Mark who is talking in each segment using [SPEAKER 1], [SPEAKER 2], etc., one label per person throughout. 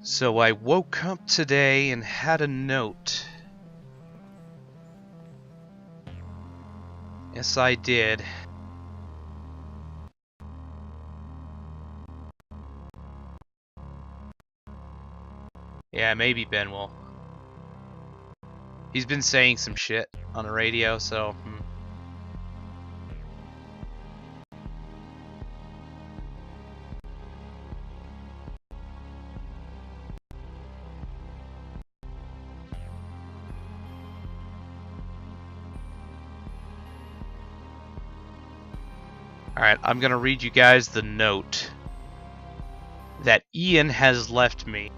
[SPEAKER 1] So I woke up today and had a note. Yes, I did. Yeah, maybe Ben will. He's been saying some shit on the radio, so... Alright, I'm gonna read you guys the note that Ian has left me.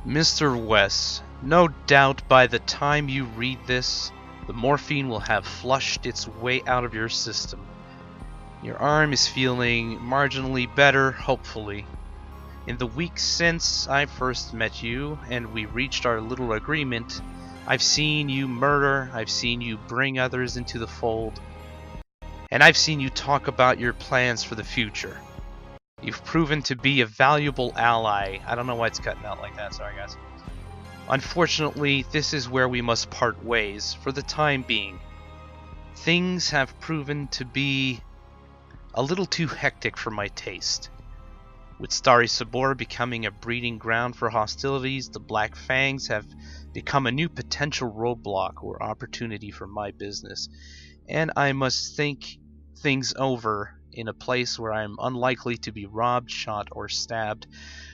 [SPEAKER 1] Mr. Wes, no doubt by the time you read this, the morphine will have flushed its way out of your system. Your arm is feeling marginally better, hopefully. In the weeks since I first met you and we reached our little agreement, I've seen you murder, I've seen you bring others into the fold, and I've seen you talk about your plans for the future. You've proven to be a valuable ally. I don't know why it's cutting out like that, sorry guys. Unfortunately, this is where we must part ways, for the time being. Things have proven to be a little too hectic for my taste. With Starry Sabor becoming a breeding ground for hostilities, the Black Fangs have become a new potential roadblock or opportunity for my business, and I must think things over in a place where I am unlikely to be robbed, shot, or stabbed.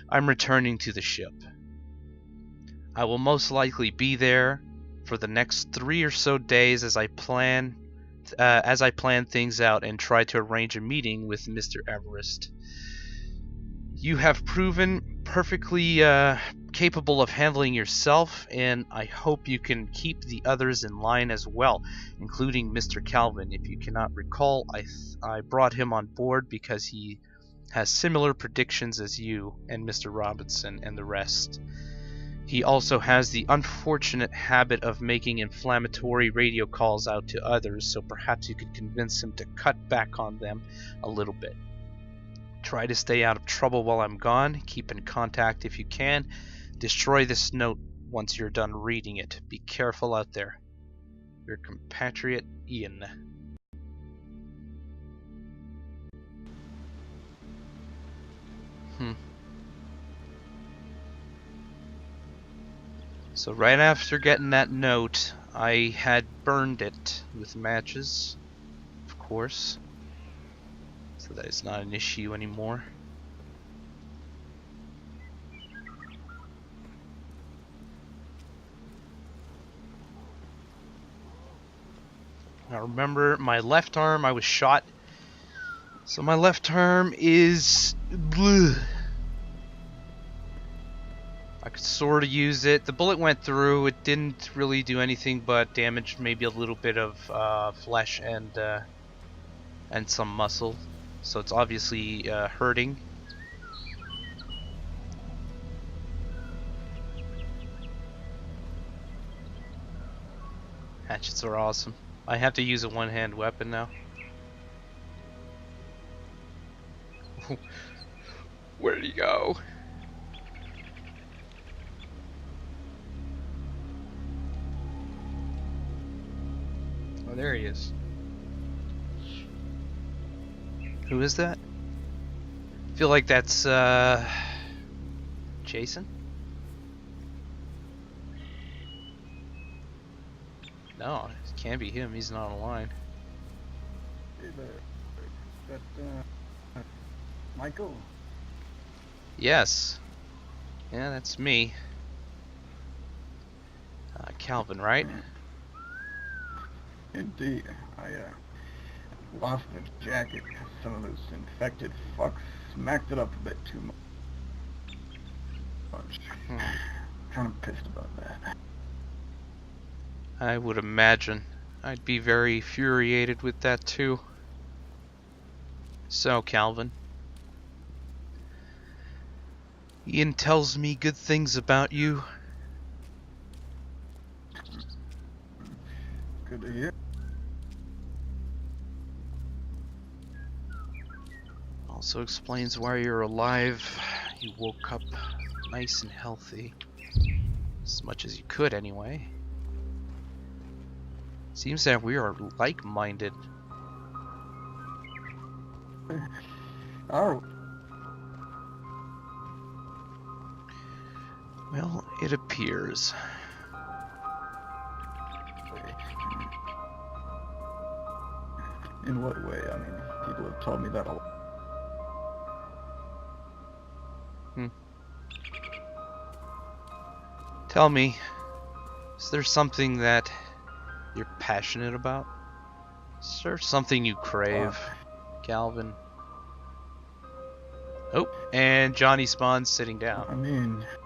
[SPEAKER 1] I'm returning to the ship. I will most likely be there for the next 3 or so days as I plan things out and try to arrange a meeting with Mr. Everest. You have proven perfectly capable of handling yourself, and I hope you can keep the others in line as well, including Mr. Calvin. If you cannot recall, I brought him on board because he has similar predictions as you and Mr. Robinson and the rest. He also has the unfortunate habit of making inflammatory radio calls out to others, so perhaps you could convince him to cut back on them a little bit. Try to stay out of trouble while I'm gone. Keep in contact if you can. Destroy this note once you're done reading it. Be careful out there. Your compatriot, Ian. So right after getting that note, I had burned it with matches, of course, so that it's not an issue anymore. Now remember, my left arm, I was shot, so my left arm is... bleh. I could sort of use it. The bullet went through. It didn't really do anything but damage maybe a little bit of flesh and some muscle. So it's obviously hurting. Hatchets are awesome. I have to use a one-hand weapon now. Where did he go? Oh, there he is. Who is that? I feel like that's Jason? No, it can't be him. He's not online.
[SPEAKER 2] Michael?
[SPEAKER 1] Yes. Yeah, that's me. Calvin, right?
[SPEAKER 2] Indeed. I lost the jacket. Some of those infected fucks smacked it up a bit too much. Kind of pissed about that.
[SPEAKER 1] I would imagine. I'd be very infuriated with that too. So, Calvin. Ian tells me good things about you.
[SPEAKER 2] Good to hear.
[SPEAKER 1] Also explains why you're alive. You woke up nice and healthy. As much as you could, anyway. Seems that we are like-minded.
[SPEAKER 2] Oh.
[SPEAKER 1] Well, it appears.
[SPEAKER 2] In what way? I mean, people have told me that a lot.
[SPEAKER 1] Tell me, is there something that you're passionate about? Is there something you crave, Calvin? Oh, and Johnny Spawn's sitting down.
[SPEAKER 2] I mean, there's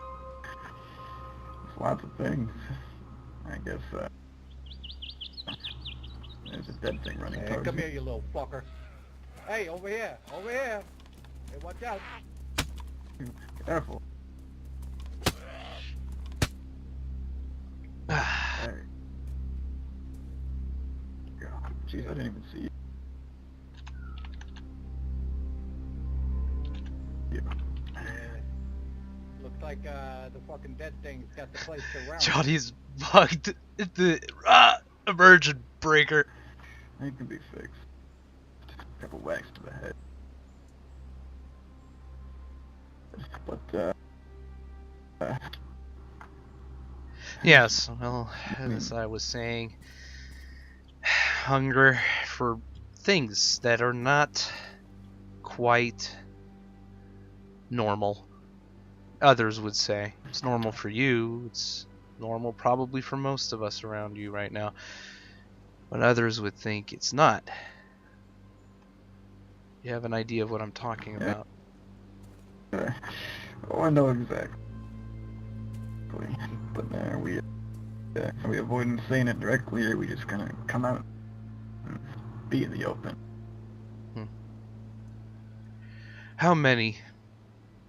[SPEAKER 2] lots of things. I guess, there's a dead thing running towards
[SPEAKER 3] Come
[SPEAKER 2] me.
[SPEAKER 3] here, you little fucker. Hey, over here, over here. Hey, watch out.
[SPEAKER 2] Careful. Hey. God, jeez, I didn't even see you.
[SPEAKER 3] Looks like the fucking dead thing's got the place surrounded.
[SPEAKER 1] Johnny's bugged the immersion breaker.
[SPEAKER 2] It can be fixed. A couple whacks to the head. But,
[SPEAKER 1] Yes, well, as I was saying, hunger for things that are not quite normal. Others would say it's normal for you, it's normal probably for most of us around you right now, but others would think it's not. You have an idea of what I'm talking about?
[SPEAKER 2] oh, I know exactly. But we avoiding saying it directly, or we just kind of come out and be in the open.
[SPEAKER 1] How many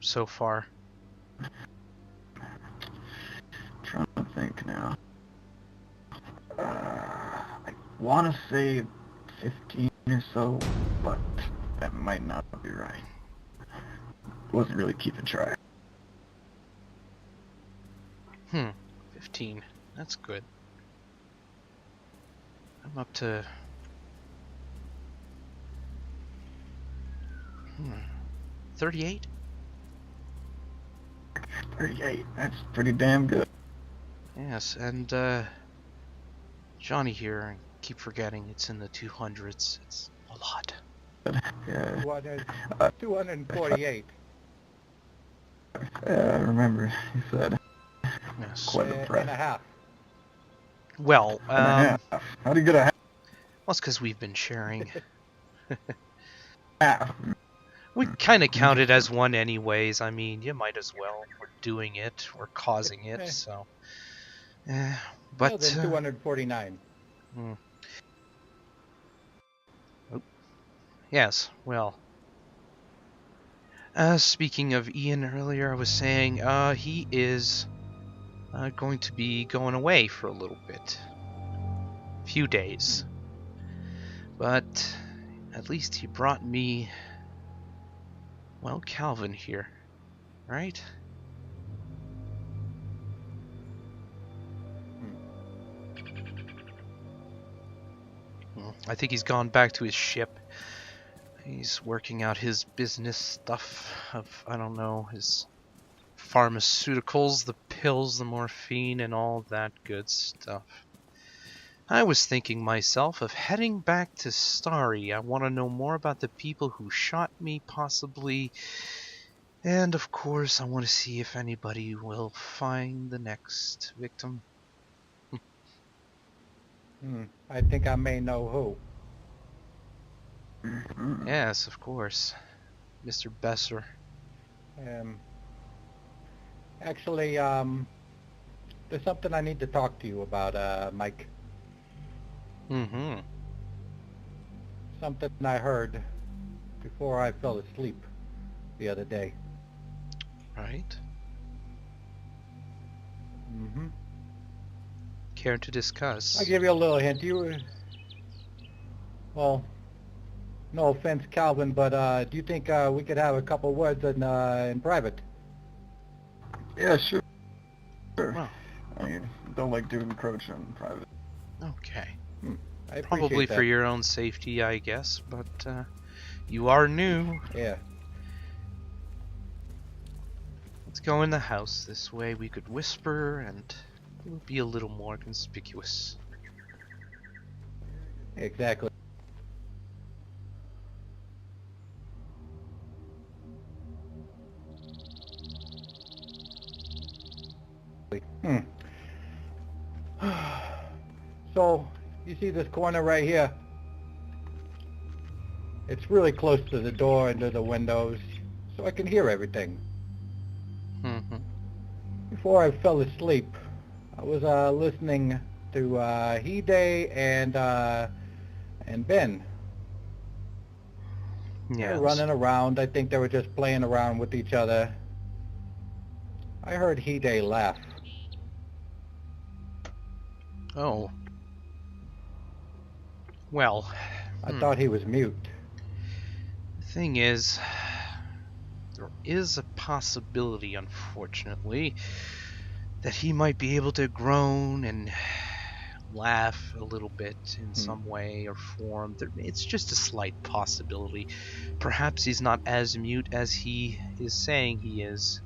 [SPEAKER 1] so far?
[SPEAKER 2] Trying to think now. I want to say 15 or so, but that might not be right. Wasn't really keeping track.
[SPEAKER 1] 15. That's good. I'm up to... 38?
[SPEAKER 2] 38. That's pretty damn good.
[SPEAKER 1] Yes, and Johnny here, I keep forgetting it's in the 200s. It's a lot.
[SPEAKER 2] Yeah.
[SPEAKER 3] 248.
[SPEAKER 2] I remember you said.
[SPEAKER 1] Yes.
[SPEAKER 2] Quite a
[SPEAKER 3] And a half.
[SPEAKER 1] Well,
[SPEAKER 2] And a half. How do you get a
[SPEAKER 1] well, it's because we've been sharing.
[SPEAKER 2] half?
[SPEAKER 1] We kind of count it as one anyways. I mean, you might as well. We're doing it. We're causing it, so... but...
[SPEAKER 3] Well, then 249.
[SPEAKER 1] Oh. Yes, well... speaking of Ian earlier, I was saying, he is going to be going away for a little bit. A few days. But at least he brought me, well, Calvin here, right? I think he's gone back to his ship. He's working out his business stuff of, I don't know, his pharmaceuticals, the pills, the morphine, and all that good stuff. I was thinking myself of heading back to Starry. I want to know more about the people who shot me, possibly. And of course, I want to see if anybody will find the next victim.
[SPEAKER 3] I think I may know who.
[SPEAKER 1] Yes, of course. Mr. Besser.
[SPEAKER 3] Actually, there's something I need to talk to you about, Mike. Something I heard before I fell asleep the other day.
[SPEAKER 1] Right. Care to discuss?
[SPEAKER 3] I'll give you a little hint. You were... Well, No offense, Calvin, but do you think we could have a couple words in private?
[SPEAKER 2] Yeah, sure.
[SPEAKER 1] Well,
[SPEAKER 2] I mean, don't like doing encroaching in private.
[SPEAKER 1] okay.
[SPEAKER 3] I appreciate
[SPEAKER 1] Probably
[SPEAKER 3] that.
[SPEAKER 1] for your own safety, I guess, but you are new.
[SPEAKER 3] Yeah.
[SPEAKER 1] Let's go in the house. This way we could whisper and it would be a little more conspicuous.
[SPEAKER 3] Exactly. So, you see this corner right here? It's really close to the door and to the windows, so I can hear everything.
[SPEAKER 1] Mm-hmm.
[SPEAKER 3] Before I fell asleep, I was listening to Hide and Ben. They
[SPEAKER 1] Yes.
[SPEAKER 3] were running around. I think they were just playing around with each other. I heard Hide laugh.
[SPEAKER 1] Oh. Well,
[SPEAKER 3] I thought he was mute.
[SPEAKER 1] the thing is, there is a possibility, unfortunately, that he might be able to groan and laugh a little bit in some way or form. It's just a slight possibility. Perhaps he's not as mute as he is saying he is.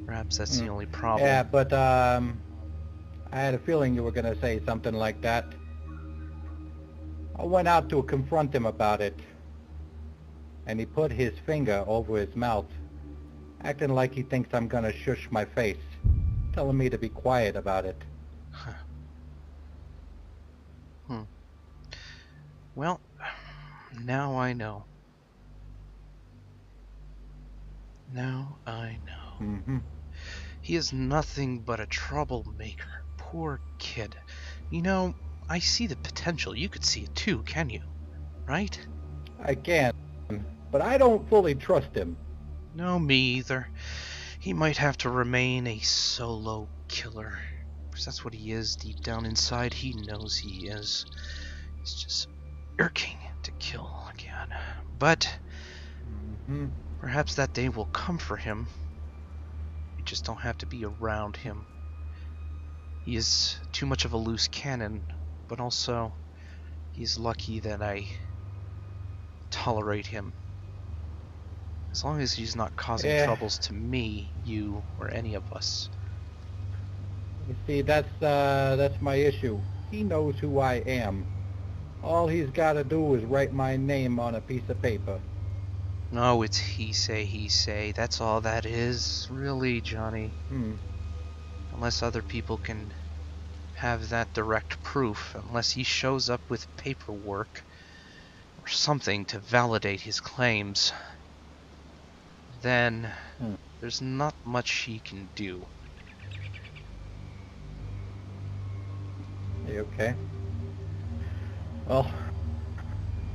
[SPEAKER 1] Perhaps that's the only problem.
[SPEAKER 3] Yeah, but I had a feeling you were going to say something like that. I went out to confront him about it, and he put his finger over his mouth, acting like he thinks I'm going to shush my face, telling me to be quiet about it.
[SPEAKER 1] Huh. Well, now I know. Now I know.
[SPEAKER 3] Mm-hmm.
[SPEAKER 1] He is nothing but a troublemaker. Poor kid. You know, I see the potential. You could see it too, can you? Right?
[SPEAKER 3] I can, but I don't fully trust him.
[SPEAKER 1] No, me either. He might have to remain a solo killer. Because that's what he is deep down inside. He knows he is. It's just irking to kill again. But perhaps that day will come for him. You just don't have to be around him. He is too much of a loose cannon, but also he's lucky that I tolerate him. As long as he's not causing troubles to me, you, or any of us.
[SPEAKER 3] You see, that's my issue. He knows who I am. All he's got to do is write my name on a piece of paper.
[SPEAKER 1] No, it's he say. That's all that is, really, Johnny. Unless other people can have that direct proof, unless he shows up with paperwork or something to validate his claims, then there's not much he can do.
[SPEAKER 3] You okay? Well,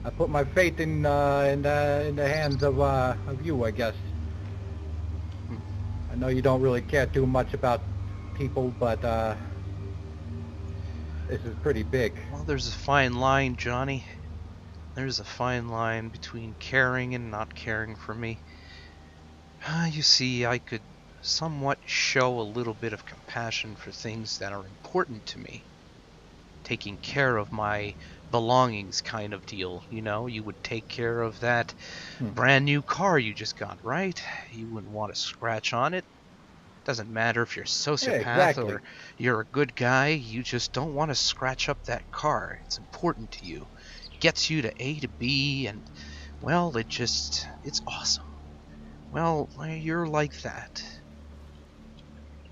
[SPEAKER 3] I put my faith in the hands of you, I guess. I know you don't really care too much about people, but this is pretty big.
[SPEAKER 1] Well, there's a fine line, Johnny. There's a fine line between caring and not caring for me. You see, I could somewhat show a little bit of compassion for things that are important to me. Taking care of my belongings kind of deal, you know? You would take care of that brand new car you just got, right? You wouldn't want to scratch on it. Doesn't matter if you're a sociopath or you're a good guy, you just don't want to scratch up that car. It's important to you. It gets you to A to B, and, well, it's awesome. Well, you're like that.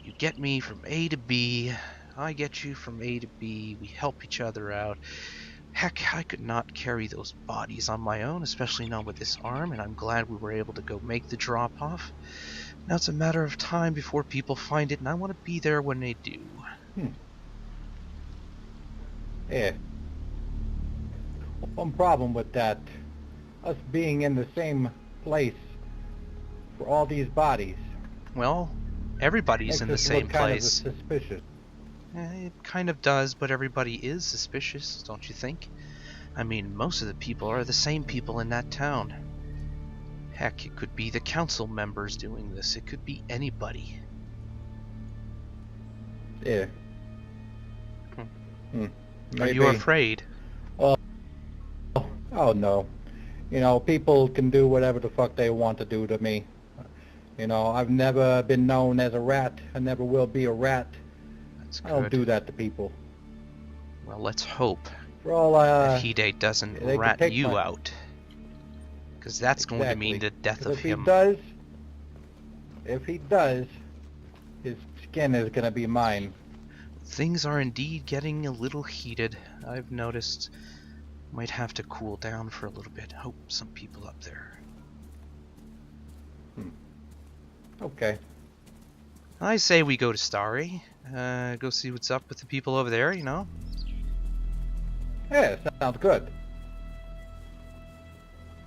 [SPEAKER 1] You get me from A to B, I get you from A to B, we help each other out. Heck, I could not carry those bodies on my own, especially not with this arm, and I'm glad we were able to go make the drop-off. Now it's a matter of time before people find it, and I want to be there when they do.
[SPEAKER 3] Yeah. One problem with that, us being in the same place for all these bodies.
[SPEAKER 1] Well, everybody's in the same place.
[SPEAKER 3] Kind of suspicious.
[SPEAKER 1] It kind of does, but everybody is suspicious, don't you think? I mean, most of the people are the same people in that town. Heck, it could be the council members doing this. It could be anybody.
[SPEAKER 3] Yeah.
[SPEAKER 1] Are you afraid?
[SPEAKER 3] Oh no. You know, people can do whatever the fuck they want to do to me. You know, I've never been known as a rat. I never will be a rat.
[SPEAKER 1] That's
[SPEAKER 3] I don't
[SPEAKER 1] good.
[SPEAKER 3] do that to people.
[SPEAKER 1] Well, let's hope
[SPEAKER 3] For all
[SPEAKER 1] that Hide doesn't
[SPEAKER 3] they can
[SPEAKER 1] rat
[SPEAKER 3] take
[SPEAKER 1] you
[SPEAKER 3] my-
[SPEAKER 1] out. Because that's going to mean the death
[SPEAKER 3] 'Cause
[SPEAKER 1] of
[SPEAKER 3] if
[SPEAKER 1] him.
[SPEAKER 3] if he does, his skin is gonna be mine.
[SPEAKER 1] Things are indeed getting a little heated, I've noticed. Might have to cool down for a little bit. Hope some people up there.
[SPEAKER 3] Okay.
[SPEAKER 1] I say we go to Starry. Go see what's up with the people over there, you know?
[SPEAKER 3] Yeah, sounds good.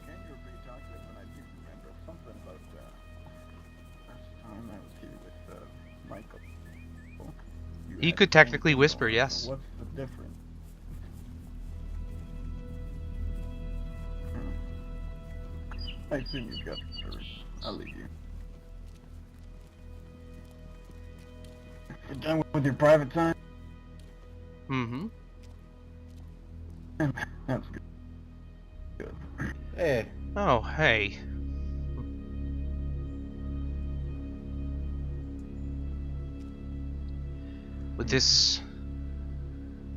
[SPEAKER 2] Can you repeat chocolate when I do remember something about last time I was here with Michael? You
[SPEAKER 1] He
[SPEAKER 2] had
[SPEAKER 1] could technically
[SPEAKER 2] something
[SPEAKER 1] whisper,
[SPEAKER 2] on.
[SPEAKER 1] yes.
[SPEAKER 2] What's the difference? I assume you've got courage. I'll leave you. You're done with your private time?
[SPEAKER 1] Mm-hmm.
[SPEAKER 2] That's good. Good.
[SPEAKER 3] Yeah.
[SPEAKER 1] Oh, hey. With this...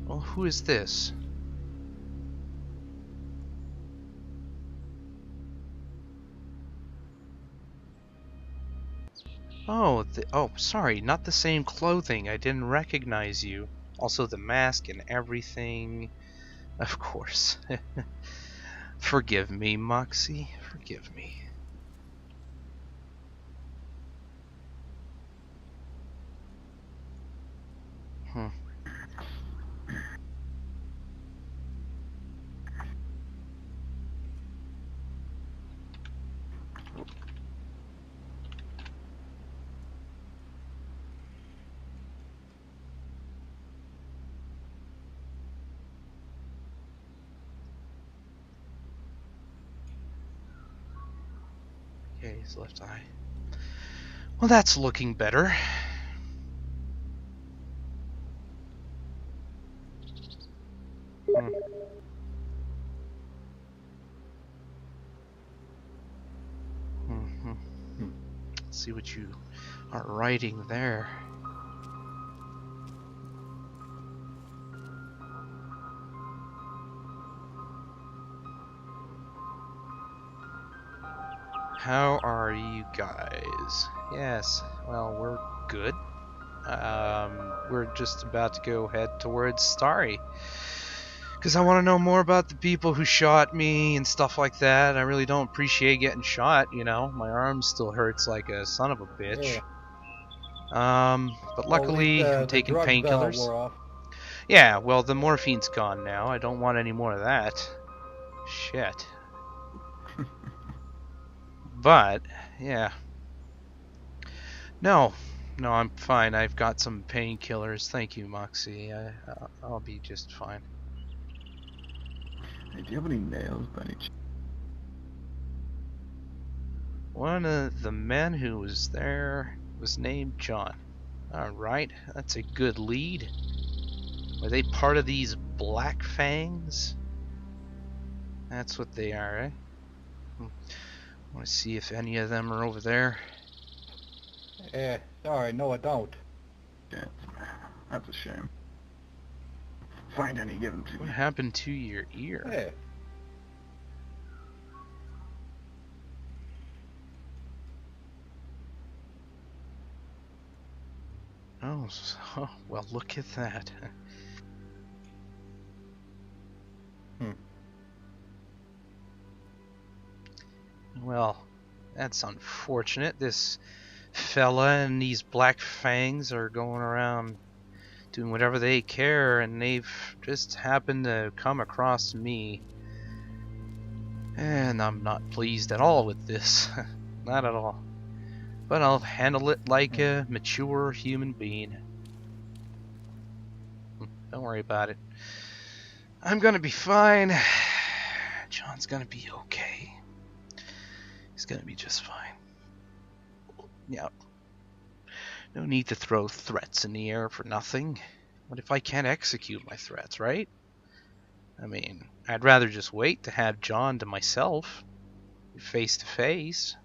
[SPEAKER 1] Well, who is this? Oh, oh, sorry, not the same clothing. I didn't recognize you. Also the mask and everything. Of course. Forgive me, Moxie. Forgive me. Okay, his left eye. Well, that's looking better. Let's see what you are writing there. How are you guys? Yes, well, we're good. We're just about to go head towards Starry. Because I want to know more about the people who shot me and stuff like that. I really don't appreciate getting shot, you know. My arm still hurts like a son of a bitch.
[SPEAKER 3] Yeah.
[SPEAKER 1] But luckily, I'm taking painkillers.
[SPEAKER 3] Wore off.
[SPEAKER 1] Yeah, well, the morphine's gone now. I don't want any more of that. Shit. But, yeah. No, I'm fine. I've got some painkillers. Thank you, Moxie. I'll be just fine.
[SPEAKER 2] Hey, do you have any nails by any chance?
[SPEAKER 1] One of the men who was there was named John. Alright, that's a good lead. Are they part of these Black Fangs? That's what they are, eh? I want to see if any of them are over there.
[SPEAKER 3] Yeah, sorry, no I don't.
[SPEAKER 2] Yeah, that's a shame. Find any, give them to
[SPEAKER 1] What
[SPEAKER 2] me.
[SPEAKER 1] happened to your ear?
[SPEAKER 3] Yeah.
[SPEAKER 1] Oh, so, well, look at that. Well, that's unfortunate. This fella and these Black Fangs are going around doing whatever they care, and they've just happened to come across me. And I'm not pleased at all with this. Not at all. But I'll handle it like a mature human being. Don't worry about it. I'm gonna be fine. John's gonna be okay. He's gonna be just fine. Yeah. No need to throw threats in the air for nothing. What if I can't execute my threats, right? I mean, I'd rather just wait to have John to myself, face to face,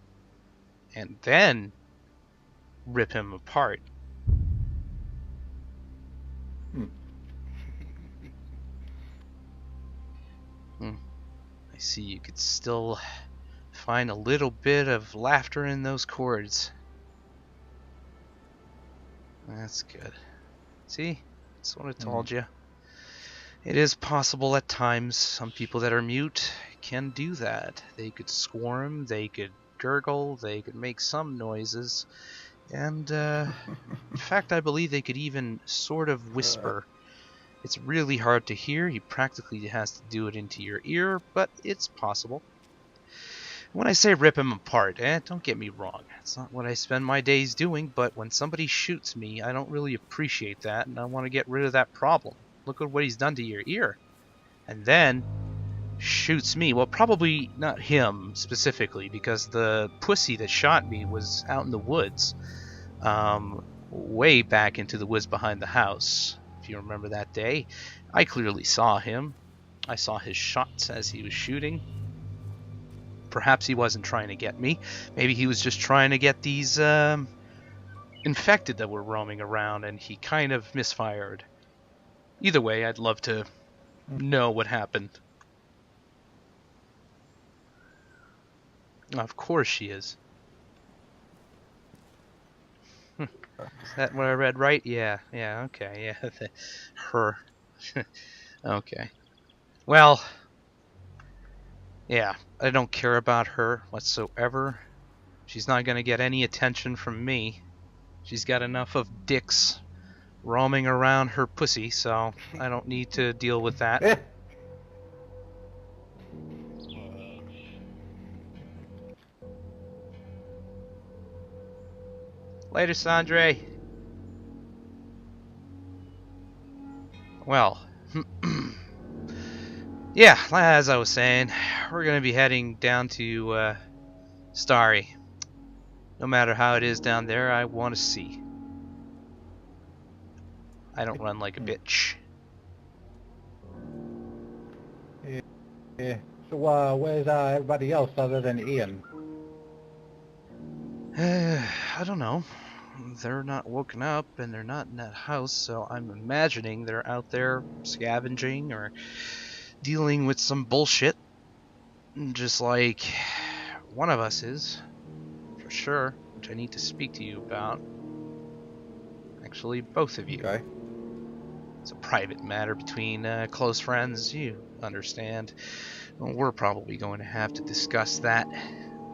[SPEAKER 1] and then rip him apart. I see you could still find a little bit of laughter in those chords. That's good. See? That's what I told you. It is possible at times some people that are mute can do that. They could squirm, they could gurgle, they could make some noises, and in fact I believe they could even sort of whisper. It's really hard to hear. He practically has to do it into your ear, but it's possible. When I say rip him apart, don't get me wrong. It's not what I spend my days doing, but when somebody shoots me, I don't really appreciate that, and I want to get rid of that problem. Look at what he's done to your ear. And then shoots me. Well, probably not him specifically, because the pussy that shot me was out in the woods. Way back into the woods behind the house. If you remember that day, I clearly saw him. I saw his shots as he was shooting. Perhaps he wasn't trying to get me. Maybe he was just trying to get these infected that were roaming around, and he kind of misfired. Either way, I'd love to know what happened. Of course she is. Is that what I read right? Yeah, okay, yeah. Her. Okay. Well, yeah, I don't care about her whatsoever. She's not gonna get any attention from me. She's got enough of dicks roaming around her pussy, so I don't need to deal with that. Later, Sandre. Well, yeah, as I was saying, we're going to be heading down to Starry. No matter how it is down there, I want to see. I don't run like a bitch.
[SPEAKER 3] Yeah. So where's everybody else other than Ian?
[SPEAKER 1] I don't know. They're not woken up and they're not in that house, so I'm imagining they're out there scavenging or dealing with some bullshit. Just like one of us is, for sure, which I need to speak to you about. Actually, both of you.
[SPEAKER 3] Okay.
[SPEAKER 1] It's a private matter between close friends, you understand. Well, we're probably going to have to discuss that.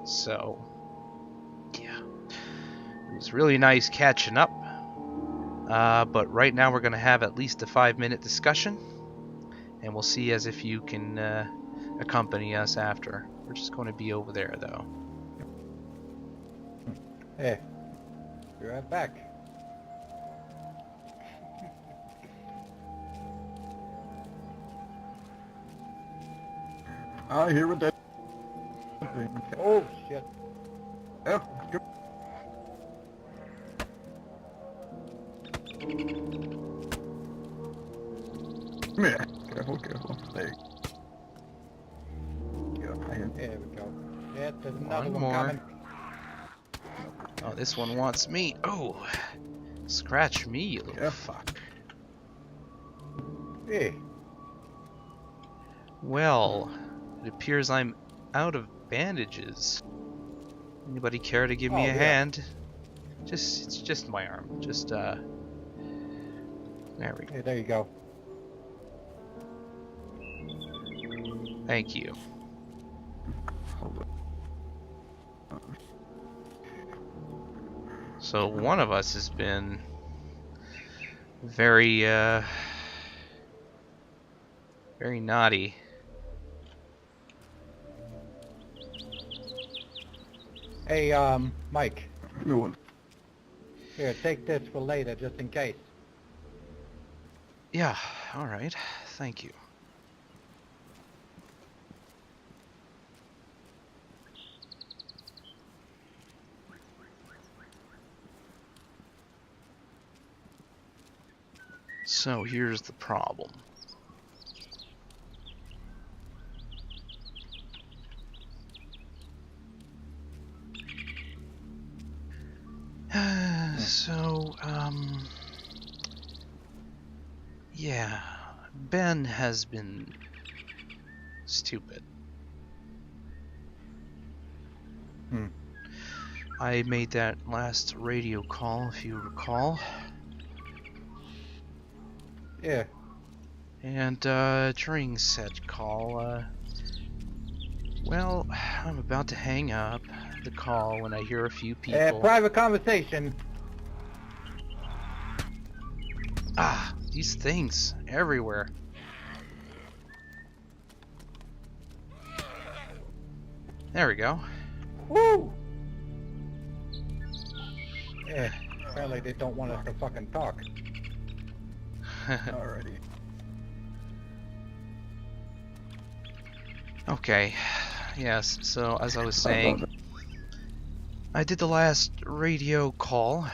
[SPEAKER 1] So, yeah. It was really nice catching up. But right now we're going to have at least a 5-minute discussion. And we'll see as if you can accompany us after. We're just going to be over there, though.
[SPEAKER 3] Hey, be right back.
[SPEAKER 2] I hear what that.
[SPEAKER 3] Oh shit!
[SPEAKER 2] Yep. Come here. Careful, careful. There you go.
[SPEAKER 3] There we go. Yeah, there's another
[SPEAKER 1] One
[SPEAKER 3] one
[SPEAKER 1] more.
[SPEAKER 3] coming.
[SPEAKER 1] Oh, this one wants me. Oh, scratch me, you little fuck.
[SPEAKER 3] Hey.
[SPEAKER 1] Well, it appears I'm out of bandages. Anybody care to give me a hand? It's just my arm. Just there we go.
[SPEAKER 3] Hey, there you go.
[SPEAKER 1] Thank you. So one of us has been very very naughty.
[SPEAKER 3] Hey, Mike.
[SPEAKER 2] Good one.
[SPEAKER 3] Here, take this for later, just in case.
[SPEAKER 1] Yeah, all right. Thank you. So here's the problem. Yeah, Ben has been stupid. I made that last radio call, if you recall.
[SPEAKER 3] Yeah.
[SPEAKER 1] And during said call, well, I'm about to hang up the call when I hear a few people.
[SPEAKER 3] Private conversation.
[SPEAKER 1] Ah, these things everywhere. There we go.
[SPEAKER 3] Woo! Yeah, apparently they don't want us to fucking talk.
[SPEAKER 2] Alrighty.
[SPEAKER 1] Okay, yes, so as I was saying, I did the last radio call,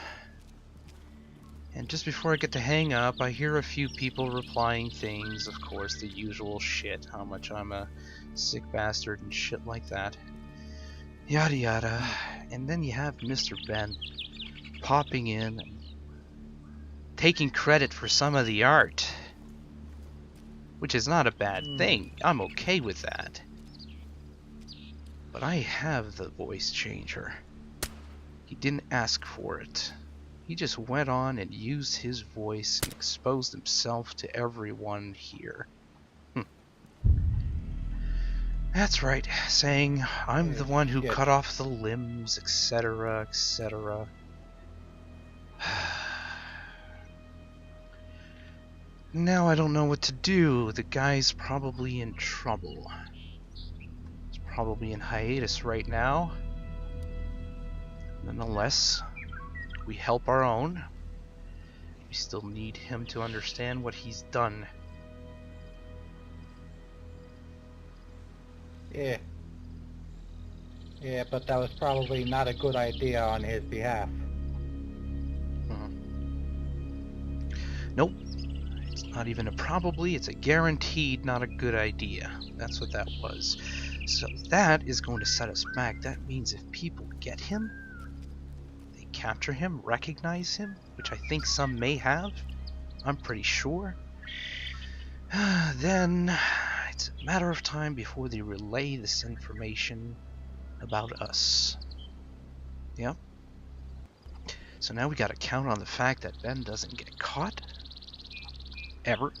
[SPEAKER 1] and just before I get to hang up, I hear a few people replying things, of course, the usual shit, how much I'm a sick bastard and shit like that. Yada yada. And then you have Mr. Ben popping in and taking credit for some of the art, which is not a bad thing. I'm okay with that. But I have the voice changer. He didn't ask for it. He just went on and used his voice and exposed himself to everyone here. That's right, saying I'm the one who cut off the limbs, etc., etc. Now I don't know what to do. The guy's probably in trouble. He's probably in hiatus right now. Nonetheless, we help our own. We still need him to understand what he's done.
[SPEAKER 3] Yeah. Yeah, but that was probably not a good idea on his behalf.
[SPEAKER 1] Nope. It's not even a probably, it's a guaranteed not a good idea. That's what that was. So that is going to set us back. That means if people get him, they capture him, recognize him, which I think some may have, I'm pretty sure, then it's a matter of time before they relay this information about us. Yep. So now we gotta count on the fact that Ben doesn't get caught. Ever.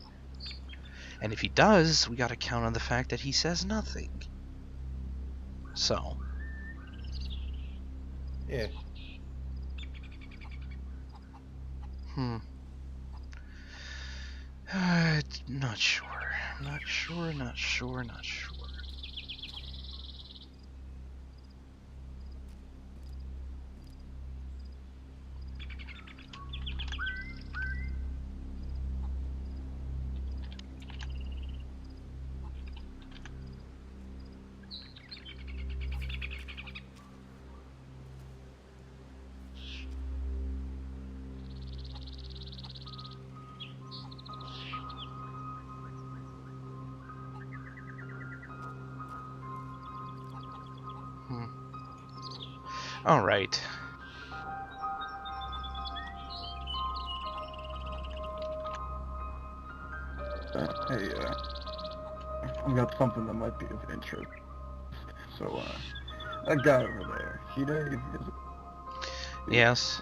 [SPEAKER 1] And if he does, we gotta count on the fact that he says nothing. So.
[SPEAKER 3] Yeah.
[SPEAKER 1] Not sure. Not sure, not sure, not sure. All right.
[SPEAKER 2] Hey, I've got something that might be of interest. So, that guy over there,
[SPEAKER 1] Yes.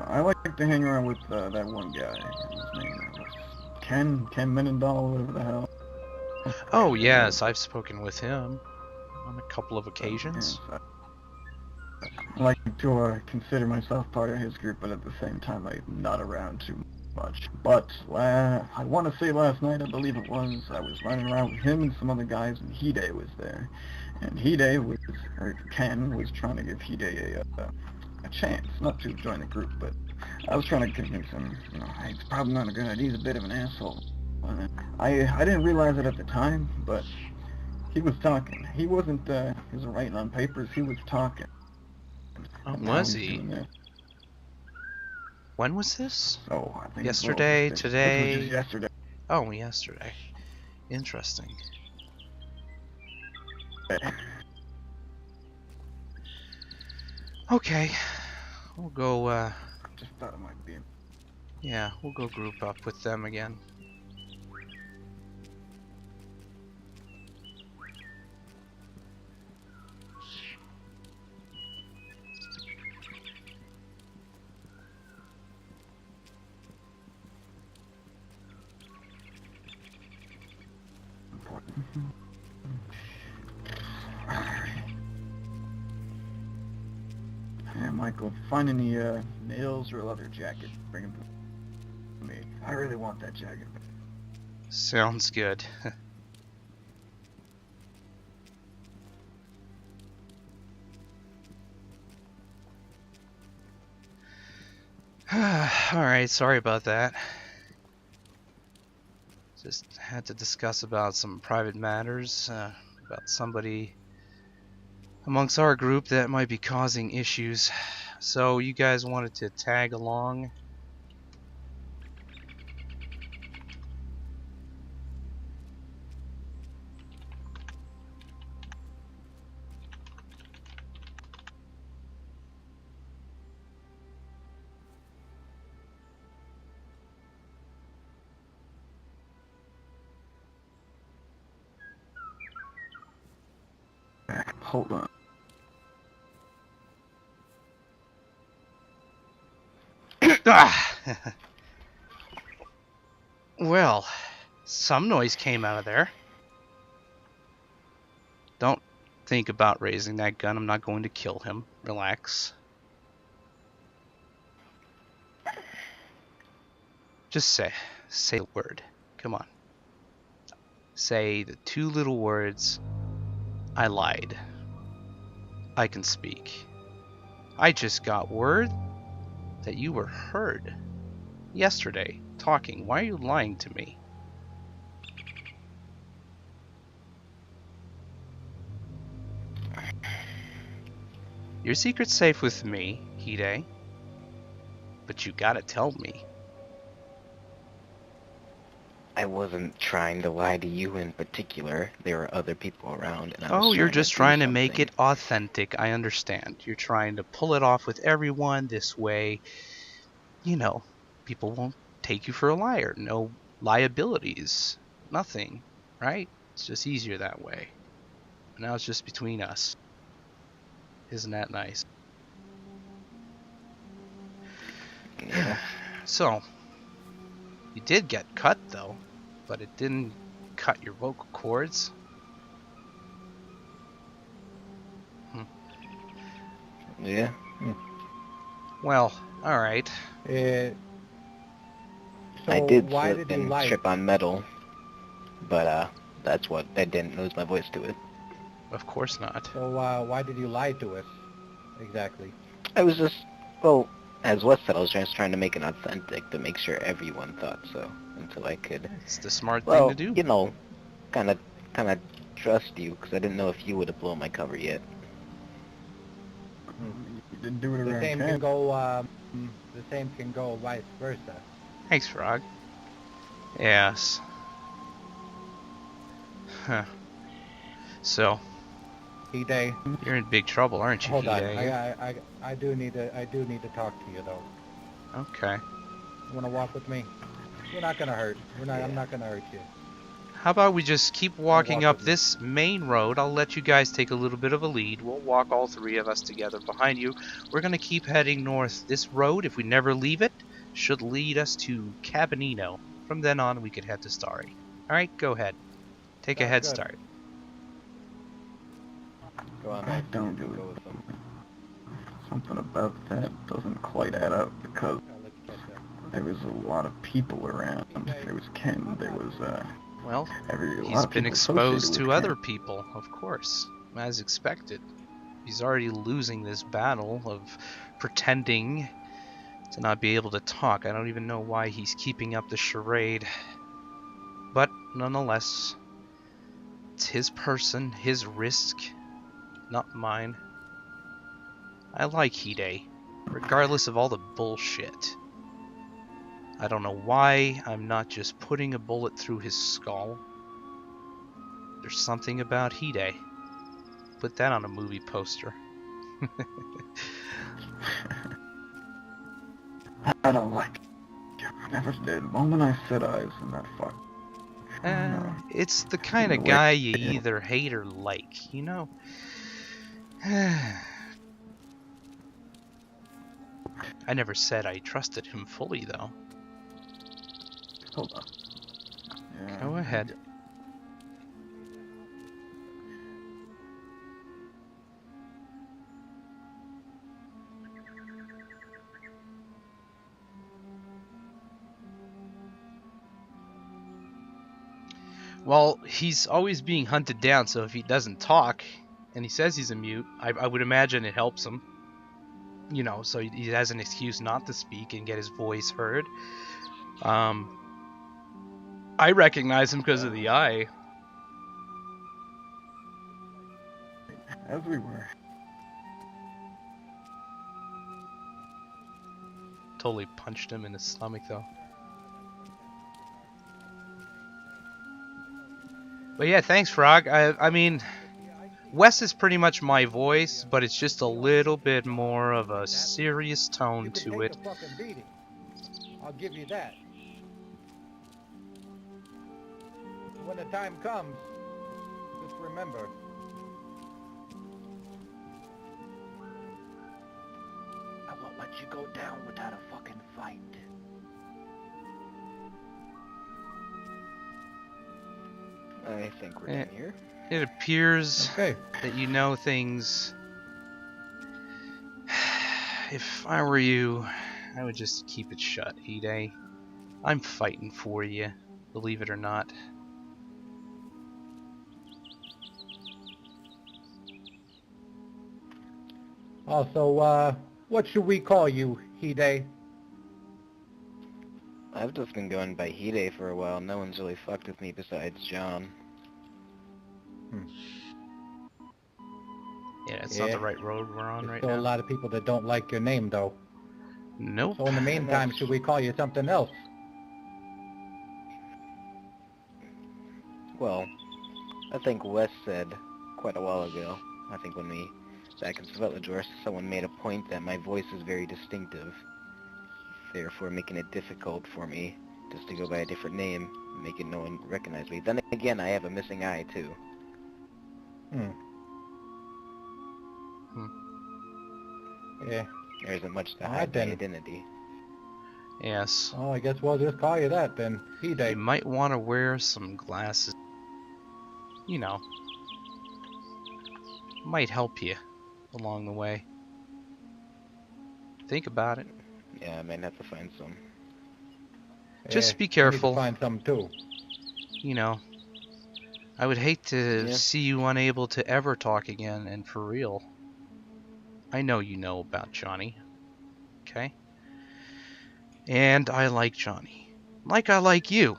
[SPEAKER 2] I like to hang around with that one guy. His name was Ken Menendal, whatever the hell.
[SPEAKER 1] Oh yes, I've spoken with him on a couple of occasions.
[SPEAKER 2] Yes, I like to consider myself part of his group, but at the same time I'm not around too much. But I want to say last night, I believe it was, I was running around with him and some other guys, and Hide was there. And Ken was trying to give Hide a chance, not to join the group, but I was trying to convince him, you know, hey, it's probably not a good idea, he's a bit of an asshole. I didn't realize it at the time, but he was talking. He wasn't writing on papers, he was talking.
[SPEAKER 1] Oh, was he? When was this?
[SPEAKER 2] So I think
[SPEAKER 1] Yesterday,
[SPEAKER 2] this
[SPEAKER 1] today?
[SPEAKER 2] was just yesterday.
[SPEAKER 1] Oh, yesterday. Interesting. Okay. We'll go,
[SPEAKER 2] I just thought it might be.
[SPEAKER 1] yeah, we'll go group up with them again.
[SPEAKER 2] Yeah, Michael, find any nails or a leather jacket. Bring them to me. I really want that jacket.
[SPEAKER 1] Sounds good. Alright, sorry about that. Just had to discuss about some private matters, about somebody amongst our group that might be causing issues. So you guys wanted to tag along?
[SPEAKER 2] Hold on.
[SPEAKER 1] Ah! Well, some noise came out of there. Don't think about raising that gun. I'm not going to kill him. Relax. Just say the word. Come on. Say the two little words. I lied. I can speak. I just got word that you were heard yesterday talking. Why are you lying to me? Your secret's safe with me, Hide. But you gotta tell me.
[SPEAKER 4] I wasn't trying to lie to you in particular. There were other people around, and I was
[SPEAKER 1] Oh, you're just trying to make
[SPEAKER 4] something.
[SPEAKER 1] it authentic. I understand. You're trying to pull it off with everyone this way. You know, people won't take you for a liar. No liabilities. Nothing. Right? It's just easier that way. Now it's just between us. Isn't that nice?
[SPEAKER 4] Yeah.
[SPEAKER 1] So, you did get cut though, but it didn't cut your vocal cords.
[SPEAKER 4] Yeah.
[SPEAKER 1] Well, alright.
[SPEAKER 3] So
[SPEAKER 4] I did
[SPEAKER 3] why
[SPEAKER 4] slip
[SPEAKER 3] did you
[SPEAKER 4] and
[SPEAKER 3] lie?
[SPEAKER 4] trip on metal, but that's what I didn't lose my voice to it.
[SPEAKER 1] Of course not.
[SPEAKER 3] So why did you lie to us? Exactly.
[SPEAKER 4] I was just, well, as Wes said, I was just trying to make it authentic to make sure everyone thought so until I could.
[SPEAKER 1] It's the smart
[SPEAKER 4] Well,
[SPEAKER 1] thing to do.
[SPEAKER 4] you know, kind of trust you because I didn't know if you would have blown my cover yet.
[SPEAKER 2] You didn't do it
[SPEAKER 3] The
[SPEAKER 2] around
[SPEAKER 3] same
[SPEAKER 2] camp.
[SPEAKER 3] can go. The same can go vice versa.
[SPEAKER 1] Thanks, Frog. Yes. Huh. So,
[SPEAKER 3] Hide,
[SPEAKER 1] you're in big trouble, aren't you,
[SPEAKER 3] hold on.
[SPEAKER 1] Hide?
[SPEAKER 3] I do need to talk to you though.
[SPEAKER 1] Okay.
[SPEAKER 3] You wanna walk with me? We're not gonna hurt. I'm not gonna hurt you.
[SPEAKER 1] How about we just keep walking
[SPEAKER 3] walk
[SPEAKER 1] up
[SPEAKER 3] with me.
[SPEAKER 1] this main road? I'll let you guys take a little bit of a lead. We'll walk all three of us together behind you. We're gonna keep heading north. This road, if we never leave it, should lead us to Cabanino. From then on, we could head to Starry. Alright, go ahead. Take a
[SPEAKER 3] Sounds
[SPEAKER 1] head
[SPEAKER 3] good.
[SPEAKER 1] start.
[SPEAKER 3] Go on,
[SPEAKER 2] I
[SPEAKER 3] man.
[SPEAKER 2] don't
[SPEAKER 3] You
[SPEAKER 2] do
[SPEAKER 3] go
[SPEAKER 2] it.
[SPEAKER 3] with them.
[SPEAKER 2] Something about that doesn't quite add up because
[SPEAKER 3] I'll let you catch up.
[SPEAKER 2] there was a lot of people around. There was Ken. There was
[SPEAKER 1] Well,
[SPEAKER 2] a lot
[SPEAKER 1] he's
[SPEAKER 2] of
[SPEAKER 1] been
[SPEAKER 2] people
[SPEAKER 1] exposed
[SPEAKER 2] associated
[SPEAKER 1] to
[SPEAKER 2] with
[SPEAKER 1] other
[SPEAKER 2] Ken.
[SPEAKER 1] people, of course, as expected. He's already losing this battle of pretending to not be able to talk. I don't even know why he's keeping up the charade. But nonetheless, it's his person, his risk, not mine. I like Hide, regardless of all the bullshit. I don't know why I'm not just putting a bullet through his skull. There's something about Hide. Put that on a movie poster.
[SPEAKER 2] I don't like you. I never did. The moment I set eyes on that fuck. No.
[SPEAKER 1] It's the kind of
[SPEAKER 2] Wait.
[SPEAKER 1] guy you either hate or like, you know? I never said I trusted him fully, though.
[SPEAKER 2] Hold on. Yeah.
[SPEAKER 1] Go ahead. Well, he's always being hunted down, so if he doesn't talk, and he says he's a mute, I would imagine it helps him. You know, so he has an excuse not to speak and get his voice heard. I recognize him because of the eye.
[SPEAKER 2] As we were.
[SPEAKER 1] Totally punched him in the stomach, though. But yeah, thanks, Frog. I mean, Wes is pretty much my voice, but it's just a little bit more of a serious tone to it.
[SPEAKER 3] I'll give you that. When the time comes, just remember. I won't let you go down without a fucking fight.
[SPEAKER 4] I think we're done here.
[SPEAKER 1] It appears
[SPEAKER 3] Okay.
[SPEAKER 1] that you know things. If I were you, I would just keep it shut, Hide. I'm fighting for you, believe it or not.
[SPEAKER 3] Also, what should we call you, Hide?
[SPEAKER 4] I've just been going by Hide for a while. No one's really fucked with me besides John.
[SPEAKER 1] Yeah, it's not the right road we're on
[SPEAKER 3] There's
[SPEAKER 1] right
[SPEAKER 3] still
[SPEAKER 1] now.
[SPEAKER 3] a lot of people that don't like your name, though.
[SPEAKER 1] Nope.
[SPEAKER 3] So in the meantime, should we call you something else?
[SPEAKER 4] Well, I think Wes said quite a while ago, I think when we, back in Svetlodar, someone made a point that my voice is very distinctive, therefore making it difficult for me just to go by a different name, making no one recognize me. Then again, I have a missing eye, too.
[SPEAKER 3] Yeah.
[SPEAKER 4] There isn't much to
[SPEAKER 3] Alright
[SPEAKER 4] hide my
[SPEAKER 3] then.
[SPEAKER 4] identity.
[SPEAKER 1] Yes.
[SPEAKER 3] Oh, I guess we'll just call you that then,
[SPEAKER 1] You
[SPEAKER 3] Hide.
[SPEAKER 1] might want to wear some glasses. You know. Might help you along the way. Think about it.
[SPEAKER 4] Yeah, I might have to find some.
[SPEAKER 1] Just be
[SPEAKER 3] I need to
[SPEAKER 1] careful.
[SPEAKER 3] find some too.
[SPEAKER 1] You know. I would hate to
[SPEAKER 4] Yeah.
[SPEAKER 1] see you unable to ever talk again, and for real. I know you know about Johnny. Okay? And I like Johnny. Like I like you.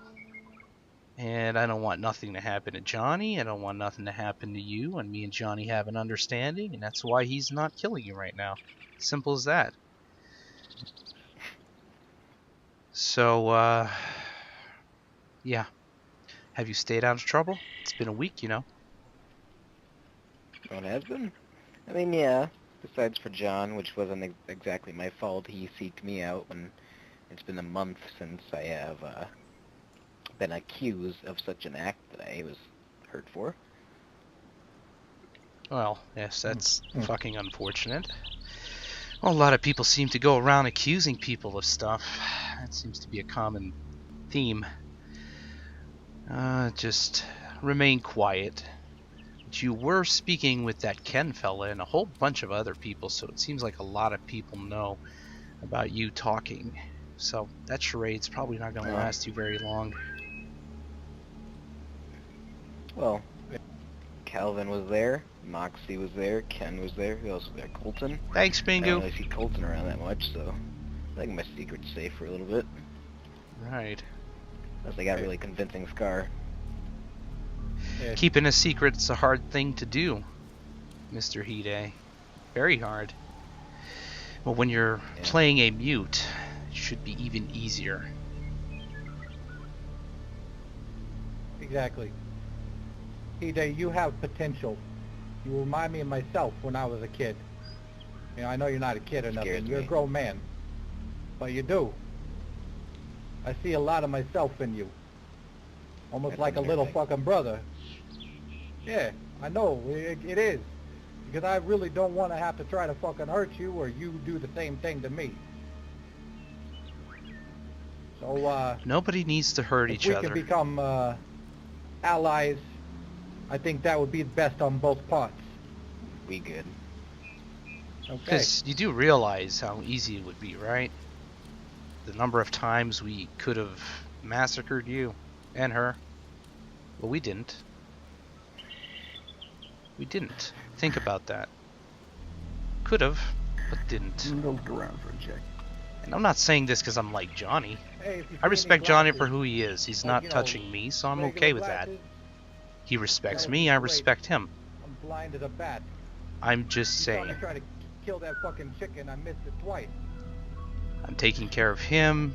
[SPEAKER 1] And I don't want nothing to happen to Johnny. I don't want nothing to happen to you. And me and Johnny have an understanding, and that's why he's not killing you right now. Simple as that. So, yeah. Have you stayed out of trouble? It's been a week, you know.
[SPEAKER 4] Oh, it has been? I mean, yeah. Besides for John, which wasn't exactly my fault, he seeked me out when it's been a month since I have been accused of such an act that I was hurt for.
[SPEAKER 1] Well, yes, that's fucking unfortunate. Well, a lot of people seem to go around accusing people of stuff. That seems to be a common theme. Just remain quiet. But you were speaking with that Ken fella and a whole bunch of other people, so it seems like a lot of people know about you talking. So that charade's probably not going to last you very long.
[SPEAKER 4] Well, Calvin was there, Moxie was there, Ken was there, who else was there? Colton?
[SPEAKER 1] Thanks,
[SPEAKER 4] I don't
[SPEAKER 1] Bingo.
[SPEAKER 4] really see Colton around that much, so I think my secret's safe for a little bit.
[SPEAKER 1] Right.
[SPEAKER 4] Unless I got a really convincing scar.
[SPEAKER 3] Yeah.
[SPEAKER 1] Keeping a secret's a hard thing to do, Mr. Hide. Very hard. Well, when you're playing a mute, it should be even easier.
[SPEAKER 3] Exactly. Hide, you have potential. You remind me of myself when I was a kid. You know, I know you're not a kid or nothing. You're a grown man. But you do. I see a lot of myself in you. Almost like a little fucking brother. Yeah, I know. It is. Because I really don't want to have to try to fucking hurt you or you do the same thing to me. So,
[SPEAKER 1] nobody needs to hurt each other.
[SPEAKER 3] If we can become allies, I think that would be best on both parts.
[SPEAKER 4] We good.
[SPEAKER 3] Okay.
[SPEAKER 1] Because you do realize how easy it would be, right? The number of times we could have massacred you and her. Well, we didn't. We didn't. Think about that. Could have, but didn't.
[SPEAKER 2] Look around for a check.
[SPEAKER 1] And I'm not saying this because I'm like Johnny.
[SPEAKER 3] Hey, if you
[SPEAKER 1] I
[SPEAKER 3] see
[SPEAKER 1] respect
[SPEAKER 3] any
[SPEAKER 1] Johnny
[SPEAKER 3] glasses,
[SPEAKER 1] for who he is. He's
[SPEAKER 3] like,
[SPEAKER 1] not
[SPEAKER 3] you know,
[SPEAKER 1] touching me, so I'm
[SPEAKER 3] regular
[SPEAKER 1] okay with that.
[SPEAKER 3] glasses,
[SPEAKER 1] He respects
[SPEAKER 3] that would
[SPEAKER 1] me,
[SPEAKER 3] be
[SPEAKER 1] I
[SPEAKER 3] great.
[SPEAKER 1] respect him.
[SPEAKER 3] I'm blind as a bat.
[SPEAKER 1] I'm just
[SPEAKER 3] You saw me
[SPEAKER 1] saying.
[SPEAKER 3] try to kill that fucking chicken, I missed it twice.
[SPEAKER 1] I'm taking care of him,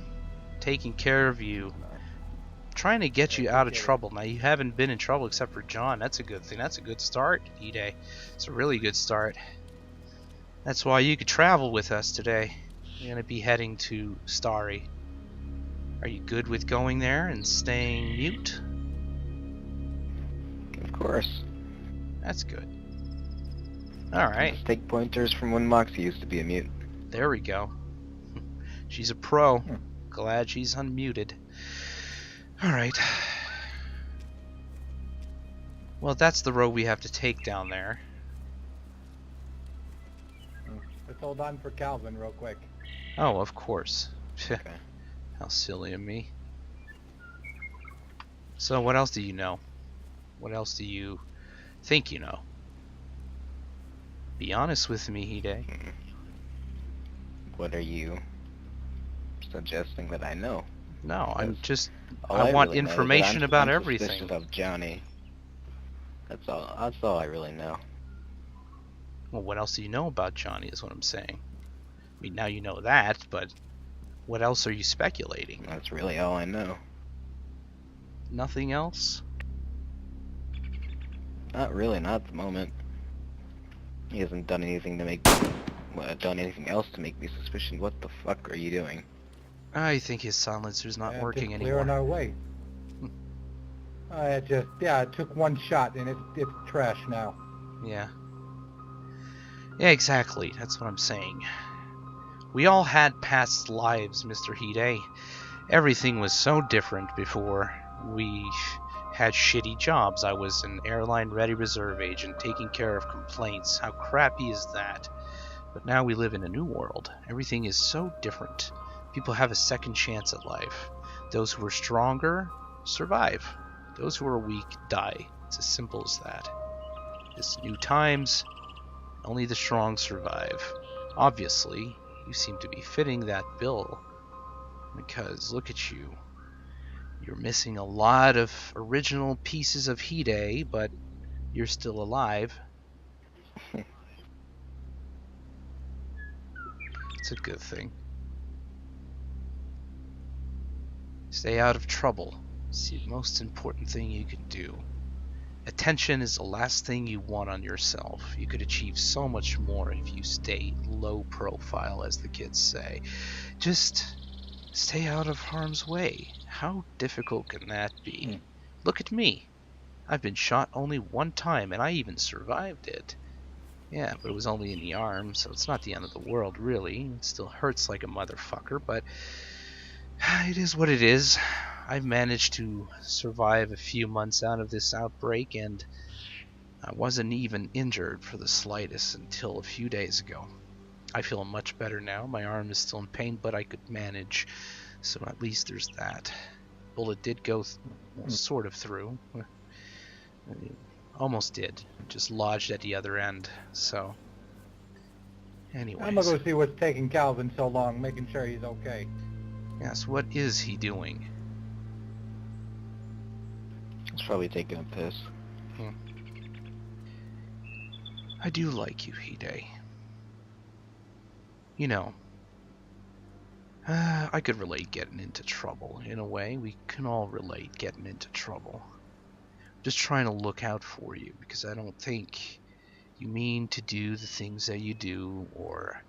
[SPEAKER 1] taking care of you, trying to get you out of trouble. Now, you haven't been in trouble except for John. That's a good thing. That's a good start, E-Day. It's a really good start. That's why you could travel with us today. You're going to be heading to Starry. Are you good with going there and staying mute?
[SPEAKER 4] Of course.
[SPEAKER 1] That's good. Alright,
[SPEAKER 4] Let's take pointers from when Moxie used to be a mute.
[SPEAKER 1] there we go. She's a pro. Glad she's unmuted. Alright. Well, that's the road we have to take down there.
[SPEAKER 3] Let's hold on for Calvin real quick.
[SPEAKER 1] Oh, of course.
[SPEAKER 4] Okay.
[SPEAKER 1] How silly of me. So, what else do you know? What else do you think you know? Be honest with me, Hide.
[SPEAKER 4] What are you suggesting that I know?
[SPEAKER 1] No, I'm
[SPEAKER 4] Yes.
[SPEAKER 1] just...
[SPEAKER 4] All
[SPEAKER 1] I want
[SPEAKER 4] really know is that
[SPEAKER 1] information about
[SPEAKER 4] I'm
[SPEAKER 1] everything.
[SPEAKER 4] suspicious of Johnny. That's all. That's all I really know.
[SPEAKER 1] Well, what else do you know about Johnny is what I'm saying. I mean, now you know that, but what else are you speculating?
[SPEAKER 4] That's really all I know.
[SPEAKER 1] Nothing else?
[SPEAKER 4] Not really. Not at the moment. He hasn't done anything to make done anything else to make me suspicious. What the fuck are you doing?
[SPEAKER 1] I think his silencer's not
[SPEAKER 3] And
[SPEAKER 1] working
[SPEAKER 3] just clearing
[SPEAKER 1] anymore.
[SPEAKER 3] our way. It took one shot and it's trash now.
[SPEAKER 1] Yeah. Yeah, exactly. That's what I'm saying. We all had past lives, Mr. Hide. Everything was so different before. We had shitty jobs. I was an airline ready reserve agent taking care of complaints. How crappy is that? But now we live in a new world. Everything is so different. People have a second chance at life. Those who are stronger survive. Those who are weak die. It's as simple as that. It's new times. Only the strong survive. Obviously, you seem to be fitting that bill. Because look at you. You're missing a lot of original pieces of Hide, but you're still alive. It's a good thing. Stay out of trouble. It's the most important thing you can do. Attention is the last thing you want on yourself. You could achieve so much more if you stay low profile, as the kids say. Just stay out of harm's way. How difficult can that be? Look at me. I've been shot only one time, and I even survived it. Yeah, but it was only in the arm, so it's not the end of the world, really. It still hurts like a motherfucker, but it is what it is. I've managed to survive a few months out of this outbreak, and I wasn't even injured for the slightest until a few days ago. I feel much better now. My arm is still in pain, but I could manage, so at least there's that. Bullet did go sort of through. Almost did. Just lodged at the other end, so... Anyways.
[SPEAKER 3] I'm gonna go see what's taking Calvin so long, making sure he's okay.
[SPEAKER 1] Yes, what is he doing?
[SPEAKER 4] He's probably taking a piss.
[SPEAKER 1] I do like you, Hide. You know, I could relate getting into trouble. In a way, we can all relate getting into trouble. just trying to look out for you, because I don't think you mean to do the things that you do, or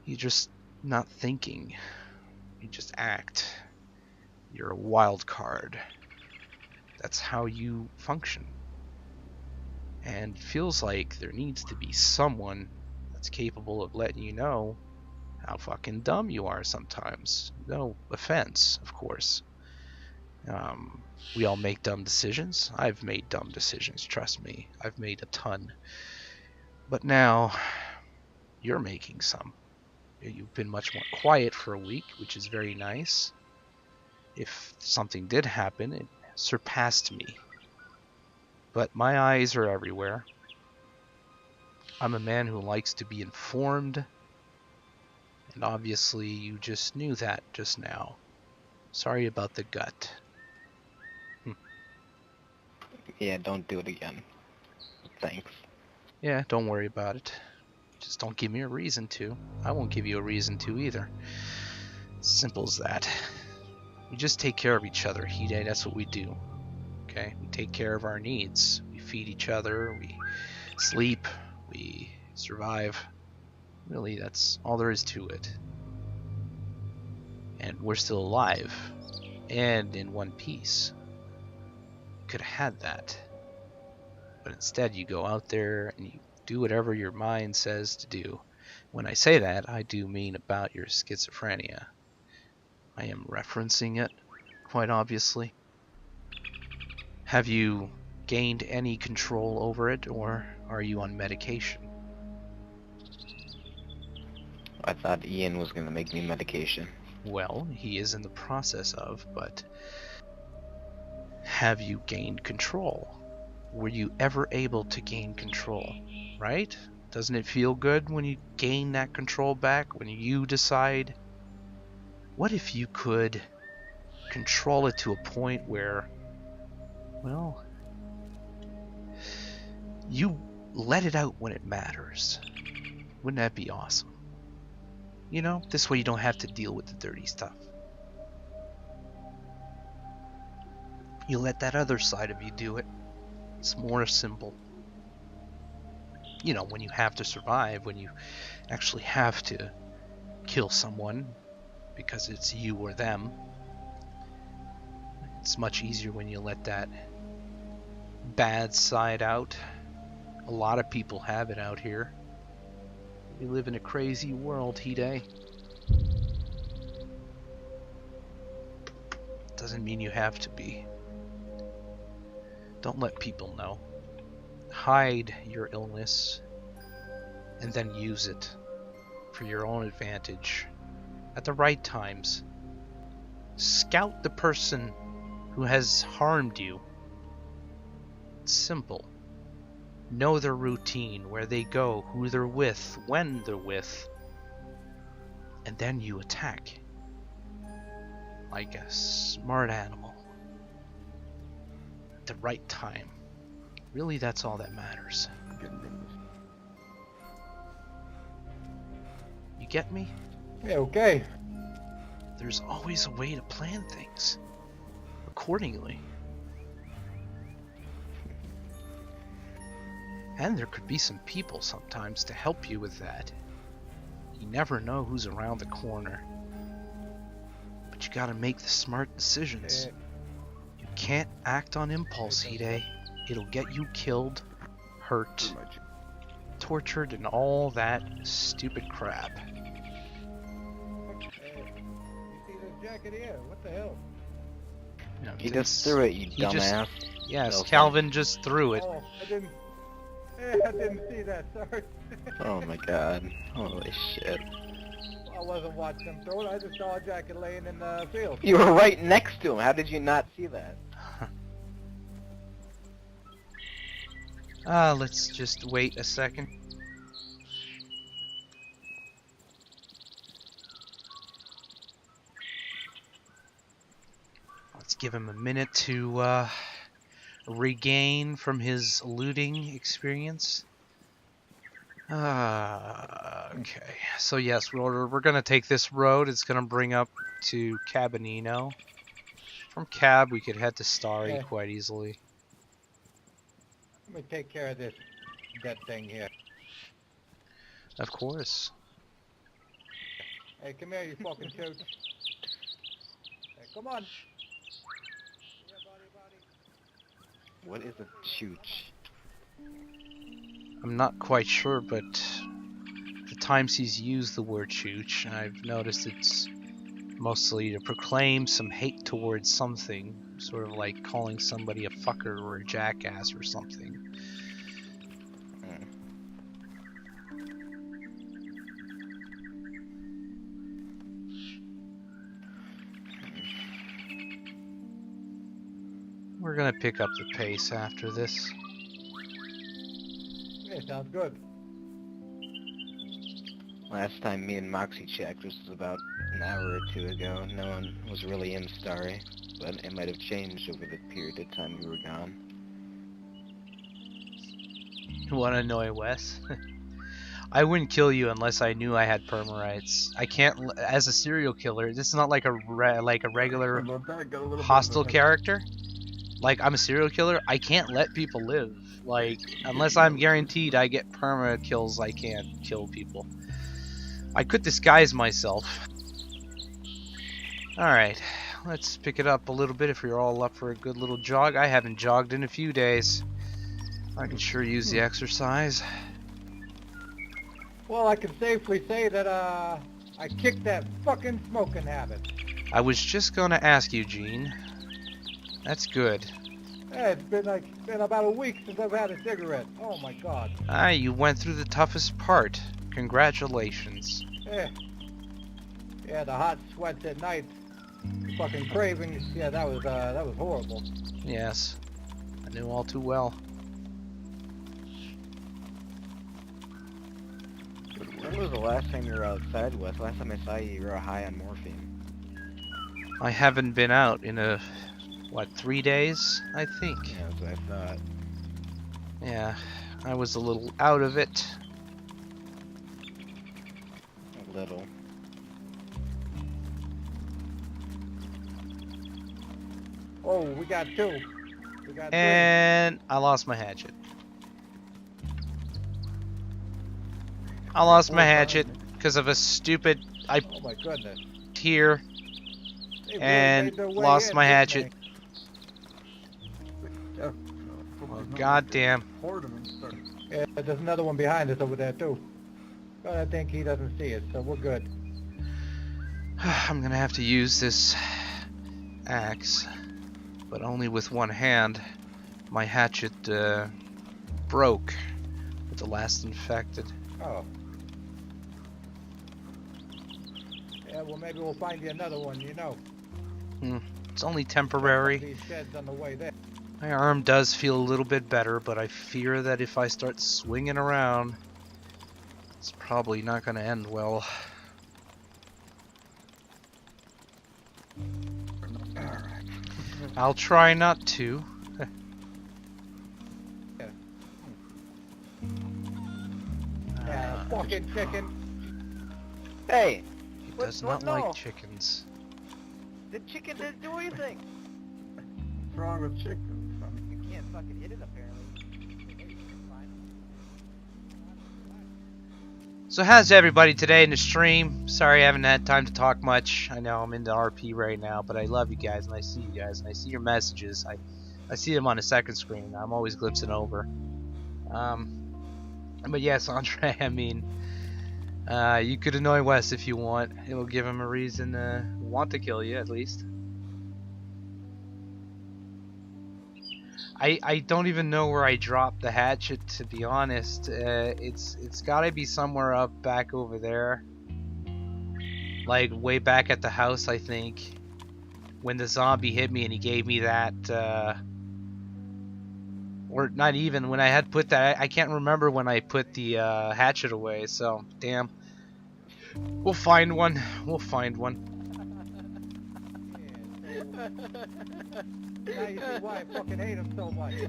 [SPEAKER 1] you're just not thinking. You just act. You're a wild card. That's how you function. And it feels like there needs to be someone that's capable of letting you know how fucking dumb you are sometimes. No offense, of course. We all make dumb decisions. I've made dumb decisions, trust me. I've made a ton. But now, you're making some. You've been much more quiet for a week, which is very nice. If something did happen, it surpassed me. But my eyes are everywhere. I'm a man who likes to be informed. And obviously you just knew that just now. Sorry about the gut.
[SPEAKER 4] Yeah, don't do it again. Thanks.
[SPEAKER 1] Yeah, don't worry about it. Just don't give me a reason to. I won't give you a reason to either. Simple as that. We just take care of each other, Hide. That's what we do. Okay? We take care of our needs. We feed each other. We sleep. We survive. Really, that's all there is to it. And we're still alive. And in one piece. You could have had that. But instead you go out there and you do whatever your mind says to do. When I say that, I do mean about your schizophrenia. I am referencing it, quite obviously. Have you gained any control over it, or are you on medication?
[SPEAKER 4] I thought Ian was gonna make me medication.
[SPEAKER 1] Well, he is in the process of, but have you gained control? Were you ever able to gain control, right? Doesn't it feel good when you gain that control back, when you decide? What if you could control it to a point where, well, you let it out when it matters? Wouldn't that be awesome? You know, this way you don't have to deal with the dirty stuff. You let that other side of you do it. It's more simple. You know, when you have to survive, when you actually have to kill someone because it's you or them, it's much easier when you let that bad side out. A lot of people have it out here. We live in a crazy world, Hide. Doesn't mean you have to be. Don't let people know. Hide your illness and then use it for your own advantage at the right times. Scout the person who has harmed you. It's simple. Know their routine, where they go, who they're with, when they're with, and then you attack. Like a smart animal. At the right time. Really, that's all that matters. You get me?
[SPEAKER 3] Yeah, okay.
[SPEAKER 1] There's always a way to plan things accordingly. And there could be some people sometimes to help you with that. You never know who's around the corner. But you gotta make the smart decisions. You can't act on impulse, Hide. It'll get you killed, hurt, tortured, and all that stupid crap.
[SPEAKER 3] You see this jacket here? What the hell?
[SPEAKER 1] You know,
[SPEAKER 4] He just threw it, you dumbass.
[SPEAKER 1] Yes, Calvin just threw it.
[SPEAKER 3] Oh, I didn't see that, sorry.
[SPEAKER 4] Oh my god. Holy shit.
[SPEAKER 3] I wasn't watching him throw it, I just saw a jacket laying in the field.
[SPEAKER 4] You were right next to him. How did you not see that?
[SPEAKER 1] Let's just wait a second. Let's give him a minute to regain from his looting experience. Okay, so yes, we're gonna take this road. It's gonna bring up to Cabinino. From Cab, we could head to Starry quite easily.
[SPEAKER 3] Let me take care of this dead thing here.
[SPEAKER 1] Of course.
[SPEAKER 3] Hey, come here, you fucking chooch. Hey, come on. Yeah, buddy.
[SPEAKER 4] What is a chooch?
[SPEAKER 1] I'm not quite sure, but the times he's used the word chooch, I've noticed it's mostly to proclaim some hate towards something, sort of like calling somebody a fucker or a jackass or something. We're gonna pick up the pace after this.
[SPEAKER 3] Yeah, sounds good.
[SPEAKER 4] Last time me and Moxie checked, which was about an hour or two ago, no one was really in Starry, but it might have changed over the period of time we were gone.
[SPEAKER 1] You wanna annoy Wes? I wouldn't kill you unless I knew I had permarites. I can't, as a serial killer, this is not like a regular hostile character. Like, I'm a serial killer, I can't let people live. Like, unless I'm guaranteed I get perma kills, I can't kill people. I could disguise myself. Alright, let's pick it up a little bit if you're all up for a good little jog. I haven't jogged in a few days. I can sure use the exercise.
[SPEAKER 3] Well, I can safely say that, I kicked that fucking smoking habit.
[SPEAKER 1] I was just gonna ask you, Gene. That's good.
[SPEAKER 3] Yeah, it's been about a week since I've had a cigarette. Oh my god.
[SPEAKER 1] Ah, you went through the toughest part. Congratulations.
[SPEAKER 3] Yeah, the hot sweats at night, the fucking cravings. Yeah, that was horrible.
[SPEAKER 1] Yes, I knew all too well.
[SPEAKER 4] When was the last time you were outside, Wes? Last time I saw you, you were high on morphine.
[SPEAKER 1] I haven't been out in what, 3 days, I think.
[SPEAKER 4] Yeah, that's what I thought.
[SPEAKER 1] Yeah, I was a little out of it.
[SPEAKER 4] A little.
[SPEAKER 3] Oh, we got two. We got
[SPEAKER 1] And I lost my hatchet. I lost my hatchet because of a stupid...
[SPEAKER 3] Oh my goodness.
[SPEAKER 1] Here
[SPEAKER 3] They really
[SPEAKER 1] and
[SPEAKER 3] made their way
[SPEAKER 1] lost
[SPEAKER 3] in,
[SPEAKER 1] my
[SPEAKER 3] didn't
[SPEAKER 1] hatchet.
[SPEAKER 2] Yeah.
[SPEAKER 1] Oh, goddamn.
[SPEAKER 2] Horde of them started.
[SPEAKER 3] Yeah, there's another one behind us over there too. But I think he doesn't see it, so we're good.
[SPEAKER 1] I'm gonna have to use this axe, but only with one hand. My hatchet broke with the last infected.
[SPEAKER 3] Oh. Yeah, well maybe we'll find you another one, you know.
[SPEAKER 1] It's only temporary.
[SPEAKER 3] These sheds on the way there.
[SPEAKER 1] My arm does feel a little bit better, but I fear that if I start swinging around, it's probably not gonna end well. I'll try not to.
[SPEAKER 3] Yeah, fucking chicken.
[SPEAKER 4] Hey!
[SPEAKER 1] He does not like chickens.
[SPEAKER 4] The chicken didn't do anything!
[SPEAKER 2] What's wrong with chickens?
[SPEAKER 4] You can't fucking hit it apparently.
[SPEAKER 1] So how's everybody today in the stream? Sorry I haven't had time to talk much. I know I'm into RP right now, but I love you guys and I see you guys and I see your messages. I see them on a second screen. I'm always glimpsing over. But yes, Andre, I mean, you could annoy Wes if you want. It'll give him a reason to want to kill you, at least. I don't even know where I dropped the hatchet, to be honest. It's gotta be somewhere up back over there. Like, way back at the house, I think. When the zombie hit me and he gave me that, or not even, when I had put that, I can't remember when I put the hatchet away, so, damn. We'll find one. We'll find one.
[SPEAKER 3] Now you see why I fucking hate him so much.
[SPEAKER 4] You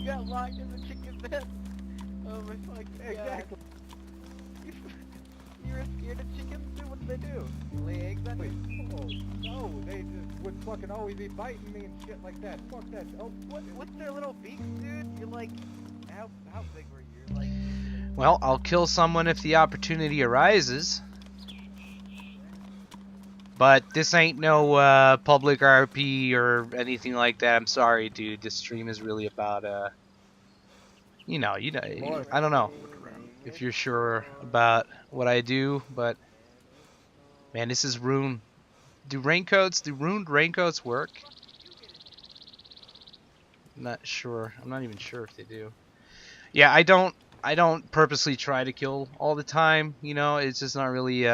[SPEAKER 4] got locked in the chicken bed. Oh my fucking god.
[SPEAKER 3] Exactly.
[SPEAKER 5] you're scared of chickens? What do they do? Lay eggs on you?
[SPEAKER 3] Oh, no, they just would fucking always be biting me and shit like that. Fuck that. Oh,
[SPEAKER 5] What's their little beaks, dude? You're like, how big were you? You're like,
[SPEAKER 1] Well, I'll kill someone if the opportunity arises. But this ain't no public RP or anything like that. I'm sorry, dude. This stream is really about you know, I don't know if you're sure about what I do, but man, this is rune. Do ruined raincoats work? I'm not sure. I'm not even sure if they do. Yeah, I don't purposely try to kill all the time. You know, it's just not really.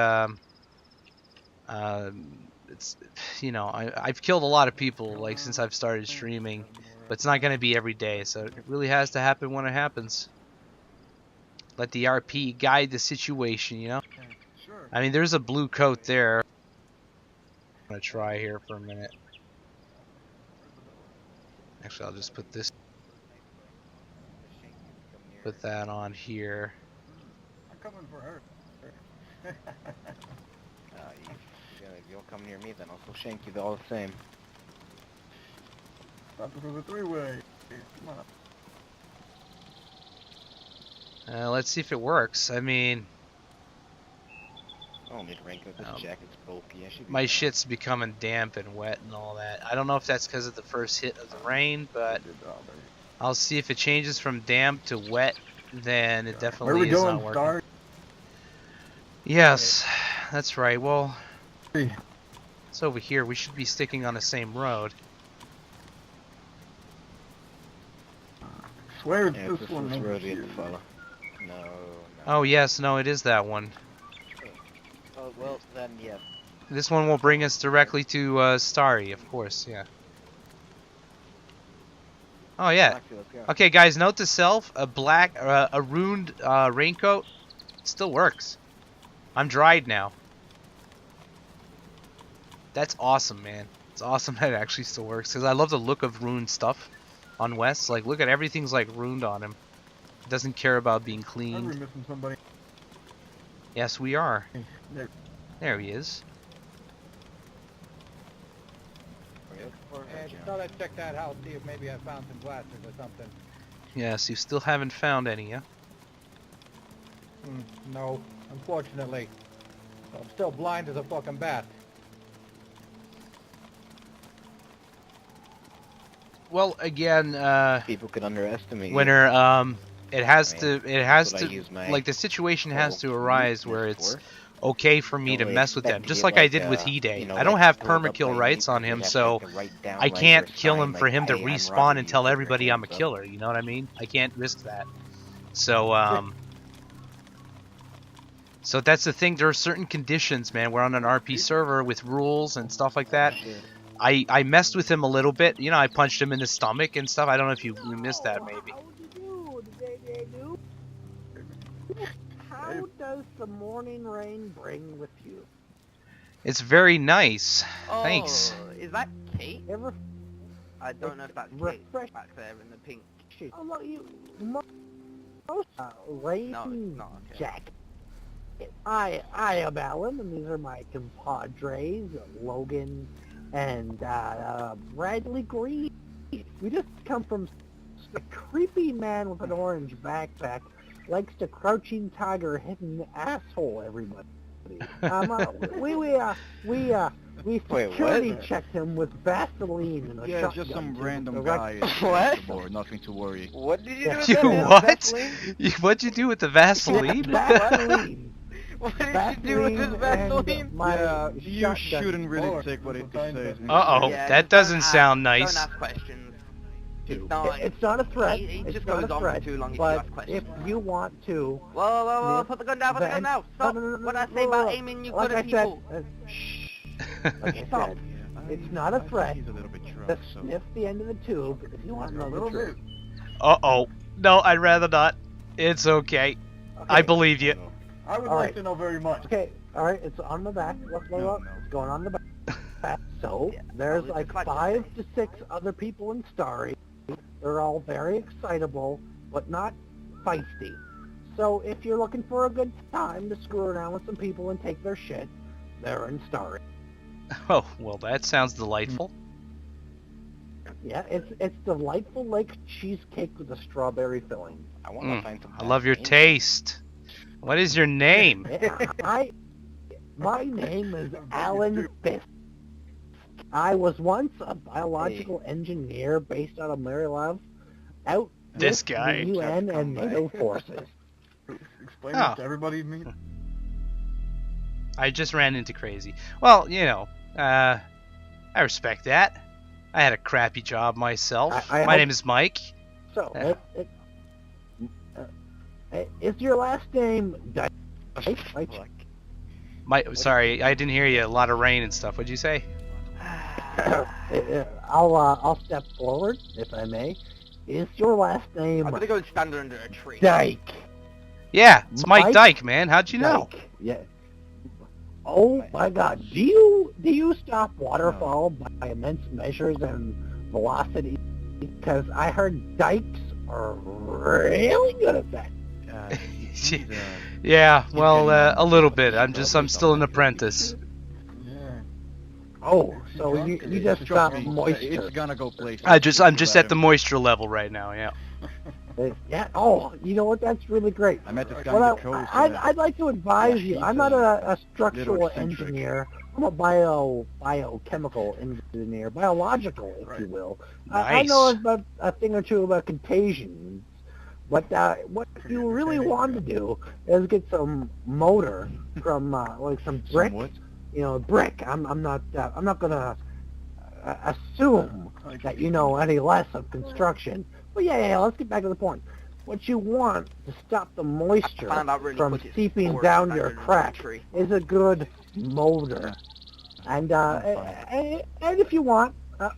[SPEAKER 1] It's, you know, I've killed a lot of people like since I've started streaming, but it's not gonna be every day. So it really has to happen when it happens. Let the RP guide the situation. You know.
[SPEAKER 2] Sure.
[SPEAKER 1] I mean, there's a blue coat there. I'm gonna try here for a minute. Actually, I'll just put this. Put that on here.
[SPEAKER 2] I'm coming for her.
[SPEAKER 4] If you don't come near me, then I'll still shank you all the same.
[SPEAKER 2] Stop it for the three-way. Come on.
[SPEAKER 1] Let's see if it works. I mean,
[SPEAKER 4] I don't need a raincoat. This jacket's bulky. I should be
[SPEAKER 1] my
[SPEAKER 4] fine.
[SPEAKER 1] shit's becoming damp and wet and all that. I don't know if that's because of the first hit of the rain, but I'll see if it changes from damp to wet. Then it
[SPEAKER 2] Where
[SPEAKER 1] definitely
[SPEAKER 2] we
[SPEAKER 1] is
[SPEAKER 2] going,
[SPEAKER 1] not working.
[SPEAKER 2] Star?
[SPEAKER 1] Yes, that's right. Well,
[SPEAKER 2] Hey.
[SPEAKER 1] it's over here. We should be sticking on the same road.
[SPEAKER 2] Swear it's
[SPEAKER 4] Yeah,
[SPEAKER 2] this
[SPEAKER 4] this
[SPEAKER 2] one.
[SPEAKER 4] was
[SPEAKER 2] never
[SPEAKER 4] road we had
[SPEAKER 2] you.
[SPEAKER 4] to follow. No.
[SPEAKER 1] Oh yes, no, it is that one.
[SPEAKER 4] Oh, well, then, yeah.
[SPEAKER 1] This one will bring us directly to Starry, of course. Yeah. Oh yeah.
[SPEAKER 4] Actually, let's go.
[SPEAKER 1] Okay, guys, note to self: a ruined raincoat still works. I'm dried now. That's awesome, man. It's awesome that it actually still works because I love the look of ruined stuff on Wes. Like, look at everything's like ruined on him. Doesn't care about being
[SPEAKER 2] Are we
[SPEAKER 1] cleaned.
[SPEAKER 2] missing somebody?
[SPEAKER 1] Yes, we are.
[SPEAKER 2] There.
[SPEAKER 1] There he is.
[SPEAKER 4] Are you looking for her?
[SPEAKER 3] I just thought I'd check that house, see if maybe I found some glasses or something.
[SPEAKER 1] Yes, you still haven't found any, yeah?
[SPEAKER 3] No, unfortunately. I'm still blind as a fucking bat.
[SPEAKER 1] Well, again,
[SPEAKER 4] People could underestimate you.
[SPEAKER 1] Winner, it has
[SPEAKER 4] I
[SPEAKER 1] to,
[SPEAKER 4] mean,
[SPEAKER 1] it has
[SPEAKER 4] that's what I
[SPEAKER 1] to,
[SPEAKER 4] use my
[SPEAKER 1] like the situation has to
[SPEAKER 4] whole
[SPEAKER 1] arise where
[SPEAKER 4] weakness
[SPEAKER 1] it's
[SPEAKER 4] for.
[SPEAKER 1] okay for me
[SPEAKER 4] You
[SPEAKER 1] to
[SPEAKER 4] don't
[SPEAKER 1] mess with
[SPEAKER 4] expect
[SPEAKER 1] them,
[SPEAKER 4] to
[SPEAKER 1] just
[SPEAKER 4] get
[SPEAKER 1] like I did with Hide.
[SPEAKER 4] you know,
[SPEAKER 1] I don't
[SPEAKER 4] like,
[SPEAKER 1] have
[SPEAKER 4] pulled up
[SPEAKER 1] permakill
[SPEAKER 4] by
[SPEAKER 1] rights
[SPEAKER 4] me,
[SPEAKER 1] on
[SPEAKER 4] you
[SPEAKER 1] him,
[SPEAKER 4] have,
[SPEAKER 1] so
[SPEAKER 4] like, to write down,
[SPEAKER 1] I
[SPEAKER 4] like,
[SPEAKER 1] can't
[SPEAKER 4] or
[SPEAKER 1] kill
[SPEAKER 4] sign,
[SPEAKER 1] him for
[SPEAKER 4] like,
[SPEAKER 1] him to
[SPEAKER 4] "Hey, I'm
[SPEAKER 1] respawn
[SPEAKER 4] Roger,
[SPEAKER 1] and tell
[SPEAKER 4] you put your
[SPEAKER 1] everybody I'm a
[SPEAKER 4] hands up."
[SPEAKER 1] killer. You know what I mean? I can't risk that. So, so that's the thing. There are certain conditions, man. We're on an RP server with rules and stuff like that. I messed with him a little bit. You know, I punched him in the stomach and stuff. I don't know if you missed that, maybe.
[SPEAKER 6] How does the morning rain bring with you?
[SPEAKER 1] It's very nice.
[SPEAKER 5] oh,
[SPEAKER 1] Thanks.
[SPEAKER 5] Is that Kate?
[SPEAKER 6] Ever
[SPEAKER 5] I don't know if that's Kate.
[SPEAKER 6] refresh?
[SPEAKER 5] Back there in the pink.
[SPEAKER 6] Oh, look, you most rain
[SPEAKER 5] No, it's not, okay.
[SPEAKER 6] jacket. I am Alan, and these are my compadres, Logan and Bradley Green. We just come from a creepy man with an orange backpack. Likes to crouching tiger hidden asshole everybody. We security checked him with Vaseline and a
[SPEAKER 2] Yeah,
[SPEAKER 6] shotgun.
[SPEAKER 2] just some
[SPEAKER 6] to
[SPEAKER 2] random
[SPEAKER 6] direct-
[SPEAKER 2] guy
[SPEAKER 5] What?
[SPEAKER 2] at the board. Nothing to worry.
[SPEAKER 5] What did you do with
[SPEAKER 1] You
[SPEAKER 5] that?
[SPEAKER 1] what?
[SPEAKER 5] Vaseline?
[SPEAKER 1] What'd you do with the Vaseline?
[SPEAKER 6] Vaseline.
[SPEAKER 5] What did you do with this Vaseline?
[SPEAKER 6] And my
[SPEAKER 2] Yeah, you
[SPEAKER 6] shotgun.
[SPEAKER 2] shouldn't really take what it says.
[SPEAKER 1] Uh-oh,
[SPEAKER 5] Yeah,
[SPEAKER 1] that
[SPEAKER 5] just
[SPEAKER 1] doesn't
[SPEAKER 5] don't
[SPEAKER 1] sound
[SPEAKER 5] ask,
[SPEAKER 1] nice.
[SPEAKER 5] Don't ask questions.
[SPEAKER 2] Two.
[SPEAKER 6] It's not a threat.
[SPEAKER 5] He
[SPEAKER 6] It's
[SPEAKER 5] just
[SPEAKER 6] not
[SPEAKER 5] goes
[SPEAKER 6] a
[SPEAKER 5] on for
[SPEAKER 6] threat.
[SPEAKER 5] too long if you
[SPEAKER 6] But
[SPEAKER 5] ask questions.
[SPEAKER 6] if you want to,
[SPEAKER 5] Whoa, whoa, whoa,
[SPEAKER 6] Sniff
[SPEAKER 5] put the gun down, put the gun down. Stop. What I say about aiming you
[SPEAKER 6] like
[SPEAKER 5] good
[SPEAKER 6] I
[SPEAKER 5] at
[SPEAKER 6] said,
[SPEAKER 5] people?
[SPEAKER 6] like I said, it's not a threat.
[SPEAKER 2] He's a little bit drunk,
[SPEAKER 6] Just
[SPEAKER 2] so.
[SPEAKER 6] sniff the end of the tube if you want to know the truth.
[SPEAKER 1] Uh-oh. No, I'd rather not. It's okay. I
[SPEAKER 6] Okay.
[SPEAKER 1] believe you.
[SPEAKER 2] I would
[SPEAKER 6] All
[SPEAKER 2] like
[SPEAKER 6] right.
[SPEAKER 2] to know very much.
[SPEAKER 6] Okay, alright, it's on the back. Look,
[SPEAKER 2] No.
[SPEAKER 6] It's going on the back. So,
[SPEAKER 5] Yeah,
[SPEAKER 6] there's
[SPEAKER 5] probably
[SPEAKER 6] like
[SPEAKER 5] just like
[SPEAKER 6] 5 to 6 other people in Starry. They're all very excitable, but not feisty. So if you're looking for a good time to screw around with some people and take their shit, they're in Starry.
[SPEAKER 1] Oh, well, that sounds delightful.
[SPEAKER 6] Yeah, it's delightful like cheesecake with a strawberry filling.
[SPEAKER 4] I want to find some.
[SPEAKER 1] I love your
[SPEAKER 4] names.
[SPEAKER 1] taste. What is your name?
[SPEAKER 6] Yeah, my name is Alan Fisk. I was once a biological engineer based out of Maryland, out
[SPEAKER 1] This
[SPEAKER 6] with
[SPEAKER 1] guy.
[SPEAKER 6] the UN and NATO forces.
[SPEAKER 2] Explain
[SPEAKER 1] Oh.
[SPEAKER 2] this to everybody, me.
[SPEAKER 1] I just ran into crazy. Well, you know, I respect that. I had a crappy job myself.
[SPEAKER 6] I
[SPEAKER 1] My
[SPEAKER 6] hope-
[SPEAKER 1] name is Mike.
[SPEAKER 6] So, is your last name Dyke?
[SPEAKER 1] Sorry, I didn't hear you. A lot of rain and stuff. What'd you say?
[SPEAKER 6] I'll step forward, if I may. Is your last name
[SPEAKER 5] I'm gonna go and stand under a tree.
[SPEAKER 6] Dyke?
[SPEAKER 1] Yeah, it's Mike
[SPEAKER 6] Mike
[SPEAKER 1] Dyke, man. How'd you know?
[SPEAKER 6] Dyke. Yeah. Oh my God! Do you stop waterfall by immense measures and velocity? Because I heard dikes are really good at that.
[SPEAKER 1] Yeah, well, a little bit. I'm still an apprentice.
[SPEAKER 2] Yeah.
[SPEAKER 6] Oh, so you just stop
[SPEAKER 2] Trust me,
[SPEAKER 6] moisture.
[SPEAKER 2] It's gonna go places.
[SPEAKER 1] I'm just at the moisture level right now. Yeah.
[SPEAKER 6] Yeah. Oh, you know what? That's really great.
[SPEAKER 2] I met this guy
[SPEAKER 6] Well,
[SPEAKER 2] on the coast.
[SPEAKER 6] I'd like to advise you.
[SPEAKER 2] he's
[SPEAKER 6] I'm not a structural
[SPEAKER 2] little eccentric.
[SPEAKER 6] engineer. I'm a biochemical engineer, biological, if you will. I know about a thing or two about contagions, but what you really want to do is get some motor from like some brick.
[SPEAKER 2] Somewhat.
[SPEAKER 6] You know, brick. I'm not gonna assume that you know any less of construction. But yeah, let's get back to the point. What you want to stop the moisture
[SPEAKER 5] found out really
[SPEAKER 6] from
[SPEAKER 5] quick it's
[SPEAKER 6] seeping
[SPEAKER 5] forest
[SPEAKER 6] down
[SPEAKER 5] under
[SPEAKER 6] your
[SPEAKER 5] the
[SPEAKER 6] crack
[SPEAKER 5] tree.
[SPEAKER 6] is a good motor. And if you want,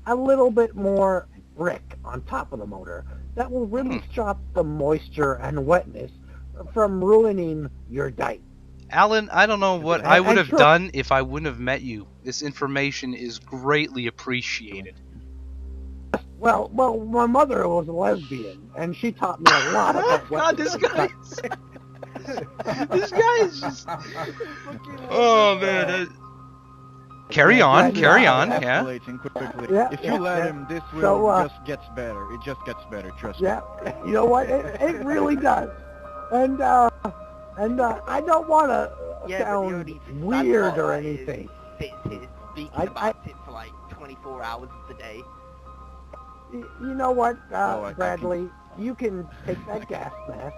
[SPEAKER 6] a little bit more brick on top of the motor. That will really stop the moisture and wetness from ruining your dike.
[SPEAKER 1] Alan, I don't know what
[SPEAKER 6] And-
[SPEAKER 1] I would
[SPEAKER 6] and
[SPEAKER 1] have
[SPEAKER 6] sure-
[SPEAKER 1] done if I wouldn't have met you. This information is greatly appreciated.
[SPEAKER 6] Well, my mother was a lesbian, and she taught me a lot about what.
[SPEAKER 1] God, this guy. This guy is just. Oh man. Carry on, carry on. Yeah.
[SPEAKER 2] Escalating quickly.
[SPEAKER 6] Yeah,
[SPEAKER 2] If you
[SPEAKER 6] yeah,
[SPEAKER 2] let
[SPEAKER 6] yeah.
[SPEAKER 2] him, this will
[SPEAKER 6] So,
[SPEAKER 2] just gets better. It just gets better. Trust me.
[SPEAKER 6] Yeah, you know what? It really does. And I don't want to
[SPEAKER 5] Yeah, but
[SPEAKER 6] sound
[SPEAKER 5] the only
[SPEAKER 6] weird or
[SPEAKER 5] standout is
[SPEAKER 6] anything.
[SPEAKER 5] Sits here speaking
[SPEAKER 6] I-
[SPEAKER 5] about it for like 24 hours of the day.
[SPEAKER 6] You know what,
[SPEAKER 2] I
[SPEAKER 6] Bradley? You can take that gas mask,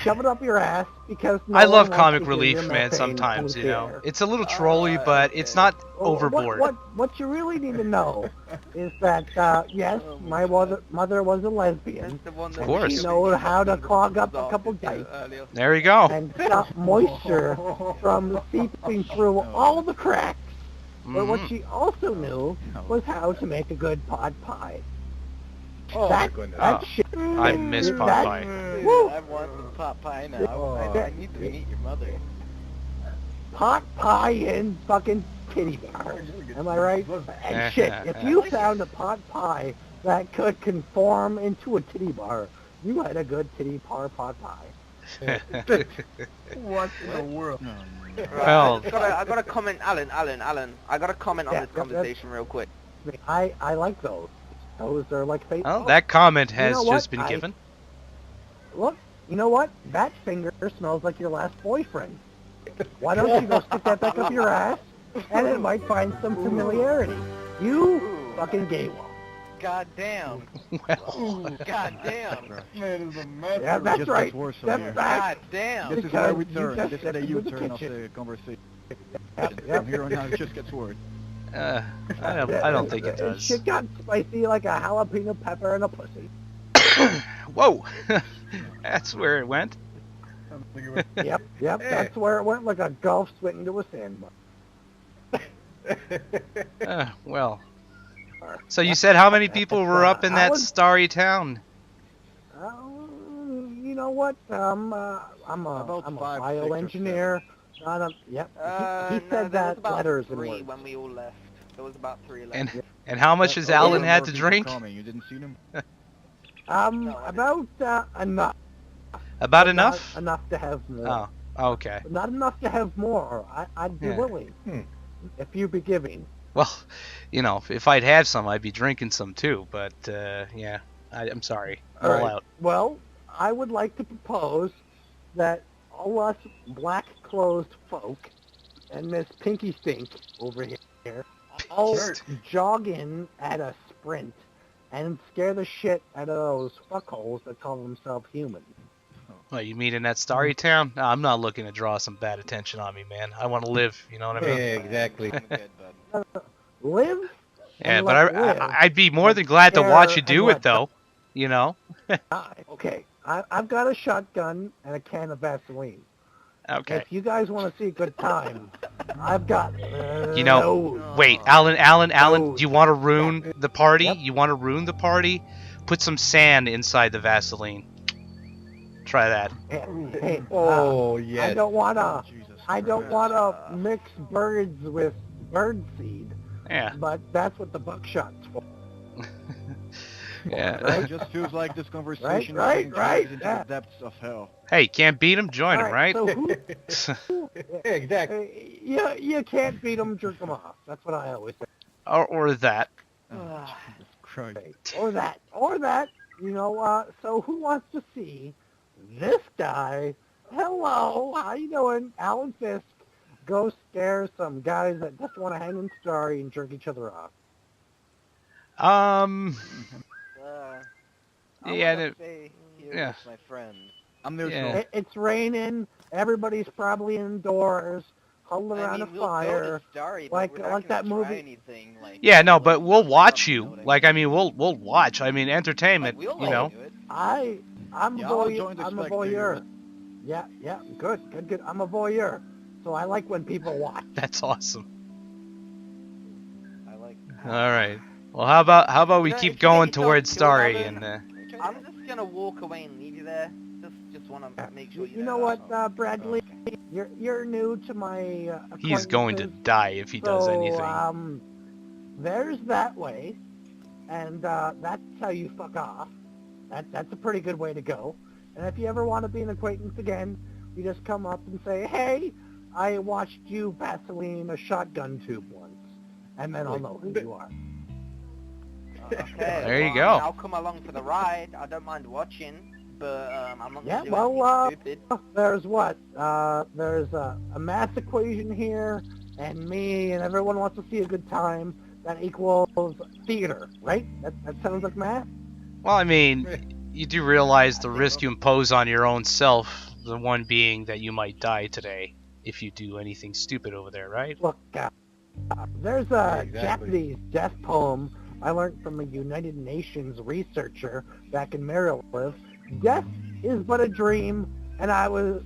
[SPEAKER 6] shove it up your ass, because no
[SPEAKER 1] I
[SPEAKER 6] one
[SPEAKER 1] love
[SPEAKER 6] wants
[SPEAKER 1] comic
[SPEAKER 6] to hear
[SPEAKER 1] relief,
[SPEAKER 6] your
[SPEAKER 1] man.
[SPEAKER 6] methane
[SPEAKER 1] Sometimes,
[SPEAKER 6] come
[SPEAKER 1] you know,
[SPEAKER 6] here.
[SPEAKER 1] it's a little trolly, but it's not overboard.
[SPEAKER 6] What you really need to know is that yes, my mother was a lesbian,
[SPEAKER 5] That's the one that
[SPEAKER 1] Of course.
[SPEAKER 6] she knows how to clog up a couple dikes
[SPEAKER 5] earlier.
[SPEAKER 1] There you go.
[SPEAKER 6] and stop moisture from seeping through all the cracks. But what
[SPEAKER 1] Mhm.
[SPEAKER 6] she also knew was how to make a good pot pie.
[SPEAKER 3] Oh my goodness.
[SPEAKER 6] That shit.
[SPEAKER 1] I miss pot
[SPEAKER 6] that-
[SPEAKER 1] pie.
[SPEAKER 5] Dude,
[SPEAKER 6] Woo!
[SPEAKER 5] I want some pot pie now.
[SPEAKER 3] Oh.
[SPEAKER 5] I need to meet your mother.
[SPEAKER 6] Pot pie in fucking titty bar. Am I right? And shit, if you found a pot pie that could conform into a titty bar, you had a good titty bar pot pie.
[SPEAKER 2] What in the world?
[SPEAKER 1] Well,
[SPEAKER 5] I got to comment, Alan. I got to comment on
[SPEAKER 6] Yeah,
[SPEAKER 5] this
[SPEAKER 6] yep,
[SPEAKER 5] conversation real quick.
[SPEAKER 6] I like those. Those are like fate.
[SPEAKER 1] well, that comment has
[SPEAKER 6] know what?
[SPEAKER 1] just been given.
[SPEAKER 6] Look, you know what? That finger smells like your last boyfriend. Why don't you go stick that back up your ass, and it might find some familiarity. You fucking gay one.
[SPEAKER 5] God damn.
[SPEAKER 1] Well,
[SPEAKER 5] God damn.
[SPEAKER 2] Man, is a mess.
[SPEAKER 6] Yeah, that's
[SPEAKER 2] Just
[SPEAKER 6] right.
[SPEAKER 2] gets worse from
[SPEAKER 6] That's
[SPEAKER 2] here.
[SPEAKER 6] right.
[SPEAKER 5] God damn.
[SPEAKER 2] This is where we
[SPEAKER 6] Because you
[SPEAKER 2] turn.
[SPEAKER 6] just
[SPEAKER 2] This is
[SPEAKER 6] stepped
[SPEAKER 2] the
[SPEAKER 6] into the
[SPEAKER 2] U-turn of
[SPEAKER 6] kitchen.
[SPEAKER 2] the conversation.
[SPEAKER 6] Yep.
[SPEAKER 2] From here on out, it just gets worse.
[SPEAKER 1] I don't think it does.
[SPEAKER 6] Shit got spicy like a jalapeno pepper and a pussy.
[SPEAKER 1] Whoa, that's where it went.
[SPEAKER 6] Yep, that's where it went like a golf swing into a sandbar.
[SPEAKER 1] Well, so you said how many people were up in that starry town?
[SPEAKER 6] You know what? I'm a
[SPEAKER 2] About 5, 6 or
[SPEAKER 6] bioengineer. Yep. He
[SPEAKER 5] No,
[SPEAKER 6] said
[SPEAKER 5] there was
[SPEAKER 6] that
[SPEAKER 5] about
[SPEAKER 6] letters and
[SPEAKER 5] 3
[SPEAKER 6] words.
[SPEAKER 5] when we all left. There was about 3 left.
[SPEAKER 1] And how much has Alan had to drink?
[SPEAKER 2] You didn't see them?
[SPEAKER 6] About enough.
[SPEAKER 1] About
[SPEAKER 6] but
[SPEAKER 1] enough?
[SPEAKER 6] Not enough to have more.
[SPEAKER 1] Oh, okay.
[SPEAKER 6] But not enough to have more. I'd be
[SPEAKER 1] Yeah.
[SPEAKER 6] willing. If you be giving.
[SPEAKER 1] Well, you know, if I'd have some, I'd be drinking some too. But yeah, I'm sorry.
[SPEAKER 6] All
[SPEAKER 1] All
[SPEAKER 6] right.
[SPEAKER 1] out.
[SPEAKER 6] Well, I would like to propose that all us black-clothed folk and Miss Pinky Stink over here all jog in at a sprint and scare the shit out of those fuckholes that call themselves human.
[SPEAKER 1] What, you mean in that starry town? No, I'm not looking to draw some bad attention on me, man. I want to live. You know what I
[SPEAKER 3] Yeah,
[SPEAKER 1] mean?
[SPEAKER 3] exactly.
[SPEAKER 4] I'm good, bud.
[SPEAKER 6] Live?
[SPEAKER 1] Yeah,
[SPEAKER 6] and
[SPEAKER 1] but
[SPEAKER 6] let live.
[SPEAKER 1] I'd be more than glad to watch you
[SPEAKER 6] Scare
[SPEAKER 1] do
[SPEAKER 6] and
[SPEAKER 1] it, though. You know?
[SPEAKER 6] Okay, I've got a shotgun and a can of Vaseline.
[SPEAKER 1] Okay.
[SPEAKER 6] If you guys want to see a good time, I've got
[SPEAKER 1] You know,
[SPEAKER 6] loads.
[SPEAKER 1] wait, Alan,
[SPEAKER 6] No.
[SPEAKER 1] do you want to ruin the party?
[SPEAKER 6] Yep.
[SPEAKER 1] You want to ruin the party? Put some sand inside the Vaseline. Try that.
[SPEAKER 6] Hey,
[SPEAKER 3] Oh,
[SPEAKER 6] I
[SPEAKER 3] yes.
[SPEAKER 6] don't wanna.
[SPEAKER 2] Jesus
[SPEAKER 6] I don't
[SPEAKER 2] Christ.
[SPEAKER 6] wanna mix birds with bird seed,
[SPEAKER 1] Yeah.
[SPEAKER 6] but that's what the buckshot's for.
[SPEAKER 1] Yeah.
[SPEAKER 2] It just feels like this conversation is
[SPEAKER 6] Right,
[SPEAKER 2] being
[SPEAKER 6] right,
[SPEAKER 2] dragged into
[SPEAKER 6] yeah.
[SPEAKER 2] the depths of hell.
[SPEAKER 1] Hey, can't beat him? Join him,
[SPEAKER 6] All
[SPEAKER 1] right?
[SPEAKER 6] So who,
[SPEAKER 3] Exactly.
[SPEAKER 6] you can't beat them, jerk them off. That's what I always say.
[SPEAKER 1] Or that.
[SPEAKER 2] Jesus Christ.
[SPEAKER 6] Or that. You know, so who wants to see this guy? Hello, how you doing? Alan Fisk. Go scare some guys that just want to hang in Starry and jerk each other off.
[SPEAKER 4] I
[SPEAKER 1] Yeah,
[SPEAKER 4] wanna
[SPEAKER 1] the-
[SPEAKER 4] stay here
[SPEAKER 1] yeah.
[SPEAKER 4] with my friend.
[SPEAKER 2] I'm neutral.
[SPEAKER 1] Yeah.
[SPEAKER 6] It's raining. Everybody's probably indoors, huddled around
[SPEAKER 4] I mean,
[SPEAKER 6] a
[SPEAKER 4] we'll
[SPEAKER 6] fire.
[SPEAKER 4] go to Starry, but
[SPEAKER 6] like-
[SPEAKER 4] we're not
[SPEAKER 6] like
[SPEAKER 4] gonna
[SPEAKER 6] that
[SPEAKER 4] try
[SPEAKER 6] movie.
[SPEAKER 4] anything, like,
[SPEAKER 1] Yeah, no,
[SPEAKER 4] like,
[SPEAKER 1] but we'll watch
[SPEAKER 4] you
[SPEAKER 1] you.
[SPEAKER 4] know what I
[SPEAKER 1] Like,
[SPEAKER 4] mean?
[SPEAKER 1] I mean, we'll watch. I mean, entertainment,
[SPEAKER 4] Like, we'll
[SPEAKER 1] you know.
[SPEAKER 4] do it.
[SPEAKER 6] I'm
[SPEAKER 2] Yeah,
[SPEAKER 6] a
[SPEAKER 2] I'll
[SPEAKER 6] voyeur.
[SPEAKER 2] join the
[SPEAKER 6] I'm a
[SPEAKER 2] spectator.
[SPEAKER 6] voyeur. Yeah, good. I'm a voyeur. So I like when people watch.
[SPEAKER 1] That's awesome.
[SPEAKER 4] I like.
[SPEAKER 1] All right. Well, how about we
[SPEAKER 4] Should I-
[SPEAKER 1] keep
[SPEAKER 4] should I
[SPEAKER 1] going
[SPEAKER 4] get yourself
[SPEAKER 1] towards
[SPEAKER 4] killed,
[SPEAKER 1] Starry
[SPEAKER 4] Alan?
[SPEAKER 1] and
[SPEAKER 5] I'm just gonna walk away and leave you there. Just wanna make sure
[SPEAKER 6] You know what, Bradley? You're new to my
[SPEAKER 1] he's going to
[SPEAKER 6] acquaintances.
[SPEAKER 1] die if he does
[SPEAKER 6] So,
[SPEAKER 1] anything.
[SPEAKER 6] there's that way, and that's how you fuck off. That's a pretty good way to go. And if you ever want to be an acquaintance again, you just come up and say, hey, I watched you Vaseline a shotgun tube once, and then I'll know who you are.
[SPEAKER 5] Okay,
[SPEAKER 1] There you
[SPEAKER 5] well,
[SPEAKER 1] go.
[SPEAKER 5] I mean, I'll come along for the ride. I don't mind watching, but I'm not
[SPEAKER 6] Yeah,
[SPEAKER 5] gonna do
[SPEAKER 6] well,
[SPEAKER 5] anything stupid.
[SPEAKER 6] There's what? There's a math equation here, and me, and everyone wants to see a good time. That equals theater, right? That sounds like math?
[SPEAKER 1] Well, I mean, you do realize the risk you impose on your own self, the one being that you might die today if you do anything stupid over there, right?
[SPEAKER 6] Look, there's a
[SPEAKER 3] Exactly.
[SPEAKER 6] Japanese death poem I learned from a United Nations researcher back in Maryland. Death is but a dream, and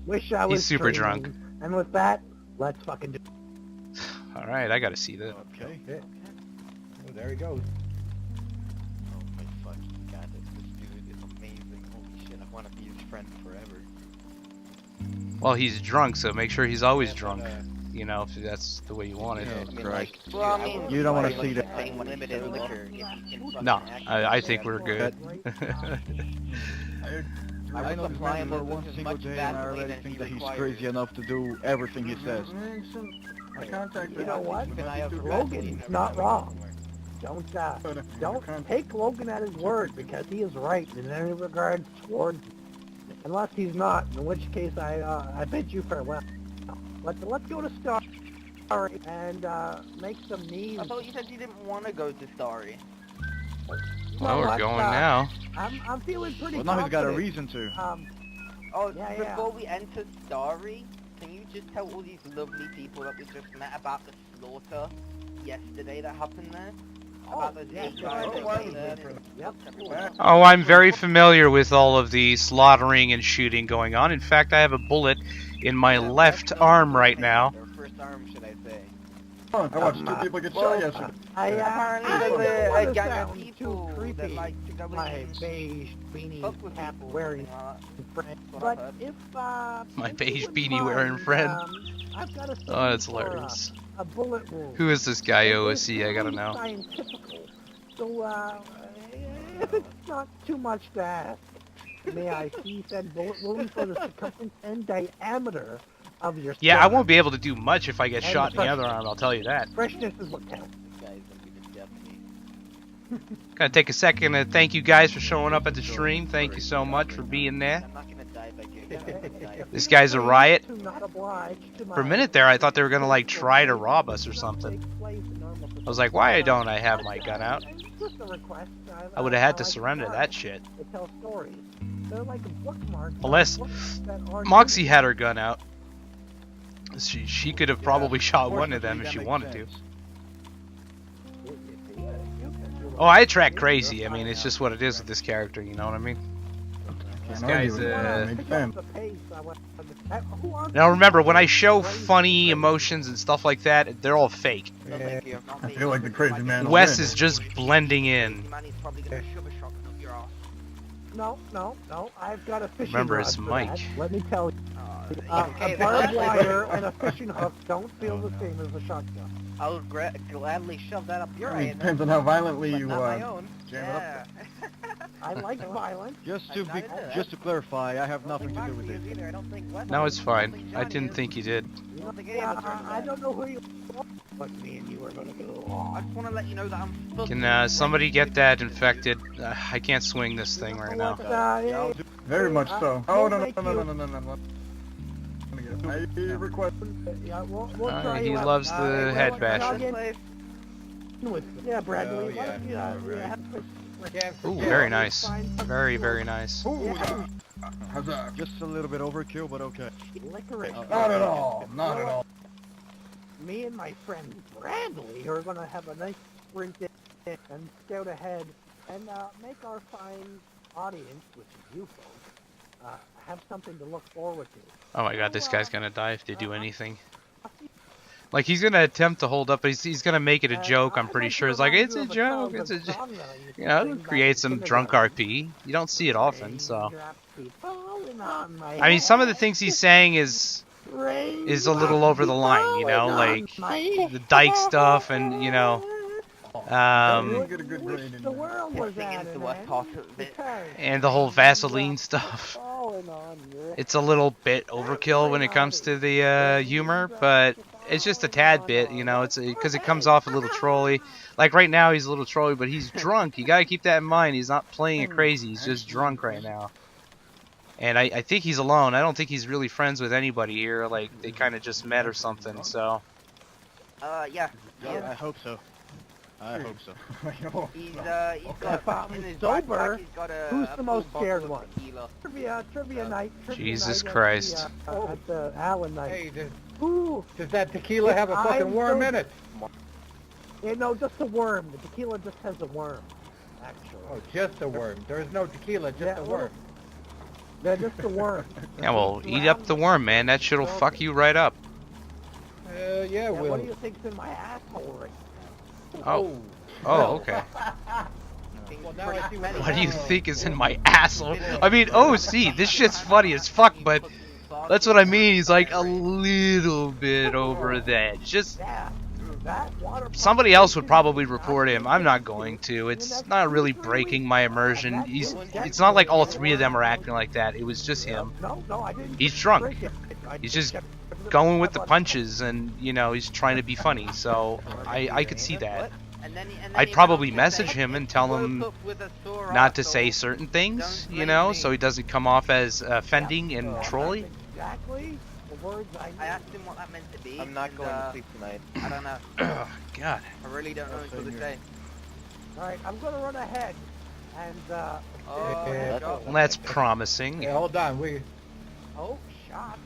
[SPEAKER 6] wish I was
[SPEAKER 1] He's super
[SPEAKER 6] dreaming.
[SPEAKER 1] drunk.
[SPEAKER 6] And with that, let's fucking do it.
[SPEAKER 1] All right, I got to see that.
[SPEAKER 2] Okay.
[SPEAKER 3] Oh, there he goes.
[SPEAKER 4] Oh my fucking god, this dude is amazing. Holy shit, I want to be his friend forever.
[SPEAKER 1] Well, he's drunk, so make sure he's always
[SPEAKER 3] Yeah, but,
[SPEAKER 1] drunk. You know, if that's the way you want it.
[SPEAKER 2] Yeah.
[SPEAKER 4] I mean,
[SPEAKER 2] Christ.
[SPEAKER 4] like,
[SPEAKER 5] Well, I
[SPEAKER 4] dude,
[SPEAKER 5] mean,
[SPEAKER 4] would
[SPEAKER 2] You don't wanna
[SPEAKER 4] like
[SPEAKER 2] see
[SPEAKER 4] to
[SPEAKER 2] that.
[SPEAKER 4] pay unlimited liquor if he can fucking
[SPEAKER 1] No,
[SPEAKER 4] act
[SPEAKER 1] I
[SPEAKER 4] like
[SPEAKER 1] think
[SPEAKER 4] that
[SPEAKER 1] we're
[SPEAKER 4] for
[SPEAKER 1] good.
[SPEAKER 4] I
[SPEAKER 2] I know
[SPEAKER 4] would
[SPEAKER 2] this
[SPEAKER 4] supply
[SPEAKER 2] man
[SPEAKER 4] him
[SPEAKER 2] for
[SPEAKER 4] with
[SPEAKER 2] one
[SPEAKER 4] as
[SPEAKER 2] single
[SPEAKER 4] much
[SPEAKER 2] day, and I
[SPEAKER 4] Vaseline
[SPEAKER 2] already
[SPEAKER 4] as
[SPEAKER 2] think
[SPEAKER 4] he
[SPEAKER 2] that he's
[SPEAKER 4] requires.
[SPEAKER 2] crazy enough to do everything he says.
[SPEAKER 6] You know what?
[SPEAKER 4] Keep an eye out for
[SPEAKER 6] Logan's
[SPEAKER 4] Vaseline
[SPEAKER 6] not
[SPEAKER 4] every
[SPEAKER 6] wrong.
[SPEAKER 4] somewhere.
[SPEAKER 6] Don't take Logan at his word, because he is right in any regards towards, unless he's not, in which case I bid you farewell. Let's go to Starry and make some needs.
[SPEAKER 5] I thought you said you didn't want to go to Starry.
[SPEAKER 6] You
[SPEAKER 1] Well,
[SPEAKER 6] know
[SPEAKER 1] we're
[SPEAKER 6] what,
[SPEAKER 1] going now.
[SPEAKER 6] I'm feeling pretty
[SPEAKER 2] Well, now he's got a
[SPEAKER 6] confident.
[SPEAKER 2] reason to.
[SPEAKER 5] Oh,
[SPEAKER 6] Yeah,
[SPEAKER 5] before we enter Starry, can you just tell all these lovely people that we just met about the slaughter yesterday that happened there? About those
[SPEAKER 6] yeah,
[SPEAKER 5] 8
[SPEAKER 6] sure.
[SPEAKER 5] guys
[SPEAKER 6] Oh,
[SPEAKER 5] that
[SPEAKER 6] wow.
[SPEAKER 5] came in and
[SPEAKER 6] Yep.
[SPEAKER 5] fucked everyone up?
[SPEAKER 1] Oh, I'm very familiar with all of the slaughtering and shooting going on. In fact, I have a bullet in my
[SPEAKER 4] Yeah,
[SPEAKER 1] left
[SPEAKER 4] that's
[SPEAKER 1] arm
[SPEAKER 4] the
[SPEAKER 1] right
[SPEAKER 4] first
[SPEAKER 1] now.
[SPEAKER 4] Their first arm, should I say.
[SPEAKER 2] I watched two people get shot yesterday.
[SPEAKER 5] Apparently
[SPEAKER 6] I
[SPEAKER 5] there's
[SPEAKER 6] don't
[SPEAKER 5] a
[SPEAKER 6] wanna
[SPEAKER 5] gang of
[SPEAKER 6] sound
[SPEAKER 5] people
[SPEAKER 6] too creepy.
[SPEAKER 5] that like to go
[SPEAKER 6] My
[SPEAKER 5] in
[SPEAKER 6] beige beanie
[SPEAKER 5] fuck with
[SPEAKER 6] cap
[SPEAKER 5] people,
[SPEAKER 6] wearing
[SPEAKER 5] something like
[SPEAKER 6] friend.
[SPEAKER 5] That's what I've
[SPEAKER 6] But
[SPEAKER 5] heard.
[SPEAKER 6] if
[SPEAKER 1] My
[SPEAKER 6] if
[SPEAKER 1] beige
[SPEAKER 6] you wouldn't
[SPEAKER 1] beanie wearing
[SPEAKER 6] mind,
[SPEAKER 1] friend.
[SPEAKER 6] I've got a
[SPEAKER 1] Oh, that's
[SPEAKER 6] for
[SPEAKER 1] hilarious.
[SPEAKER 6] a bullet wound.
[SPEAKER 1] Who is this guy,
[SPEAKER 6] It's
[SPEAKER 1] OSC? I gotta
[SPEAKER 6] really
[SPEAKER 1] know.
[SPEAKER 6] Scientific. So if it's not too much to ask, may I see said bullet wound for the circumference and diameter of your
[SPEAKER 1] Yeah, I
[SPEAKER 6] sternum.
[SPEAKER 1] won't be able to do much if I get
[SPEAKER 6] And
[SPEAKER 1] shot in the
[SPEAKER 6] the
[SPEAKER 1] other arm, I'll tell you that.
[SPEAKER 6] Freshness is what counts.
[SPEAKER 4] This guy's gonna be the death of me.
[SPEAKER 1] Gonna take a second to thank you guys for showing up at the stream. Thank you so much for being there.
[SPEAKER 4] I'm not gonna die by getting
[SPEAKER 1] This guy's a riot.
[SPEAKER 6] Not obliged to
[SPEAKER 1] For a minute there, I thought they were gonna like try to rob us or something. I was like, why don't I have my gun out?
[SPEAKER 6] Just a request.
[SPEAKER 1] I would have had to surrender that shit.
[SPEAKER 6] They tell stories. They're like bookmarks.
[SPEAKER 1] Unless Moxie had her gun out. She could have probably shot one of them if she wanted to. Oh, I attract crazy. I mean, it's just what it is with this character, you know what I mean? This guy's Now remember, when I show funny emotions and stuff like that, they're all fake.
[SPEAKER 2] I feel like the crazy man.
[SPEAKER 1] Wes is just blending in.
[SPEAKER 6] No, I've got a fishing
[SPEAKER 1] Remember,
[SPEAKER 6] rod
[SPEAKER 1] it's
[SPEAKER 6] for
[SPEAKER 1] Mike.
[SPEAKER 6] that. Let me tell you.
[SPEAKER 5] Okay,
[SPEAKER 6] A barbed wire and a fishing hook don't feel the same as a shotgun.
[SPEAKER 5] I'll gladly shove that up your
[SPEAKER 2] I mean,
[SPEAKER 5] ass.
[SPEAKER 2] it depends on how violently
[SPEAKER 5] but
[SPEAKER 2] you
[SPEAKER 5] not my own.
[SPEAKER 2] jam it up.
[SPEAKER 5] Yeah.
[SPEAKER 6] I like violence.
[SPEAKER 7] Just
[SPEAKER 5] I'm not into that.
[SPEAKER 7] just to clarify, I have nothing to do with it.
[SPEAKER 5] Either. I don't think Wes
[SPEAKER 1] No,
[SPEAKER 5] is.
[SPEAKER 1] it's
[SPEAKER 5] I don't
[SPEAKER 1] fine.
[SPEAKER 5] think
[SPEAKER 1] I
[SPEAKER 5] Johnny
[SPEAKER 1] didn't
[SPEAKER 5] is.
[SPEAKER 1] think you did.
[SPEAKER 5] I don't think any of us are into
[SPEAKER 6] I
[SPEAKER 5] that.
[SPEAKER 6] don't know who you are, but me and you are gonna go
[SPEAKER 5] I
[SPEAKER 6] on.
[SPEAKER 5] just want to let you know that I'm
[SPEAKER 1] Can somebody get that infected? I can't swing this thing right now.
[SPEAKER 2] Very much so. Oh, no. I request.
[SPEAKER 6] Yeah, we'll try
[SPEAKER 1] He
[SPEAKER 6] you out.
[SPEAKER 1] loves the head basher.
[SPEAKER 6] Yeah, Bradley.
[SPEAKER 1] Ooh, very nice. Very, very nice.
[SPEAKER 2] How's that?
[SPEAKER 7] Just a little bit overkill, but okay.
[SPEAKER 6] Licorice.
[SPEAKER 2] Not at all. Not at all.
[SPEAKER 6] Me and my friend Bradley are gonna have a nice sprint in and scout ahead and make our fine audience, which is you folks, have something to look forward to.
[SPEAKER 1] Oh my god, this guy's gonna die if they do anything. Like, he's gonna attempt to hold up, but he's gonna make it a joke, I'm pretty sure. It's like, it's a joke, it's a joke. You know, create some drunk RP. You don't see it often, so. I mean, some of the things he's saying is a little over the line, you know, like the dyke stuff and, you know,
[SPEAKER 2] Get a good grade in
[SPEAKER 6] The
[SPEAKER 2] there.
[SPEAKER 6] world was at
[SPEAKER 5] the
[SPEAKER 6] it,
[SPEAKER 5] worst part of it.
[SPEAKER 1] and the whole Vaseline stuff. It's a little bit overkill when it comes to the humor, but it's just a tad bit, you know, it's because it comes off a little trolly. Like right now he's a little trolly, but he's drunk. You gotta keep that in mind. He's not playing it crazy, he's just drunk right now. And I think he's alone. I don't think he's really friends with anybody here. Like, they kind of just met or something, so.
[SPEAKER 5] Yeah.
[SPEAKER 7] I hope so. I hope so.
[SPEAKER 5] He's got in his
[SPEAKER 6] sober,
[SPEAKER 5] backpack, he's got
[SPEAKER 6] who's
[SPEAKER 5] a
[SPEAKER 6] the most
[SPEAKER 5] full
[SPEAKER 6] scared
[SPEAKER 5] bottle of
[SPEAKER 6] one?
[SPEAKER 5] tequila.
[SPEAKER 6] Trivia night.
[SPEAKER 1] Jesus
[SPEAKER 6] night
[SPEAKER 1] Christ.
[SPEAKER 6] At the Allen night.
[SPEAKER 3] Hey,
[SPEAKER 6] Ooh.
[SPEAKER 3] does that tequila have a fucking worm in it?
[SPEAKER 6] Yeah, no, just a worm. The tequila just has a worm, actually.
[SPEAKER 3] Oh, just a worm. There's no tequila, just a worm.
[SPEAKER 6] Yeah, just a worm.
[SPEAKER 1] Yeah, well, eat up the worm, man. That shit'll fuck you right up.
[SPEAKER 3] Yeah,
[SPEAKER 6] Yeah, what
[SPEAKER 3] Will.
[SPEAKER 6] do you think's in my asshole right
[SPEAKER 1] Oh. Oh, okay.
[SPEAKER 3] Well, now I see
[SPEAKER 1] What do you think is in my asshole? I mean, oh, see, this shit's funny as fuck, but that's what I mean. He's like a little bit over the edge. Just
[SPEAKER 6] Yeah. That water
[SPEAKER 1] somebody else would probably report him. I'm not going to. It's not really breaking my immersion. It's not like all three of them are acting like that. It was just him.
[SPEAKER 6] No, I didn't.
[SPEAKER 1] He's drunk.
[SPEAKER 6] drink it.
[SPEAKER 1] He's just going with the punches, and you know, he's trying to be funny. So I could see that. I'd probably message him and tell him not to say certain things, you know, so he doesn't come off as offending and trolly.
[SPEAKER 6] Exactly. The words
[SPEAKER 5] I asked him what that meant to be.
[SPEAKER 4] I'm not
[SPEAKER 5] and,
[SPEAKER 4] going to sleep tonight.
[SPEAKER 5] I don't know.
[SPEAKER 1] Oh, God.
[SPEAKER 5] I really don't know until this day.
[SPEAKER 6] Alright, I'm gonna run ahead. And,
[SPEAKER 3] Yeah.
[SPEAKER 5] God.
[SPEAKER 1] Well, that's promising.
[SPEAKER 3] Hey, hold on.
[SPEAKER 6] oh, shot.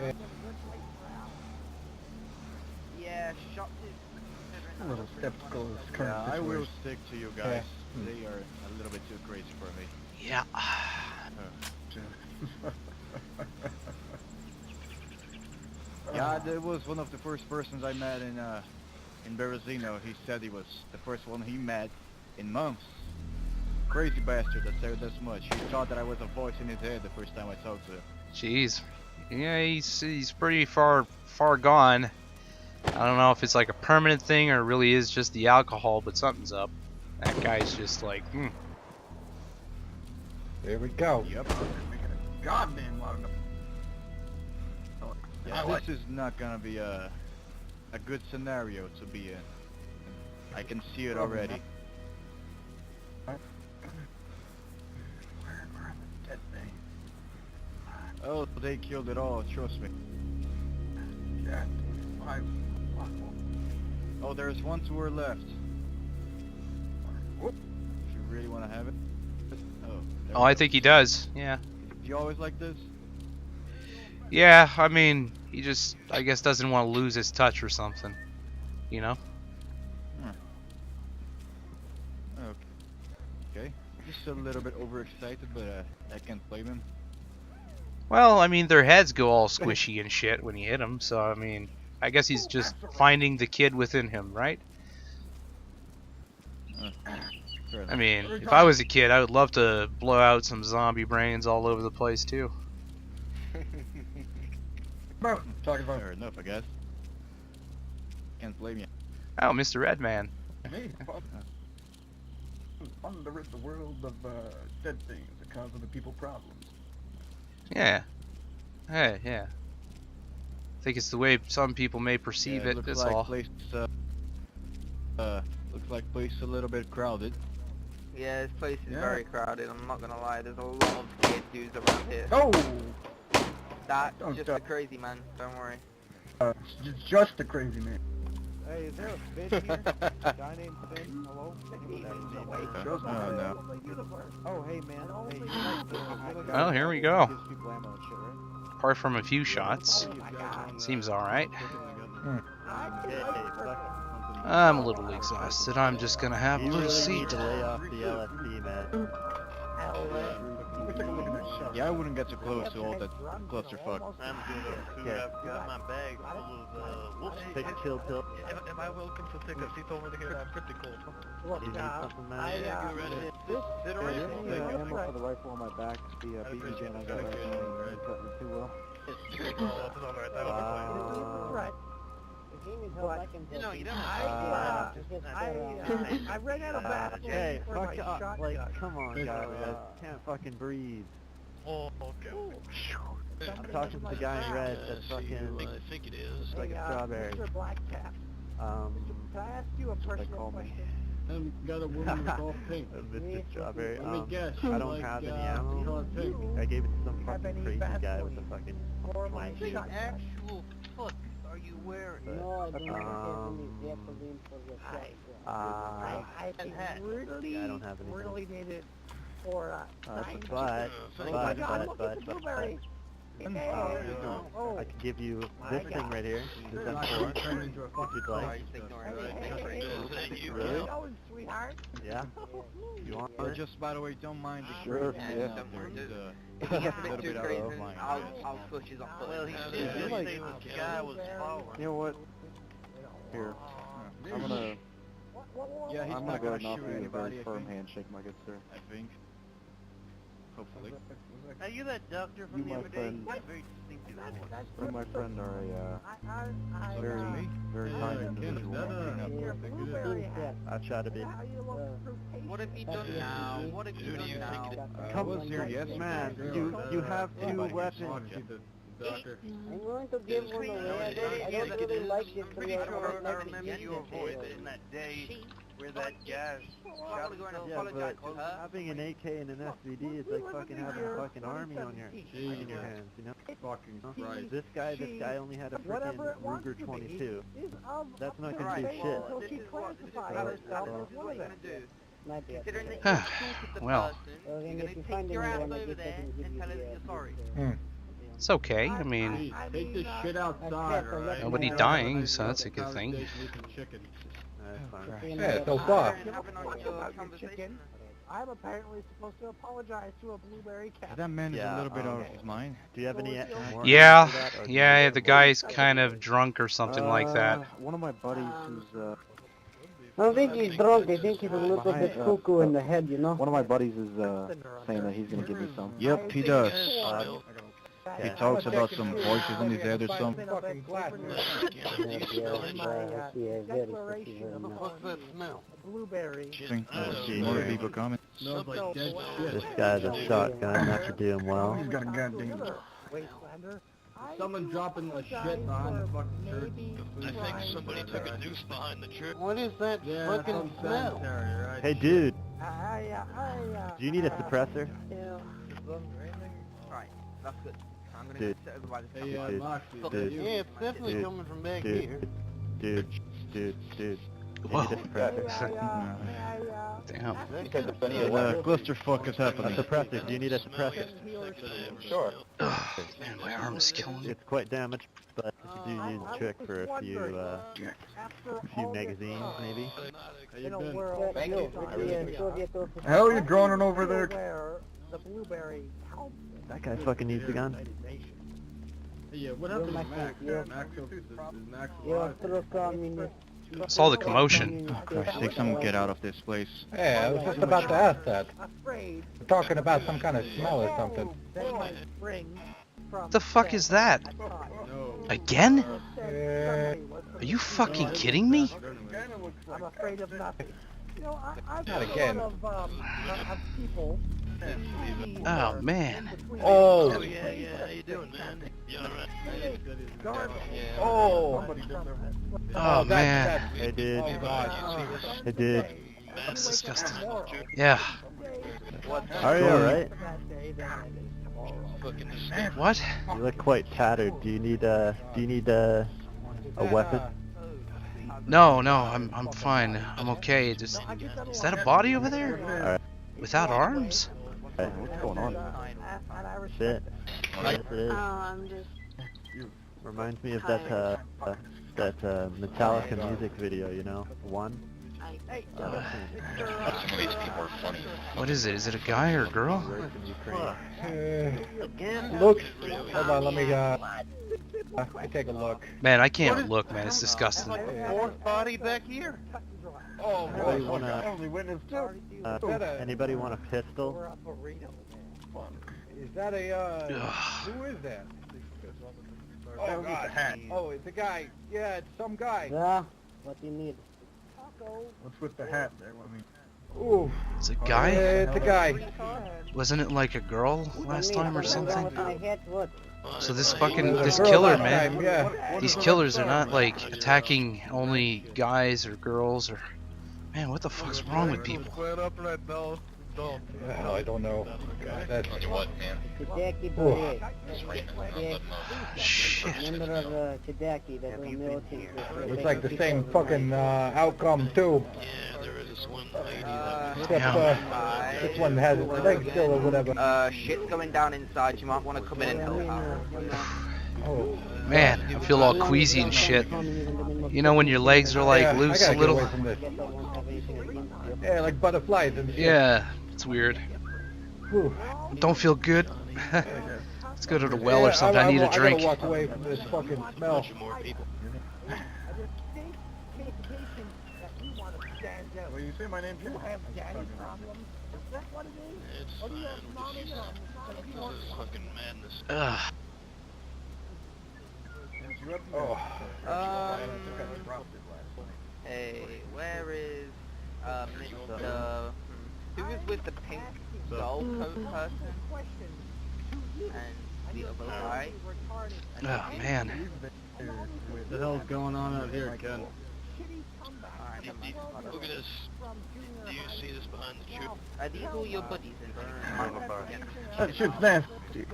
[SPEAKER 3] Yeah.
[SPEAKER 5] Yeah, shots
[SPEAKER 2] A little skeptical of this current
[SPEAKER 7] Yeah, I will
[SPEAKER 2] situation.
[SPEAKER 7] stick to you guys. They are a little bit too crazy for me.
[SPEAKER 1] Yeah.
[SPEAKER 7] Yeah, there was one of the first persons I met in Berezino. He said he was the first one he met in months. Crazy bastard that said this much. He thought that I was a voice in his head the first time I talked to him.
[SPEAKER 1] Jeez. Yeah, he's pretty far gone. I don't know if it's like a permanent thing or it really is just the alcohol, but something's up. That guy's just like,
[SPEAKER 3] There we go.
[SPEAKER 7] Yep.
[SPEAKER 2] Making a goddamn lot of noise.
[SPEAKER 7] Yeah, this is not gonna be a good scenario to be in. I can see it already.
[SPEAKER 2] Where are the dead things?
[SPEAKER 7] Oh, they killed it all, trust me.
[SPEAKER 2] Yeah.
[SPEAKER 7] Oh, there's one tour left.
[SPEAKER 2] Whoop.
[SPEAKER 7] If you really want to have it. Oh, there
[SPEAKER 1] Oh,
[SPEAKER 7] we
[SPEAKER 1] I
[SPEAKER 7] go.
[SPEAKER 1] think he does. Yeah.
[SPEAKER 7] You always like this?
[SPEAKER 1] Yeah, I mean, he just, I guess, doesn't want to lose his touch or something. You know?
[SPEAKER 7] Okay. Just a little bit overexcited, but I can't blame him.
[SPEAKER 1] Well, I mean, their heads go all squishy and shit when you hit them, so, I mean, I guess he's just finding the kid within him, right?
[SPEAKER 7] Fair enough.
[SPEAKER 1] I mean, if I was a kid, I would love to blow out some zombie brains all over the place, too.
[SPEAKER 2] Talking about
[SPEAKER 7] Fair enough, I guess. Can't blame you.
[SPEAKER 1] Oh, Mr. Redman.
[SPEAKER 2] me. Fun to rid the world of dead things that cause other people problems.
[SPEAKER 1] Yeah. Hey, yeah. I think it's the way some people may perceive
[SPEAKER 7] Yeah,
[SPEAKER 1] it,
[SPEAKER 7] looks
[SPEAKER 1] that's
[SPEAKER 7] like
[SPEAKER 1] all.
[SPEAKER 7] Place, looks like place a little bit crowded.
[SPEAKER 5] Yeah, this place is
[SPEAKER 2] Yeah.
[SPEAKER 5] very crowded, I'm not gonna lie, there's a lot of scared dudes around here.
[SPEAKER 2] Oh!
[SPEAKER 5] That's
[SPEAKER 2] Don't
[SPEAKER 5] just
[SPEAKER 2] stop.
[SPEAKER 5] a crazy man, don't worry.
[SPEAKER 2] It's just a crazy man.
[SPEAKER 3] Hey, is there a Finn here? A guy named Finn? Hello?
[SPEAKER 2] Just
[SPEAKER 7] Oh, no.
[SPEAKER 3] Oh, hey, man. Hey, you like the
[SPEAKER 1] Well, here we go.
[SPEAKER 3] gives people ammo and shit, right?
[SPEAKER 1] Apart from a few shots. Seems alright. I'm a little exhausted. I'm just gonna have a little seat.
[SPEAKER 8] lay off the LSD, man.
[SPEAKER 2] Let's take a look at that shot.
[SPEAKER 7] Yeah, I wouldn't get too close to all that clusterfuck.
[SPEAKER 8] I'm good. I've got my bag full of wolf take a chill pill. Am I welcome to take a seat over here? I'm pretty cold.
[SPEAKER 6] Look,
[SPEAKER 8] You need something, man?
[SPEAKER 6] I,
[SPEAKER 8] You ready?
[SPEAKER 6] this,
[SPEAKER 8] Sit
[SPEAKER 6] yeah,
[SPEAKER 8] around.
[SPEAKER 6] this,
[SPEAKER 8] Thank
[SPEAKER 6] for the rifle on my back, the BB gun I got right now, cut me too well.
[SPEAKER 8] It's alright.
[SPEAKER 6] Right. But,
[SPEAKER 5] You know, you don't
[SPEAKER 6] I ran out of batteries
[SPEAKER 8] Hey,
[SPEAKER 6] for my
[SPEAKER 8] fuck
[SPEAKER 6] shotgun.
[SPEAKER 8] like, come on, guys. I can't fucking breathe.
[SPEAKER 9] Oh, okay.
[SPEAKER 8] I'm talking to the guy in red that's fucking
[SPEAKER 9] I think it is.
[SPEAKER 8] looks like a strawberry.
[SPEAKER 6] Mr. Blackcap,
[SPEAKER 8] Um,
[SPEAKER 6] can I ask you a
[SPEAKER 8] they
[SPEAKER 6] personal
[SPEAKER 8] call me.
[SPEAKER 6] question?
[SPEAKER 2] Got a woman with all pink.
[SPEAKER 8] Mr. Strawberry.
[SPEAKER 2] Let me guess.
[SPEAKER 8] I don't have any ammo.
[SPEAKER 2] color pink.
[SPEAKER 8] I gave it to some
[SPEAKER 6] Have
[SPEAKER 8] fucking
[SPEAKER 6] any
[SPEAKER 8] crazy guy
[SPEAKER 6] Vaseline?
[SPEAKER 8] with a fucking
[SPEAKER 6] For my
[SPEAKER 5] What the
[SPEAKER 6] shotgun.
[SPEAKER 5] actual fuck are you wearing?
[SPEAKER 6] I really,
[SPEAKER 8] I don't have anything.
[SPEAKER 6] really need it for,
[SPEAKER 8] but
[SPEAKER 6] oh my god, look at the blueberry! Hey, oh,
[SPEAKER 8] I can give you this thing right here. This M4, if you'd like.
[SPEAKER 9] Thank you.
[SPEAKER 8] Really?
[SPEAKER 6] going, sweetheart?
[SPEAKER 8] Yeah. You want
[SPEAKER 7] Or
[SPEAKER 8] it?
[SPEAKER 7] just, by the way, don't mind the
[SPEAKER 8] Sure,
[SPEAKER 7] green
[SPEAKER 8] yeah.
[SPEAKER 7] hand up there.
[SPEAKER 5] If he gets a
[SPEAKER 7] little
[SPEAKER 5] bit too
[SPEAKER 7] bit out
[SPEAKER 5] crazy,
[SPEAKER 7] of line.
[SPEAKER 5] I'll push his off.
[SPEAKER 9] Well, he
[SPEAKER 6] Yeah,
[SPEAKER 9] said
[SPEAKER 8] you like-
[SPEAKER 9] the guy was following.
[SPEAKER 8] You know what? Here. I'm gonna
[SPEAKER 7] Yeah, he's
[SPEAKER 8] I'm
[SPEAKER 7] not
[SPEAKER 8] gonna
[SPEAKER 7] gonna
[SPEAKER 8] go
[SPEAKER 7] shoot
[SPEAKER 8] and offer you a
[SPEAKER 7] anybody,
[SPEAKER 8] very
[SPEAKER 7] I
[SPEAKER 8] firm
[SPEAKER 7] think.
[SPEAKER 8] handshake, my good sir.
[SPEAKER 7] I think. Hopefully.
[SPEAKER 9] Are you that doctor from
[SPEAKER 8] You,
[SPEAKER 9] the
[SPEAKER 8] my
[SPEAKER 9] other day?
[SPEAKER 8] friend.
[SPEAKER 9] Very distinctive voice.
[SPEAKER 8] You and my friend are a very,
[SPEAKER 7] Me?
[SPEAKER 8] very
[SPEAKER 7] Yeah,
[SPEAKER 8] kind
[SPEAKER 7] yeah,
[SPEAKER 8] individual.
[SPEAKER 6] your blueberry hat.
[SPEAKER 8] I try to be.
[SPEAKER 6] How you look through
[SPEAKER 5] What have you done now? What have you
[SPEAKER 9] Who do you
[SPEAKER 5] done
[SPEAKER 9] think
[SPEAKER 5] now?
[SPEAKER 7] I was here yesterday.
[SPEAKER 8] Man, you have two weapons.
[SPEAKER 10] I'm going to give one away. I don't really like it.
[SPEAKER 9] I'm pretty sure I remember your voice in that day where that guy shot
[SPEAKER 5] going to
[SPEAKER 8] Yeah,
[SPEAKER 5] apologize
[SPEAKER 8] but
[SPEAKER 5] to her.
[SPEAKER 8] having an AK and an SVD is like fucking having a fucking army on your in your hands, you know?
[SPEAKER 2] Fucking
[SPEAKER 8] Huh?
[SPEAKER 2] Christ.
[SPEAKER 8] This guy only had a
[SPEAKER 6] Whatever
[SPEAKER 8] freaking
[SPEAKER 6] it wants
[SPEAKER 8] Ruger
[SPEAKER 6] to
[SPEAKER 8] 22.
[SPEAKER 6] be is of
[SPEAKER 8] That's not gonna
[SPEAKER 5] Right,
[SPEAKER 8] do
[SPEAKER 5] well,
[SPEAKER 8] shit.
[SPEAKER 6] Until
[SPEAKER 5] this
[SPEAKER 6] she
[SPEAKER 5] is what
[SPEAKER 6] classifies
[SPEAKER 8] Right,
[SPEAKER 6] herself
[SPEAKER 8] so-
[SPEAKER 6] as
[SPEAKER 5] This is
[SPEAKER 6] one
[SPEAKER 5] what
[SPEAKER 6] of
[SPEAKER 5] you're
[SPEAKER 6] them.
[SPEAKER 5] gonna do.
[SPEAKER 10] Not yet.
[SPEAKER 5] Considering that you assaulted the
[SPEAKER 1] Well.
[SPEAKER 5] person,
[SPEAKER 10] Well, then
[SPEAKER 5] you're
[SPEAKER 10] if you
[SPEAKER 5] gonna
[SPEAKER 10] find
[SPEAKER 5] take your ass
[SPEAKER 10] anyone, I
[SPEAKER 5] over
[SPEAKER 10] guess I
[SPEAKER 5] there
[SPEAKER 10] can give
[SPEAKER 5] and
[SPEAKER 10] you
[SPEAKER 5] tell her
[SPEAKER 10] the,
[SPEAKER 5] that you're sorry.
[SPEAKER 1] It's okay, I mean,
[SPEAKER 2] Take this shit outside, alright?
[SPEAKER 1] nobody dying, so that's a good thing.
[SPEAKER 8] That's fine.
[SPEAKER 3] Yeah, so far.
[SPEAKER 5] Having on
[SPEAKER 6] About
[SPEAKER 5] your
[SPEAKER 6] your
[SPEAKER 5] conversation.
[SPEAKER 6] chicken. I'm apparently supposed to apologize to a blueberry cat.
[SPEAKER 7] That man is
[SPEAKER 8] Yeah,
[SPEAKER 7] a little bit out of
[SPEAKER 8] okay.
[SPEAKER 7] his mind.
[SPEAKER 8] Do you have any more
[SPEAKER 1] Yeah,
[SPEAKER 8] ammo for that, or do you
[SPEAKER 1] yeah,
[SPEAKER 8] have
[SPEAKER 1] the
[SPEAKER 8] more?
[SPEAKER 1] guy's kind of drunk or something like that.
[SPEAKER 8] One of my buddies who's
[SPEAKER 10] I don't think he's drunk. I think he's a little bit cuckoo in the head, you know?
[SPEAKER 8] one of my buddies is saying that he's gonna give me some.
[SPEAKER 7] Yep, he does. He
[SPEAKER 8] Yeah.
[SPEAKER 7] talks about some voices in his head or something.
[SPEAKER 6] Fucking
[SPEAKER 10] Yeah, very
[SPEAKER 6] declaration of
[SPEAKER 10] now.
[SPEAKER 6] a blueberry.
[SPEAKER 7] I think more people coming.
[SPEAKER 2] Smells like dead shit.
[SPEAKER 11] This guy's a shotgun, that should do him well.
[SPEAKER 2] He's got a goddamn... Someone dropping a shit behind the fucking church.
[SPEAKER 8] I think somebody took a noose behind the church.
[SPEAKER 10] What is that fucking smell?
[SPEAKER 2] Right?
[SPEAKER 11] Hey dude, do you need a suppressor?
[SPEAKER 5] Right, that's good. I'm gonna
[SPEAKER 11] Dude.
[SPEAKER 5] sit over by the
[SPEAKER 2] Hey,
[SPEAKER 11] Dude.
[SPEAKER 2] Moxie,
[SPEAKER 11] Dude.
[SPEAKER 10] Yeah, it's definitely
[SPEAKER 11] Dude.
[SPEAKER 10] coming from back
[SPEAKER 11] Dude.
[SPEAKER 10] here.
[SPEAKER 11] Dude, dude. You
[SPEAKER 1] Whoa.
[SPEAKER 11] need a suppressor.
[SPEAKER 1] Damn.
[SPEAKER 7] Clusterfuck is
[SPEAKER 11] A
[SPEAKER 7] happening.
[SPEAKER 11] suppressor, do you need a suppressor?
[SPEAKER 4] Sure.
[SPEAKER 1] Ugh, man, my arm is killing me.
[SPEAKER 11] It's quite damaged, but you do use a trick for a few magazines, maybe.
[SPEAKER 2] How you been?
[SPEAKER 10] Thank you.
[SPEAKER 2] How are you droning over there?
[SPEAKER 6] The blueberry help.
[SPEAKER 11] That guy fucking needs a gun.
[SPEAKER 2] Yeah, what happened to Max? Max is Max alive?
[SPEAKER 1] I saw the commotion.
[SPEAKER 7] Oh, Christ's sake, someone get out of this place.
[SPEAKER 3] Yeah, I was just about to ask that.
[SPEAKER 6] Afraid
[SPEAKER 3] We're talking about some kind of smell or something.
[SPEAKER 6] they might spring from
[SPEAKER 1] What the fuck is that?
[SPEAKER 2] No.
[SPEAKER 1] Again?
[SPEAKER 3] Yeah.
[SPEAKER 1] Are you fucking kidding me?
[SPEAKER 6] I'm afraid of nothing. You know, I've
[SPEAKER 3] Not
[SPEAKER 6] got
[SPEAKER 3] again.
[SPEAKER 6] a lot of people.
[SPEAKER 1] Oh man.
[SPEAKER 3] Oh!
[SPEAKER 8] Oh yeah, how you doing, man? You alright?
[SPEAKER 3] Oh!
[SPEAKER 1] Oh man.
[SPEAKER 11] Hey dude.
[SPEAKER 3] Oh god.
[SPEAKER 11] Hey dude.
[SPEAKER 1] That's disgusting. Yeah.
[SPEAKER 11] Are you alright?
[SPEAKER 1] What?
[SPEAKER 11] You look quite tattered. Do you need a weapon?
[SPEAKER 1] No, I'm fine. I'm okay. Just is that a body over there?
[SPEAKER 11] Alright.
[SPEAKER 1] Without arms?
[SPEAKER 11] What's going on? Shit. Yes, it is.
[SPEAKER 10] I'm just...
[SPEAKER 11] Reminds me of that Metallica music video, you know? One?
[SPEAKER 1] What is it? Is it a guy or a girl?
[SPEAKER 3] Look. Hold on, let me take a look.
[SPEAKER 1] Man, I can't look, man. It's disgusting.
[SPEAKER 8] Fourth body back here.
[SPEAKER 3] Oh,
[SPEAKER 11] Anybody want a
[SPEAKER 2] witness
[SPEAKER 11] anybody want a pistol?
[SPEAKER 3] Is that a, who is that? Oh god. Oh, it's a guy. Yeah, it's some guy.
[SPEAKER 10] Yeah, what do you need?
[SPEAKER 2] What's with the hat there? I mean,
[SPEAKER 3] Ooh.
[SPEAKER 1] It's a
[SPEAKER 3] Yeah,
[SPEAKER 1] guy?
[SPEAKER 3] it's a guy.
[SPEAKER 1] Wasn't it like a girl last time or something?
[SPEAKER 10] What?
[SPEAKER 1] So this
[SPEAKER 3] It
[SPEAKER 1] fucking,
[SPEAKER 3] was a
[SPEAKER 1] this
[SPEAKER 3] girl
[SPEAKER 1] killer,
[SPEAKER 3] last
[SPEAKER 1] man.
[SPEAKER 3] time, yeah.
[SPEAKER 1] These killers are not like attacking only guys or girls or... Man, what the fuck's wrong with people?
[SPEAKER 3] Well, I don't know. That's...
[SPEAKER 10] Kadaki
[SPEAKER 3] Oh.
[SPEAKER 10] Bure.
[SPEAKER 1] Shit.
[SPEAKER 10] Member of Kadaki, that little militant.
[SPEAKER 3] Looks like the same fucking outcome too.
[SPEAKER 8] Yeah, there is one lady
[SPEAKER 3] Except this one has its leg still or whatever.
[SPEAKER 5] Shit's going down inside. You might want to come in and help out.
[SPEAKER 3] Oh.
[SPEAKER 1] Man, I feel all queasy and shit. You know when your legs are like
[SPEAKER 3] Yeah,
[SPEAKER 1] loose
[SPEAKER 3] I
[SPEAKER 1] a
[SPEAKER 3] gotta get
[SPEAKER 1] little?
[SPEAKER 3] away from this. Yeah, like butterflies and shit.
[SPEAKER 1] Yeah, it's weird.
[SPEAKER 3] Whew.
[SPEAKER 1] Don't feel good. Let's go to the well or
[SPEAKER 3] Yeah,
[SPEAKER 1] something. I need a
[SPEAKER 3] I
[SPEAKER 1] drink.
[SPEAKER 3] gotta walk away from this fucking smell.
[SPEAKER 8] more people.
[SPEAKER 2] well, you say my name too.
[SPEAKER 8] It's fine. We'll just use this fucking madness.
[SPEAKER 1] Ugh.
[SPEAKER 5] Hey, where is Mr. Who is with the pink skull coat person? And the other guy?
[SPEAKER 1] Oh man.
[SPEAKER 2] What the hell's going on out here, Ken?
[SPEAKER 5] Alright, never mind.
[SPEAKER 8] Look at this. Do you see this behind the church?
[SPEAKER 5] Are these all your buddies in here?
[SPEAKER 2] That shit's nasty.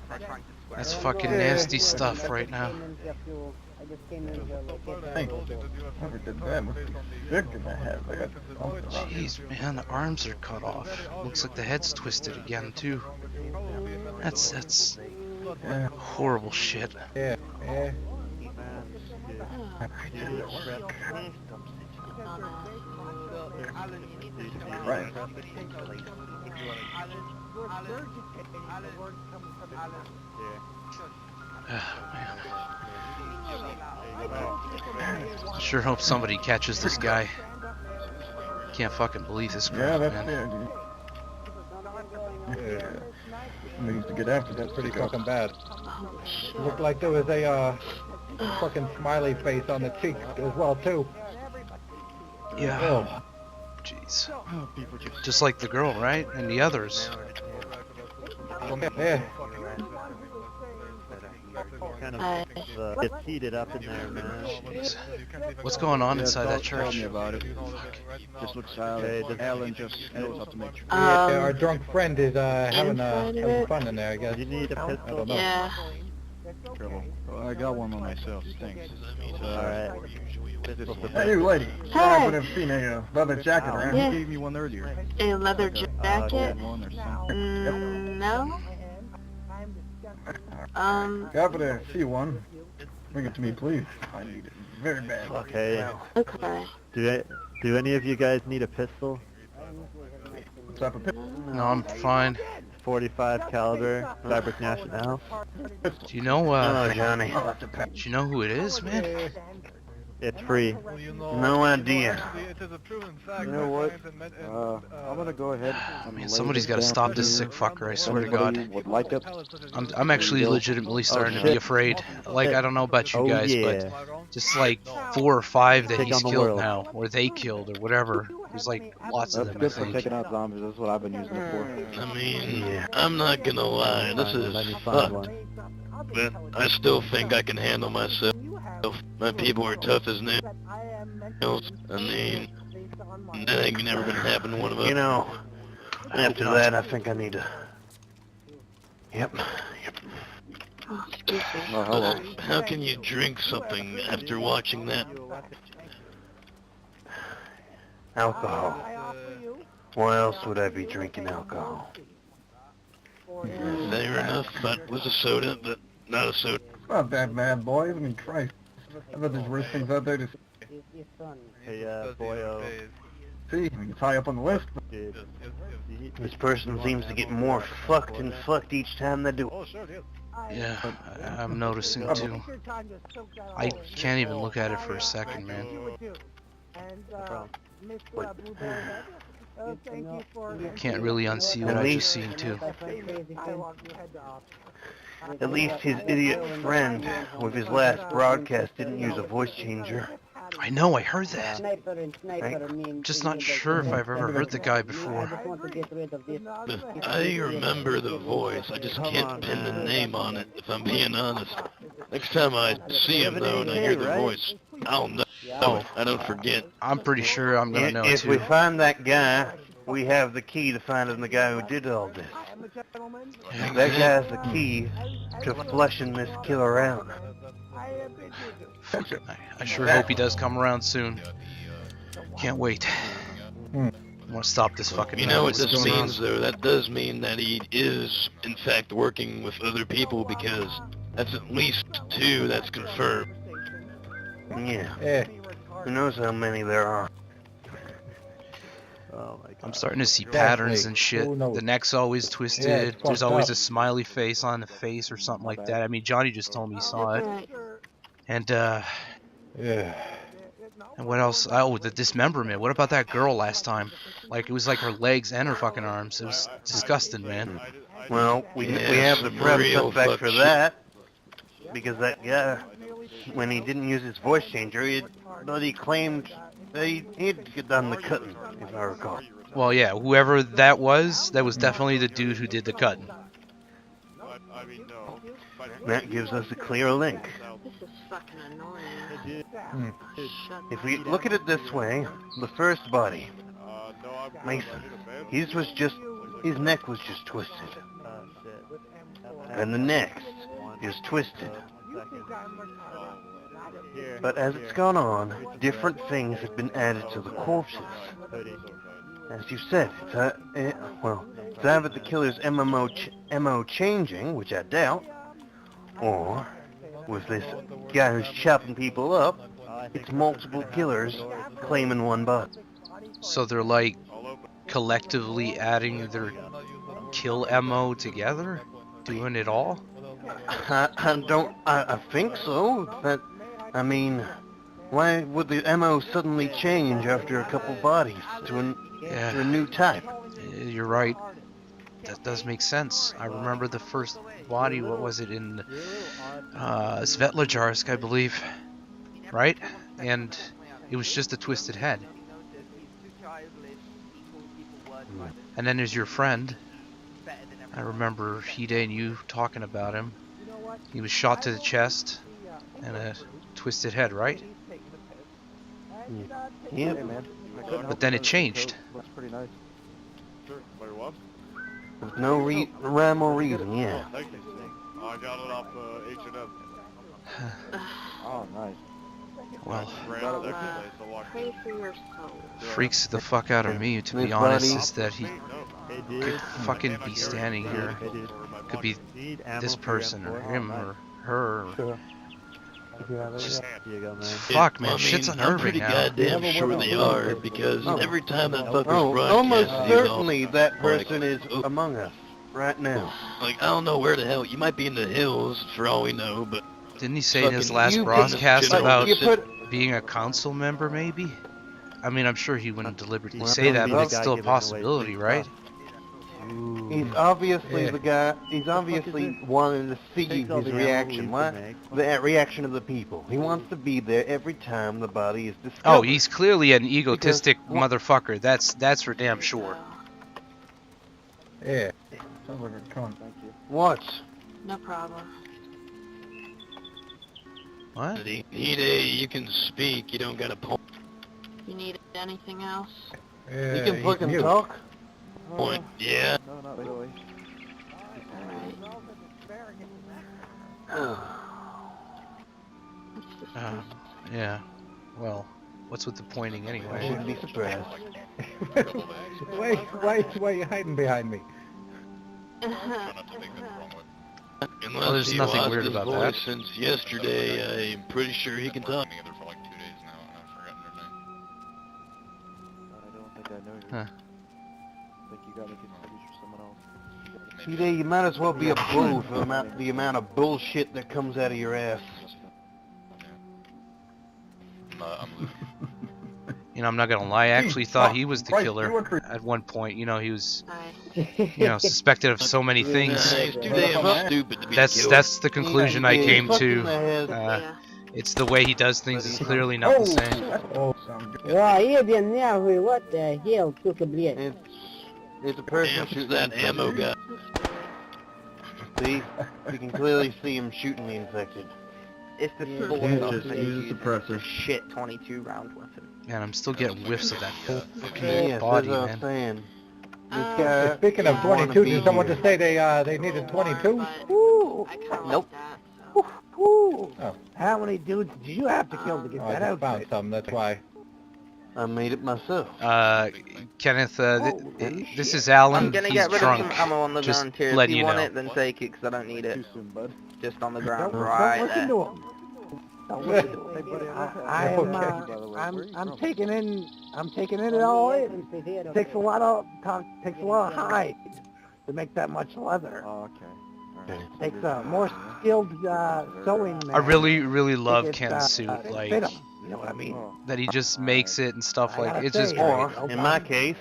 [SPEAKER 1] That's fucking nasty stuff right now.
[SPEAKER 10] I just came in to
[SPEAKER 2] Thank you. Whoever did that must be sick in the head. I got something.
[SPEAKER 1] Jeez, man, the arms are cut off. Looks like the head's twisted again too. That's horrible shit.
[SPEAKER 3] Yeah, yeah.
[SPEAKER 2] Right.
[SPEAKER 1] I sure hope somebody catches this guy. Can't fucking believe this
[SPEAKER 2] Yeah,
[SPEAKER 1] crap,
[SPEAKER 2] that's
[SPEAKER 1] man.
[SPEAKER 2] fair, dude. Yeah. Needs to get after that.
[SPEAKER 3] Pretty fucking bad. Looked like there was a fucking smiley face on the cheek as well too.
[SPEAKER 1] Yeah.
[SPEAKER 3] Oh.
[SPEAKER 1] Jeez.
[SPEAKER 7] People just...
[SPEAKER 1] Just like the girl, right? And the others.
[SPEAKER 3] Yeah.
[SPEAKER 11] Kind of gets heated up in there, man.
[SPEAKER 1] Jeez. What's going on inside that
[SPEAKER 7] Tell
[SPEAKER 1] church?
[SPEAKER 7] me about it. Just looks silent.
[SPEAKER 11] Okay,
[SPEAKER 7] Alan just knows how to make sure.
[SPEAKER 3] Yeah, our drunk friend is having
[SPEAKER 12] inside of it?
[SPEAKER 3] fun in there, I guess.
[SPEAKER 11] You need a
[SPEAKER 3] I
[SPEAKER 11] pistol?
[SPEAKER 3] don't know.
[SPEAKER 12] Yeah.
[SPEAKER 7] Trouble. Well, I got one on myself. Thanks.
[SPEAKER 11] Alright.
[SPEAKER 2] Hey, lady. I would have seen a leather jacket around.
[SPEAKER 12] Yeah.
[SPEAKER 7] He gave me one earlier.
[SPEAKER 12] A leather jacket?
[SPEAKER 7] One or something.
[SPEAKER 12] No.
[SPEAKER 2] I would have see one. Bring it to me, please. I need it very bad.
[SPEAKER 11] Okay.
[SPEAKER 12] Okay.
[SPEAKER 11] Do any of you guys need a pistol?
[SPEAKER 2] What's up, a pit?
[SPEAKER 1] No, I'm fine.
[SPEAKER 11] 45 caliber, Fabric National.
[SPEAKER 1] Do you know,
[SPEAKER 11] Johnny.
[SPEAKER 1] do you know who it is, man?
[SPEAKER 11] It's free.
[SPEAKER 13] No idea.
[SPEAKER 11] You know what? I'm gonna go ahead.
[SPEAKER 1] Man, somebody's got to stop this sick fucker, I swear to God.
[SPEAKER 11] Would like it?
[SPEAKER 1] I'm actually legitimately starting to be afraid. Like, I don't know about you guys, but just like 4 or 5 that
[SPEAKER 11] Take
[SPEAKER 1] he's
[SPEAKER 11] on the
[SPEAKER 1] killed
[SPEAKER 11] world.
[SPEAKER 1] now, or they killed, or whatever. There's like lots of
[SPEAKER 11] That's
[SPEAKER 1] them, I
[SPEAKER 11] good for
[SPEAKER 1] think.
[SPEAKER 11] taking out zombies. That's what I've been using it for.
[SPEAKER 13] I mean, I'm not gonna lie, this is
[SPEAKER 11] Let me find
[SPEAKER 13] fucked,
[SPEAKER 11] one.
[SPEAKER 13] but I still think I can handle myself. My people are tough as nails. I mean, that ain't never gonna happen to one of us.
[SPEAKER 9] You know, after that, I think I need to... Yep.
[SPEAKER 12] Oh, excuse me.
[SPEAKER 11] Oh, hello.
[SPEAKER 13] How can you drink something after watching that?
[SPEAKER 9] Alcohol. Why else would I be drinking alcohol?
[SPEAKER 13] Fair enough, but with a soda, but not a soda.
[SPEAKER 2] It's not that bad, boys. I mean, Christ. I bet there's worse things out there to
[SPEAKER 11] Hey, boyo.
[SPEAKER 2] see. I mean, it's high up on the list.
[SPEAKER 11] Dude.
[SPEAKER 9] This person seems to get more fucked and fucked each time they do it.
[SPEAKER 1] Yeah, I'm noticing too. I can't even look at it for a second, man. Can't really unsee what I just seen too.
[SPEAKER 9] At least his idiot friend with his last broadcast didn't use a voice changer.
[SPEAKER 1] I know, I heard that. I'm just not sure if I've ever heard the guy before.
[SPEAKER 13] I remember the voice, I just can't pin the name on it, if I'm being honest. Next time I see him, though, and I hear the voice, I'll know. I don't forget.
[SPEAKER 1] I'm pretty sure I'm gonna know
[SPEAKER 9] If we
[SPEAKER 1] too.
[SPEAKER 9] find that guy, we have the key to finding the guy who did all this. That guy's the key to flushing this killer out.
[SPEAKER 1] Fuck it. I sure hope he does come around soon. Can't wait. I want to stop this fucking
[SPEAKER 13] You know what
[SPEAKER 1] madness.
[SPEAKER 13] this means, though? That does mean that he is, in fact, working with other people, because that's at least 2 that's confirmed.
[SPEAKER 9] Yeah. Who knows how many there are?
[SPEAKER 11] Oh my God.
[SPEAKER 1] I'm starting to see patterns and shit. The neck's always twisted.
[SPEAKER 3] Yeah, it's
[SPEAKER 1] There's
[SPEAKER 3] fucked
[SPEAKER 1] always
[SPEAKER 3] up.
[SPEAKER 1] a smiley face on the face or something like that. I mean, Johnny just told me he saw it.
[SPEAKER 12] Right.
[SPEAKER 1] And
[SPEAKER 3] Yeah.
[SPEAKER 1] and what else? Oh, the dismemberment. What about that girl last time? Like, it was like her legs and her fucking arms. It was disgusting, man.
[SPEAKER 9] Well, we
[SPEAKER 13] Yeah,
[SPEAKER 9] have the
[SPEAKER 13] some
[SPEAKER 9] prep
[SPEAKER 13] real
[SPEAKER 9] suspect
[SPEAKER 13] fuck
[SPEAKER 9] for
[SPEAKER 13] shit.
[SPEAKER 9] that. Because that guy, when he didn't use his voice changer, he claimed that he'd done the cutting, if I recall.
[SPEAKER 1] Well, yeah, whoever that was definitely the dude who did the cutting.
[SPEAKER 9] That gives us a clear link.
[SPEAKER 12] This is fucking annoying.
[SPEAKER 9] If we look at it this way, the first body, Mason, his neck was just twisted. And the next is twisted. But as it's gone on, different things have been added to the corpses. As you said, it's either the killer's MO changing, which I doubt, or with this guy who's chopping people up, it's multiple killers claiming one body.
[SPEAKER 1] So they're like collectively adding their kill MO together, doing it all.
[SPEAKER 9] I think so. I mean, why would the MO suddenly change after a couple bodies to a new type?
[SPEAKER 1] You're right. That does make sense. I remember the first body. What was it in Svetlajarsk, I believe, right? And it was just a twisted head. And then there's your friend. I remember Hide and you talking about him. He was shot to the chest and a twisted head, right?
[SPEAKER 9] Yeah.
[SPEAKER 1] But then it changed.
[SPEAKER 11] Looks pretty nice.
[SPEAKER 8] Sure. Wait, what?
[SPEAKER 9] With no rhyme or reason, yeah.
[SPEAKER 8] Thank you. I got it off H&M.
[SPEAKER 11] Oh, nice.
[SPEAKER 1] Well,
[SPEAKER 12] Pray for your soul.
[SPEAKER 1] freaks the fuck out of me, to be honest, is that he could fucking be standing here. Could be this person or him or her. Just, fuck, man, shit's
[SPEAKER 13] I'm
[SPEAKER 1] unnerving
[SPEAKER 13] pretty
[SPEAKER 1] now.
[SPEAKER 13] goddamn sure they are, because every time that fucker's
[SPEAKER 9] Almost
[SPEAKER 13] broadcast, he's all
[SPEAKER 9] certainly that person is among us right now.
[SPEAKER 13] like, I don't know where the hell, you might be in the hills for all we know, but
[SPEAKER 1] Didn't he say in his
[SPEAKER 13] fucking
[SPEAKER 1] last
[SPEAKER 13] you
[SPEAKER 1] broadcast
[SPEAKER 13] couldn't-
[SPEAKER 1] about
[SPEAKER 9] You put
[SPEAKER 1] being a council member, maybe? I mean, I'm sure he wouldn't deliberately
[SPEAKER 11] Well,
[SPEAKER 1] say that,
[SPEAKER 11] be
[SPEAKER 1] but
[SPEAKER 11] the
[SPEAKER 1] it's
[SPEAKER 11] guy
[SPEAKER 1] still a
[SPEAKER 11] giving away
[SPEAKER 1] possibility,
[SPEAKER 11] free
[SPEAKER 1] right?
[SPEAKER 11] stuff.
[SPEAKER 9] He's obviously
[SPEAKER 3] Yeah.
[SPEAKER 9] the guy. He's obviously wanting to see
[SPEAKER 11] Takes all
[SPEAKER 9] his
[SPEAKER 11] the
[SPEAKER 9] reaction.
[SPEAKER 11] ammo we
[SPEAKER 9] What?
[SPEAKER 11] can make.
[SPEAKER 9] The reaction of the people. He wants to be there every time the body is discovered.
[SPEAKER 1] Oh, he's clearly an egotistic motherfucker. That's for damn sure.
[SPEAKER 3] Yeah.
[SPEAKER 2] Sounds like a con.
[SPEAKER 11] Thank you.
[SPEAKER 9] What?
[SPEAKER 12] No problem.
[SPEAKER 1] What?
[SPEAKER 13] you can speak, you don't gotta
[SPEAKER 12] You need anything else?
[SPEAKER 9] You can fucking
[SPEAKER 3] mute.
[SPEAKER 9] talk.
[SPEAKER 13] point. Yeah.
[SPEAKER 11] No, not really.
[SPEAKER 1] Yeah. Well, what's with the pointing
[SPEAKER 9] I
[SPEAKER 1] anyway?
[SPEAKER 9] shouldn't be surprised.
[SPEAKER 3] Why are you hiding behind me?
[SPEAKER 13] Unless
[SPEAKER 1] Well, there's
[SPEAKER 13] he
[SPEAKER 1] nothing
[SPEAKER 13] lost
[SPEAKER 1] weird
[SPEAKER 13] his
[SPEAKER 1] about
[SPEAKER 13] voice
[SPEAKER 1] that.
[SPEAKER 13] since yesterday, I'm pretty sure he can talk.
[SPEAKER 11] I don't think I know you.
[SPEAKER 1] Huh.
[SPEAKER 11] I think you gotta get footage for someone else.
[SPEAKER 9] Today, you might as well be a bull for the amount of bullshit that comes out of your ass.
[SPEAKER 1] You know, I'm not gonna lie. I actually thought he was the
[SPEAKER 2] Christ,
[SPEAKER 1] killer
[SPEAKER 2] you were
[SPEAKER 1] at one point. You know, he was,
[SPEAKER 12] Hi.
[SPEAKER 1] you know, suspected of so many things.
[SPEAKER 13] He's too damn stupid to be killed.
[SPEAKER 1] That's the conclusion I came
[SPEAKER 9] Fuck in
[SPEAKER 1] to.
[SPEAKER 9] the head.
[SPEAKER 12] Yeah.
[SPEAKER 1] It's the way he does things is clearly not the same.
[SPEAKER 2] Oh, sounds good.
[SPEAKER 10] Ja, Eben, närhui, what the hell took a blade?
[SPEAKER 9] It's a person
[SPEAKER 13] Damn,
[SPEAKER 9] shooting
[SPEAKER 13] that ammo guy.
[SPEAKER 9] See? You can clearly see him shooting the infected.
[SPEAKER 4] It's the
[SPEAKER 10] Yeah.
[SPEAKER 4] full
[SPEAKER 2] Use
[SPEAKER 4] stuff
[SPEAKER 2] just
[SPEAKER 4] that
[SPEAKER 2] use
[SPEAKER 4] you
[SPEAKER 2] a
[SPEAKER 4] use.
[SPEAKER 2] suppressor.
[SPEAKER 4] Shit, 22 round weapon.
[SPEAKER 1] Man, I'm still getting whiffs of that fucking
[SPEAKER 9] Yes,
[SPEAKER 1] body,
[SPEAKER 9] that's what I'm
[SPEAKER 1] man.
[SPEAKER 9] saying. This
[SPEAKER 12] Um,
[SPEAKER 9] guy,
[SPEAKER 3] Speaking of
[SPEAKER 12] Yeah.
[SPEAKER 3] 22,
[SPEAKER 9] be
[SPEAKER 3] did someone
[SPEAKER 9] here.
[SPEAKER 3] just say they needed 22?
[SPEAKER 12] But
[SPEAKER 10] Ooh,
[SPEAKER 12] I kinda
[SPEAKER 4] Nope.
[SPEAKER 12] like that, so.
[SPEAKER 10] ooh.
[SPEAKER 3] Oh.
[SPEAKER 10] How many dudes did you have to kill to get
[SPEAKER 3] Oh, I
[SPEAKER 10] that
[SPEAKER 3] just found
[SPEAKER 10] outfit?
[SPEAKER 3] some, that's why.
[SPEAKER 9] I made it myself.
[SPEAKER 1] Kenneth,
[SPEAKER 10] Holy
[SPEAKER 1] this is
[SPEAKER 10] shit.
[SPEAKER 1] Alan.
[SPEAKER 4] I'm gonna
[SPEAKER 1] He's
[SPEAKER 4] get rid
[SPEAKER 1] drunk.
[SPEAKER 4] of some ammo on the
[SPEAKER 1] Just
[SPEAKER 4] ground here. If
[SPEAKER 1] letting
[SPEAKER 4] you
[SPEAKER 1] you
[SPEAKER 4] want
[SPEAKER 1] know.
[SPEAKER 4] it, then take it, because I don't need it.
[SPEAKER 11] Too soon, bud.
[SPEAKER 4] Just on the
[SPEAKER 10] Don't,
[SPEAKER 4] ground,
[SPEAKER 10] don't
[SPEAKER 4] right
[SPEAKER 10] listen
[SPEAKER 4] there.
[SPEAKER 10] to him. Don't listen to
[SPEAKER 11] Hey,
[SPEAKER 10] him.
[SPEAKER 11] buddy,
[SPEAKER 10] I'm taking it all in. Takes a lot of hide to make that much leather.
[SPEAKER 11] Oh, okay. Alright.
[SPEAKER 10] Takes a more skilled sewing man.
[SPEAKER 1] I really love
[SPEAKER 10] to get,
[SPEAKER 1] Ken's suit,
[SPEAKER 10] fit
[SPEAKER 1] like
[SPEAKER 10] 'em, you know what I mean?
[SPEAKER 11] Oh,
[SPEAKER 1] that he just makes it and stuff
[SPEAKER 10] I
[SPEAKER 1] like.
[SPEAKER 10] gotta
[SPEAKER 1] It's just
[SPEAKER 10] say,
[SPEAKER 1] great.
[SPEAKER 9] Or, in my case,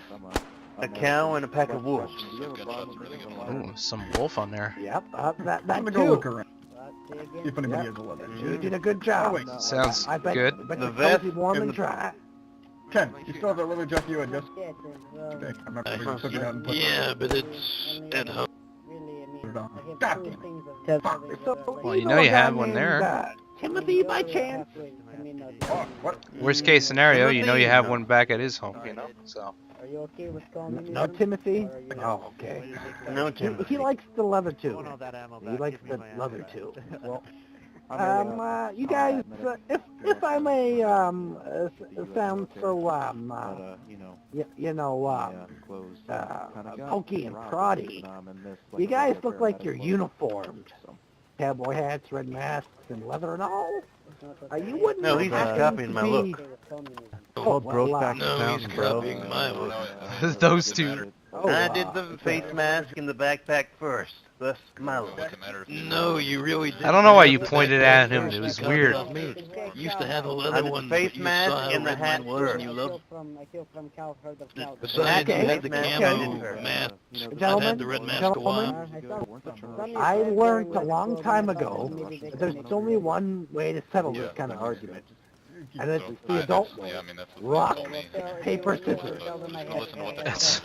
[SPEAKER 9] a cow and a pack of wolves.
[SPEAKER 1] Ooh, some wolf on there.
[SPEAKER 10] Yep, that
[SPEAKER 2] I'm gonna go look
[SPEAKER 10] too.
[SPEAKER 2] around. See if anybody has a leather.
[SPEAKER 10] You did a good job.
[SPEAKER 1] Sounds
[SPEAKER 10] I bet,
[SPEAKER 1] good.
[SPEAKER 10] bet
[SPEAKER 9] The
[SPEAKER 10] the
[SPEAKER 9] vest
[SPEAKER 10] cozy warm
[SPEAKER 2] and
[SPEAKER 10] and
[SPEAKER 2] the-
[SPEAKER 10] dry.
[SPEAKER 2] Ken, you still have that leather jacket you had yesterday? I'm not gonna took it out and put
[SPEAKER 13] Yeah, but it's at home.
[SPEAKER 2] it on. God damn it.
[SPEAKER 10] So,
[SPEAKER 1] Well, you know you
[SPEAKER 10] a guy
[SPEAKER 1] have one
[SPEAKER 10] named,
[SPEAKER 1] there.
[SPEAKER 10] Timothy by chance?
[SPEAKER 2] Oh, what?
[SPEAKER 1] Worst case scenario, you know you have one back at his home, you know. So
[SPEAKER 10] Are you okay with calling me? No, Timothy? Oh, okay.
[SPEAKER 9] No,
[SPEAKER 10] He
[SPEAKER 9] Timothy.
[SPEAKER 10] likes the leather too.
[SPEAKER 11] Oh, that ammo
[SPEAKER 10] He
[SPEAKER 11] back.
[SPEAKER 10] likes
[SPEAKER 11] Give me
[SPEAKER 10] the
[SPEAKER 11] my ammo
[SPEAKER 10] leather
[SPEAKER 11] back.
[SPEAKER 10] too.
[SPEAKER 2] Well,
[SPEAKER 10] You guys, if I may, sound so, pokey and proddy, you guys look like you're uniformed. Cowboy hats, red masks, and leather and all. You wouldn't
[SPEAKER 9] No, he's just
[SPEAKER 10] happen
[SPEAKER 9] copying
[SPEAKER 10] to
[SPEAKER 9] my
[SPEAKER 10] be-
[SPEAKER 9] look.
[SPEAKER 10] Oh,
[SPEAKER 11] Brokeback
[SPEAKER 13] No, he's
[SPEAKER 11] Mountain, bro.
[SPEAKER 13] copying my look.
[SPEAKER 1] those two.
[SPEAKER 10] Oh,
[SPEAKER 9] I did the face mask and the backpack first. Thus, my look.
[SPEAKER 13] No, you really didn't.
[SPEAKER 1] I don't know why you
[SPEAKER 13] have the
[SPEAKER 1] pointed
[SPEAKER 13] backpack
[SPEAKER 1] at him.
[SPEAKER 13] first.
[SPEAKER 1] It was
[SPEAKER 13] You copied
[SPEAKER 1] weird.
[SPEAKER 13] off me. You used to have a
[SPEAKER 9] I
[SPEAKER 13] leather
[SPEAKER 9] did
[SPEAKER 13] one,
[SPEAKER 9] the face
[SPEAKER 13] but you
[SPEAKER 9] mask
[SPEAKER 13] saw how
[SPEAKER 9] and the
[SPEAKER 13] red
[SPEAKER 9] hat
[SPEAKER 13] mine was,
[SPEAKER 9] first.
[SPEAKER 13] and you loved.
[SPEAKER 10] Okay.
[SPEAKER 13] Besides, you had the
[SPEAKER 9] Okay.
[SPEAKER 13] camo mask. I've had the red mask a while.
[SPEAKER 10] I learned a long time ago that there's only one way to settle this kind of argument.
[SPEAKER 6] And it's the adult one. Rock, paper, scissors.
[SPEAKER 1] That's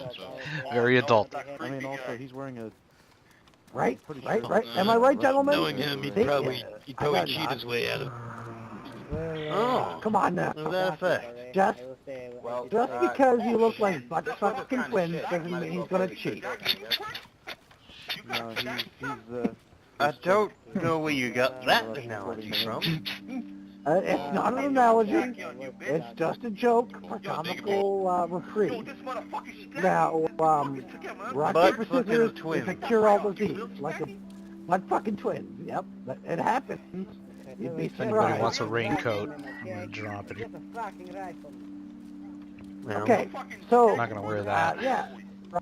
[SPEAKER 1] very adult.
[SPEAKER 11] I mean, also, he's wearing a...
[SPEAKER 6] Right? Am I right, gentlemen?
[SPEAKER 13] Knowing him, he'd probably cheat his way out of it.
[SPEAKER 9] Oh,
[SPEAKER 6] Come on now.
[SPEAKER 9] to that effect.
[SPEAKER 6] Just because you look like fucking twins doesn't mean he's gonna cheat.
[SPEAKER 11] No, he's
[SPEAKER 9] I don't know where you got that analogy from.
[SPEAKER 6] It's not an analogy. It's just a joke for comical reprieve. Now, rock, paper, scissors is a cure-all disease. Like fucking twins. Yep, it happens. You'd be
[SPEAKER 1] If anybody
[SPEAKER 6] surprised.
[SPEAKER 1] wants a raincoat, I'm gonna drop it.
[SPEAKER 6] Okay, so...
[SPEAKER 1] I'm not gonna wear that.
[SPEAKER 6] yeah,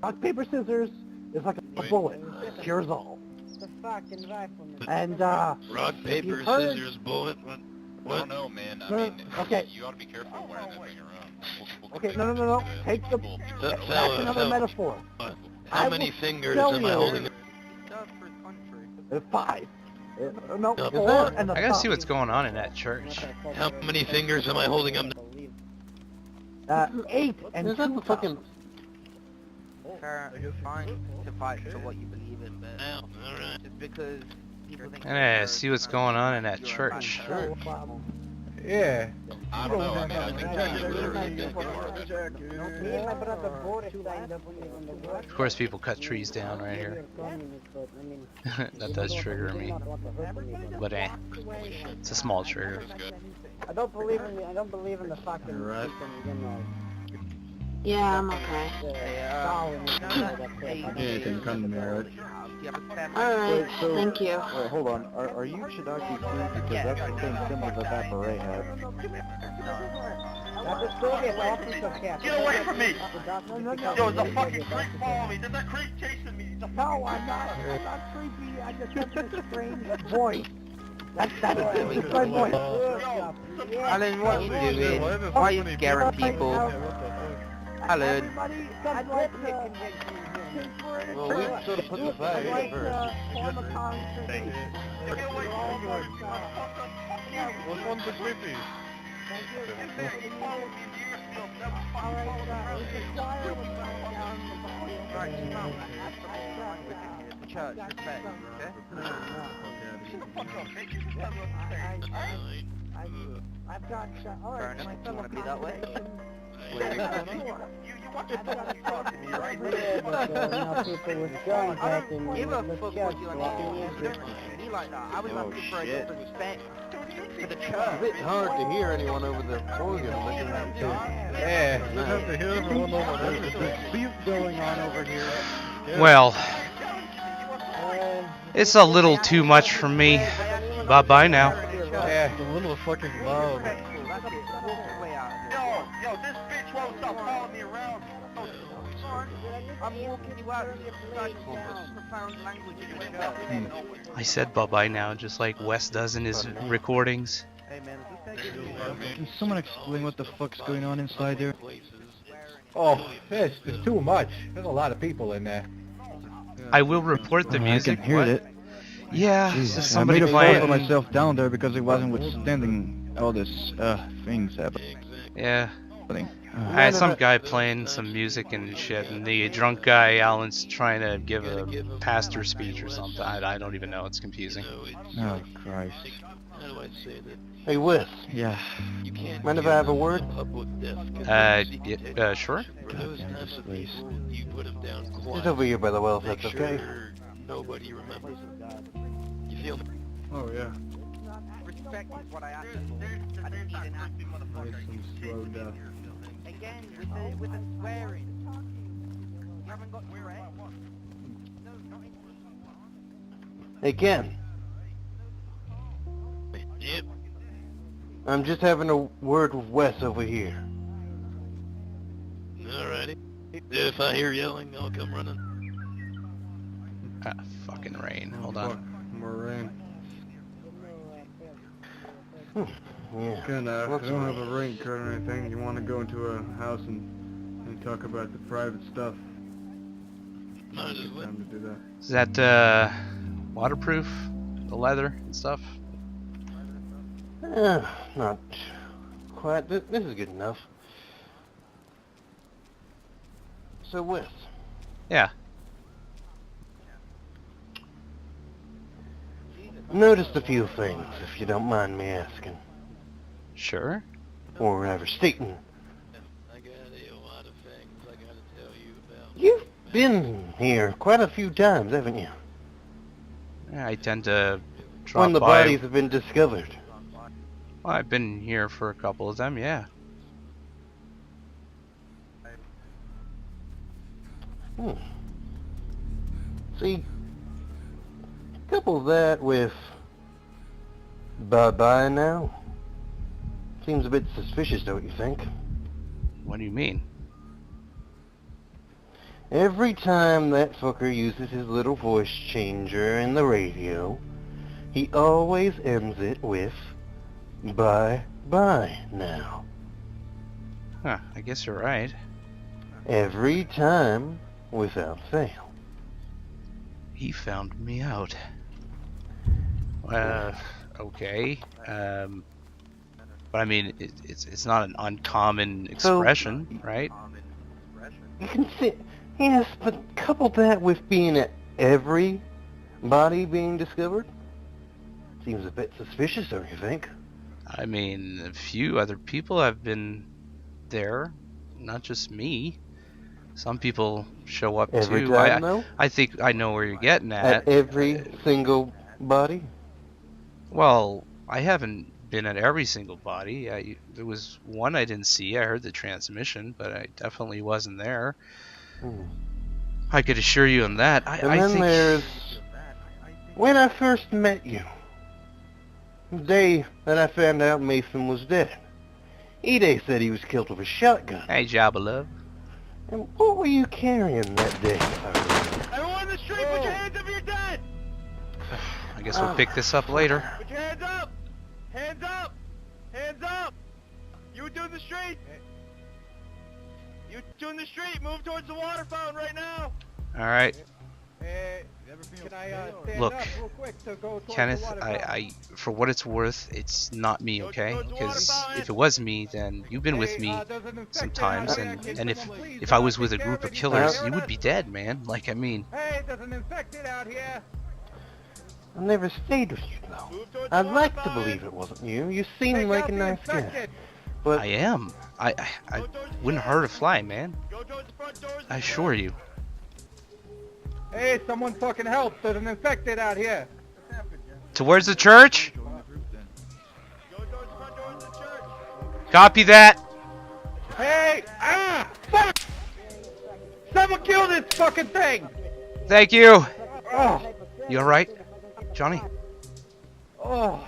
[SPEAKER 6] rock, paper, scissors is like a bullet. Cures all. And,
[SPEAKER 13] Rock,
[SPEAKER 6] if
[SPEAKER 13] paper,
[SPEAKER 6] you've heard-
[SPEAKER 13] scissors, bullet. What?
[SPEAKER 8] I don't know, man. I
[SPEAKER 6] No,
[SPEAKER 8] mean,
[SPEAKER 6] okay.
[SPEAKER 8] you ought to be careful wearing that thing around.
[SPEAKER 6] Okay, no. Take that's another metaphor.
[SPEAKER 13] How many fingers am I holding?
[SPEAKER 6] 5. No,
[SPEAKER 13] Is
[SPEAKER 6] 4 and the
[SPEAKER 1] I gotta see
[SPEAKER 6] thumb.
[SPEAKER 1] what's going on in that church.
[SPEAKER 13] How many fingers am I holding up?
[SPEAKER 6] 8 and 2
[SPEAKER 9] the fucking...
[SPEAKER 5] Fine to fight for what you believe in, but
[SPEAKER 13] Alright.
[SPEAKER 5] just because people think...
[SPEAKER 1] I gotta see what's going on in that church.
[SPEAKER 3] Yeah.
[SPEAKER 8] I don't know. I mean, I think that you literally been part of that.
[SPEAKER 1] Of course, people cut trees down right here. That does trigger me, but it's a small trigger.
[SPEAKER 10] I don't believe in the fucking
[SPEAKER 7] Right.
[SPEAKER 12] Yeah, I'm okay.
[SPEAKER 7] Yeah, you can come to me, alright?
[SPEAKER 12] Alright, thank you.
[SPEAKER 11] Wait, hold on. Are you Shidaki too? Because that's the same symbol that beret had.
[SPEAKER 8] Get away from me! Yo, there's a fucking creep following me. There's a creep chasing me.
[SPEAKER 6] No, I'm not creepy. I just have a strange voice. That's my voice.
[SPEAKER 5] Alan, what are you doing? Why are you scaring people? Alan.
[SPEAKER 11] Well, we sort of put the flag in first.
[SPEAKER 8] Which one's the creepy?
[SPEAKER 5] Church, respect, okay?
[SPEAKER 6] I've got,
[SPEAKER 5] Fair enough. You wanna be that way? Give a fuck what you understand. Me like that. I was asking for a bit of respect for the
[SPEAKER 9] It's a
[SPEAKER 5] church.
[SPEAKER 9] bit hard to hear anyone over the organ looking at you.
[SPEAKER 3] Yeah.
[SPEAKER 7] You have to hear everyone over there. There's a beef going on over here.
[SPEAKER 1] Well, it's a little too much for me. Bye-bye now.
[SPEAKER 3] Yeah.
[SPEAKER 7] It's a little fucking loud.
[SPEAKER 8] Yo, this bitch won't stop following me around.
[SPEAKER 5] I'm walking you out of such profound language in the church.
[SPEAKER 1] I said bye-bye now, just like Wes does in his recordings.
[SPEAKER 7] Can someone explain what the fuck's going on inside there?
[SPEAKER 3] Oh, there's too much. There's a lot of people in there.
[SPEAKER 1] I will report the music.
[SPEAKER 7] I can hear
[SPEAKER 1] What?
[SPEAKER 7] it.
[SPEAKER 1] Yeah, it's
[SPEAKER 7] Jesus,
[SPEAKER 1] just
[SPEAKER 7] I
[SPEAKER 1] somebody
[SPEAKER 7] made a fall for
[SPEAKER 1] playing.
[SPEAKER 7] myself down there because it wasn't withstanding all this things happening.
[SPEAKER 1] Yeah. I had some guy playing some music and shit, and the drunk guy, Alan's trying to give a pastor speech or something. I don't even know. It's confusing.
[SPEAKER 7] Oh, Christ.
[SPEAKER 13] How do I say that?
[SPEAKER 9] Hey, Wes.
[SPEAKER 7] Yeah.
[SPEAKER 13] You can't
[SPEAKER 9] Mind if I have a word?
[SPEAKER 1] Sure.
[SPEAKER 7] This place.
[SPEAKER 13] You put him down quiet.
[SPEAKER 9] He's over here by the well, if
[SPEAKER 13] Make
[SPEAKER 9] that's okay.
[SPEAKER 13] sure nobody remembers. You feel me?
[SPEAKER 7] Oh, yeah.
[SPEAKER 5] Respect is what I asked for. I didn't need an act.
[SPEAKER 7] Slow down.
[SPEAKER 5] Again, with the swearing. You haven't got respect. No, not in...
[SPEAKER 9] Hey, Ken.
[SPEAKER 13] Yep.
[SPEAKER 9] I'm just having a word with Wes over here.
[SPEAKER 13] Alrighty. If I hear yelling, I'll come running.
[SPEAKER 1] Ah, fucking rain. Hold on.
[SPEAKER 7] More rain.
[SPEAKER 9] Yeah.
[SPEAKER 7] Ken, I don't have a rain curtain or anything. You want to go into a house and talk about the private stuff?
[SPEAKER 13] Might as well.
[SPEAKER 7] Time to do that.
[SPEAKER 1] Is that waterproof? The leather and stuff?
[SPEAKER 9] Not quiet. This is good enough. So, Wes.
[SPEAKER 1] Yeah.
[SPEAKER 9] Noticed a few things, if you don't mind me asking.
[SPEAKER 1] Sure.
[SPEAKER 9] Or rather stating.
[SPEAKER 13] I got a lot of things I gotta tell you about.
[SPEAKER 9] You've been here quite a few times, haven't you?
[SPEAKER 1] Yeah, I tend to drop
[SPEAKER 9] When the
[SPEAKER 1] by.
[SPEAKER 9] bodies have been discovered.
[SPEAKER 1] Well, I've been here for a couple of them, yeah.
[SPEAKER 9] See, couple that with bye-bye now. Seems a bit suspicious, don't you think?
[SPEAKER 1] What do you mean?
[SPEAKER 9] Every time that fucker uses his little voice changer in the radio, he always ends it with bye-bye now.
[SPEAKER 1] Huh, I guess you're right.
[SPEAKER 9] Every time, without fail.
[SPEAKER 1] He found me out. Okay. But I mean, it's not an uncommon expression, right?
[SPEAKER 9] You can see, yes, but couple that with being at every body being discovered, seems a bit suspicious, don't you think?
[SPEAKER 1] I mean, a few other people have been there, not just me. Some people show up
[SPEAKER 9] Every
[SPEAKER 1] too.
[SPEAKER 9] time, though?
[SPEAKER 1] I think I know where you're getting
[SPEAKER 9] At every single body?
[SPEAKER 1] Well, I haven't been at every single body. There was one I didn't see. I heard the transmission, but I definitely wasn't there. I could assure you on that.
[SPEAKER 9] And then there's when I first met you. The day that I found out Mason was dead. Ide said he was killed with a shotgun.
[SPEAKER 1] Hey, Jabba Love.
[SPEAKER 9] And what were you carrying that day?
[SPEAKER 8] Everyone in the street, put your hands up, you're dead!
[SPEAKER 1] I guess we'll pick this up later.
[SPEAKER 8] Put your hands up! Hands up! Hands up! You two in the street! You two in the street, move towards the water fountain right now!
[SPEAKER 1] Alright.
[SPEAKER 3] Can I stand
[SPEAKER 1] Look,
[SPEAKER 3] up real quick to go towards
[SPEAKER 1] Kenneth,
[SPEAKER 3] the water fountain?
[SPEAKER 1] I, for what it's worth, it's not me, okay? Because if it was me, then you've been with me sometimes, and if I was with a group of killers, you would be dead, man. Like, I mean...
[SPEAKER 3] Hey, there's an infected out here!
[SPEAKER 9] I never stayed with you, though. I'd like to believe it wasn't you. You seem like a nice guy. But
[SPEAKER 1] I am. I wouldn't hurt a fly, man. I assure you.
[SPEAKER 3] Hey, someone fucking help! There's an infected out here!
[SPEAKER 1] Towards the church? Copy that!
[SPEAKER 3] Hey! Ah! Fuck! Someone kill this fucking thing!
[SPEAKER 1] Thank you!
[SPEAKER 3] Oh!
[SPEAKER 1] You alright, Johnny?
[SPEAKER 3] Oh!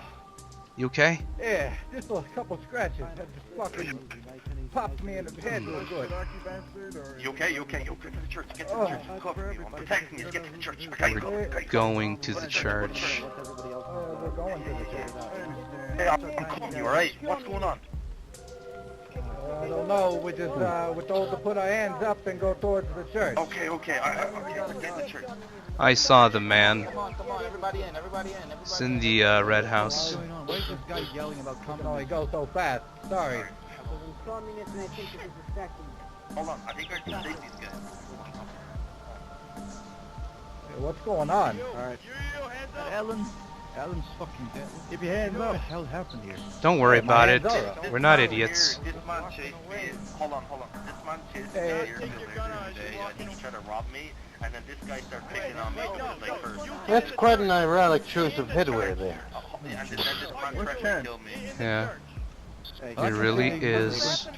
[SPEAKER 1] You okay?
[SPEAKER 3] Yeah, just a couple scratches. That just fucking popped me in the head real good.
[SPEAKER 9] You okay? You okay? You okay? Get to the church. Get to the church. Cover me. Protect me. Get to the church. I gotta go.
[SPEAKER 1] Going to the church.
[SPEAKER 3] We're going to the church.
[SPEAKER 9] Hey, I'm calling you, alright? What's going on?
[SPEAKER 3] I don't know. We're just we're told to put our hands up and go towards the church.
[SPEAKER 9] Okay. Okay, get to the church.
[SPEAKER 1] I saw the man.
[SPEAKER 5] Come on, everybody in, everybody in.
[SPEAKER 1] It's in the red house.
[SPEAKER 7] Why is this guy yelling about
[SPEAKER 3] Can only go so fast. Sorry.
[SPEAKER 9] Hold on, I think I can take these guys.
[SPEAKER 3] Hey, what's going on?
[SPEAKER 7] Alright. Alan's fucking dead. Keep your hands up. What the hell happened here?
[SPEAKER 1] Don't worry about it.
[SPEAKER 9] This
[SPEAKER 1] We're not
[SPEAKER 9] man
[SPEAKER 1] idiots.
[SPEAKER 9] Here, this man chased me. Hold on. This man chased me here today. I think he tried to rob me, and then this guy started picking on me with his leg first. That's quite an ironic choice of headwear there. And then this man tried to kill me.
[SPEAKER 1] Yeah. It really is.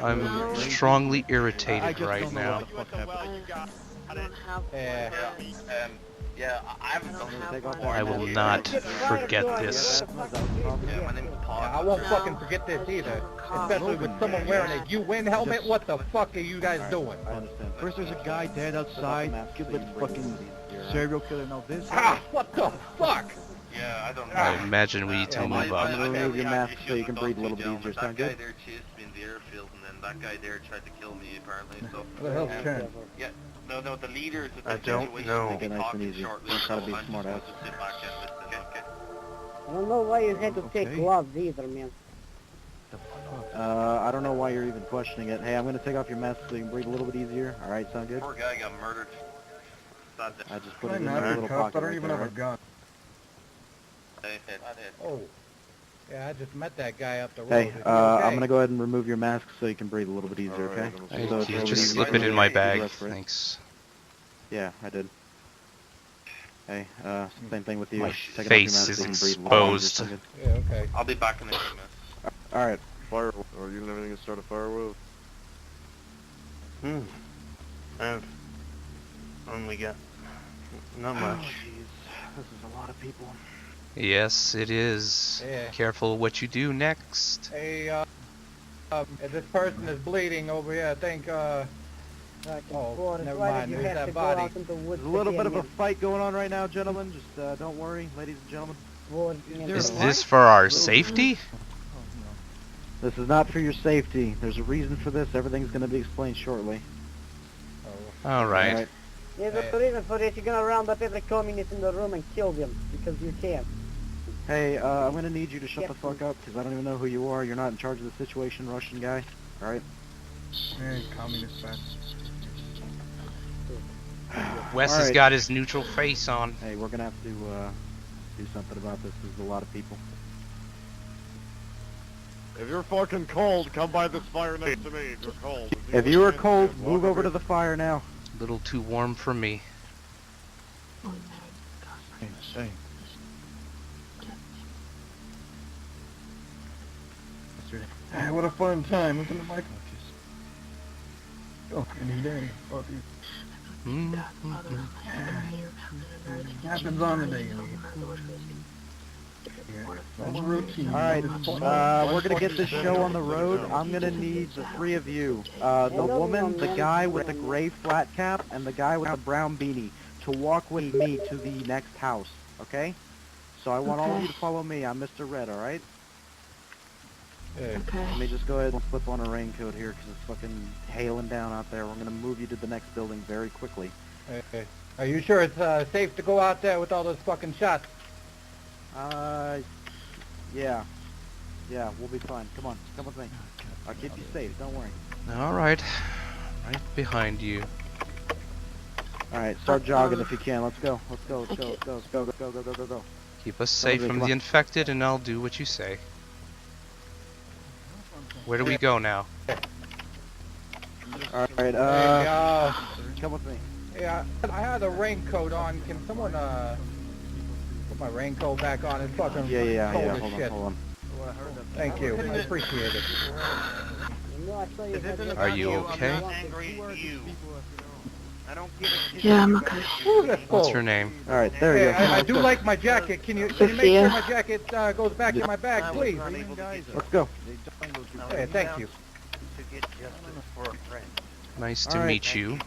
[SPEAKER 1] I'm strongly irritated right now.
[SPEAKER 9] Yeah, I haven't done it.
[SPEAKER 1] I will not forget this.
[SPEAKER 3] I won't fucking forget this either. Especially with someone wearing a UN helmet. What the fuck are you guys doing?
[SPEAKER 7] I understand. First there's a guy dead outside, with fucking serial killer, now this.
[SPEAKER 3] Ah, what the fuck?
[SPEAKER 9] Yeah, I don't know.
[SPEAKER 1] I imagine we need to move up.
[SPEAKER 11] Remove your mask so you can breathe a little bit easier. Sound good?
[SPEAKER 9] That guy there chased me in the airfield, and then that guy there tried to kill me, apparently. So,
[SPEAKER 3] What the hell's Chern?
[SPEAKER 9] yeah, no, the leaders of the
[SPEAKER 11] I don't
[SPEAKER 9] situation
[SPEAKER 11] know.
[SPEAKER 9] will be
[SPEAKER 11] Make it nice and
[SPEAKER 9] talking
[SPEAKER 11] easy.
[SPEAKER 9] shortly,
[SPEAKER 11] Don't try to
[SPEAKER 9] so
[SPEAKER 11] be
[SPEAKER 9] I just
[SPEAKER 11] smart
[SPEAKER 9] want
[SPEAKER 11] ass.
[SPEAKER 9] to sit back and listen, okay?
[SPEAKER 6] I don't know why you had to take gloves either, man.
[SPEAKER 11] I don't know why you're even questioning it. Hey, I'm gonna take off your mask so you can breathe a little bit easier. Alright, sound good?
[SPEAKER 9] Poor guy got murdered.
[SPEAKER 11] I just put it in my little pocket.
[SPEAKER 2] I don't even have a gun.
[SPEAKER 3] Oh. Yeah, I just met that guy up the road.
[SPEAKER 11] Hey,
[SPEAKER 3] Is he okay?
[SPEAKER 11] I'm gonna go ahead and remove your mask so you can breathe a little bit easier, okay? So
[SPEAKER 1] You just slip it in my bag. Thanks.
[SPEAKER 11] Yeah, I did. Hey, same thing with you.
[SPEAKER 1] My
[SPEAKER 11] Take
[SPEAKER 1] face
[SPEAKER 11] it off your mask
[SPEAKER 1] is
[SPEAKER 11] so you can breathe a little
[SPEAKER 1] exposed.
[SPEAKER 11] easier.
[SPEAKER 3] Yeah, okay.
[SPEAKER 9] I'll be back in a few minutes.
[SPEAKER 11] Alright.
[SPEAKER 14] Fire, or you and everything to start a fire with?
[SPEAKER 9] I've only got not much.
[SPEAKER 11] Jeez, this is a lot of people.
[SPEAKER 1] Yes, it is.
[SPEAKER 3] Yeah.
[SPEAKER 1] Careful what you do next.
[SPEAKER 3] Hey, this person is bleeding over here. I think, oh, never mind. There's that body.
[SPEAKER 11] There's a little bit of a fight going on right now, gentlemen. Just don't worry, ladies and gentlemen.
[SPEAKER 1] Is this for our safety?
[SPEAKER 11] This is not for your safety. There's a reason for this. Everything's going to be explained shortly.
[SPEAKER 1] Alright.
[SPEAKER 6] There's a reason for this. You're gonna round up every communist in the room and kill them because you can.
[SPEAKER 11] Hey, I'm going to need you to shut the fuck up because I don't even know who you are. You're not in charge of the situation, Russian guy. Alright?
[SPEAKER 2] Hey, communist man.
[SPEAKER 1] Wes has got his neutral face on.
[SPEAKER 11] Hey, we're going to have to do something about this. There's a lot of people.
[SPEAKER 14] If you're fucking cold, come by this fire next to me. If you're cold.
[SPEAKER 11] If you are cold, move over to the fire now.
[SPEAKER 1] A little too warm for me.
[SPEAKER 2] Hey. Hey, what a fun time. Listen to Michael. Oh, any day. Oh, happens on the daily.
[SPEAKER 11] Alright, we're gonna get this show on the road. I'm gonna need the three of you. The woman, the guy with the gray flat cap, and the guy with the brown beanie to walk with me to the next house, okay? So I want all of you to follow me. I'm Mr. Red, alright? Let me just go ahead and flip on a raincoat here because it's fucking hailing down out there. We're gonna move you to the next building very quickly.
[SPEAKER 3] Hey, are you sure it's safe to go out there with all those fucking shots?
[SPEAKER 11] Yeah. Yeah, we'll be fine. Come on, come with me. I'll keep you safe, don't worry.
[SPEAKER 1] Alright. Right behind you.
[SPEAKER 11] Alright, start jogging if you can. Let's go. Let's go, let's go, let's go, let's go, let's go, go, go, go, go.
[SPEAKER 1] Keep us safe from the infected and I'll do what you say. Where do we go now?
[SPEAKER 11] Alright, come with me.
[SPEAKER 3] Yeah, I had a raincoat on. Can someone, put my raincoat back on? It's fucking cold as shit.
[SPEAKER 11] Hold on.
[SPEAKER 3] Thank you. I appreciate it.
[SPEAKER 1] Are you okay?
[SPEAKER 12] Yeah, I'm okay.
[SPEAKER 1] What's your name?
[SPEAKER 11] Alright, there you go.
[SPEAKER 3] I do like my jacket. Can you make sure my jacket goes back in my bag, please?
[SPEAKER 11] Let's go.
[SPEAKER 3] Hey, thank you.
[SPEAKER 1] Nice to meet you.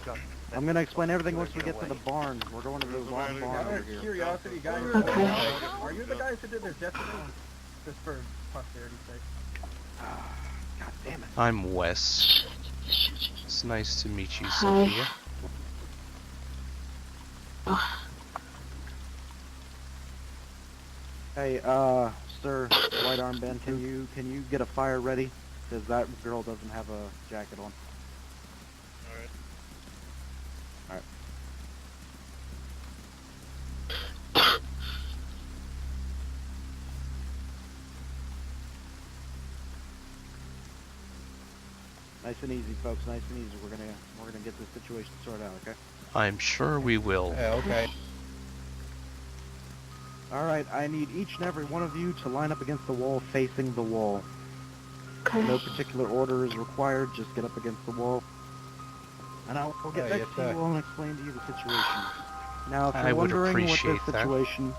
[SPEAKER 11] I'm gonna explain everything once we get to the barn. We're going to the long barn over here.
[SPEAKER 2] Curiosity, guys.
[SPEAKER 12] Okay.
[SPEAKER 2] Are you the guys who did this yesterday? Just for posterity's sake.
[SPEAKER 11] God damn it.
[SPEAKER 1] I'm Wes. It's nice to meet you,
[SPEAKER 12] Hi.
[SPEAKER 1] Sophia.
[SPEAKER 11] Hey, sir, white armband, can you get a fire ready? Because that girl doesn't have a jacket on. Alright. Nice and easy, folks. Nice and easy. We're gonna get this situation sorted out, okay?
[SPEAKER 1] I'm sure we will.
[SPEAKER 3] Yeah, okay.
[SPEAKER 11] Alright, I need each and every one of you to line up against the wall facing the wall.
[SPEAKER 12] Okay.
[SPEAKER 11] No particular order is required, just get up against the wall. And I'll get back to you all and explain to you the situation. Now, if you're wondering what this situation...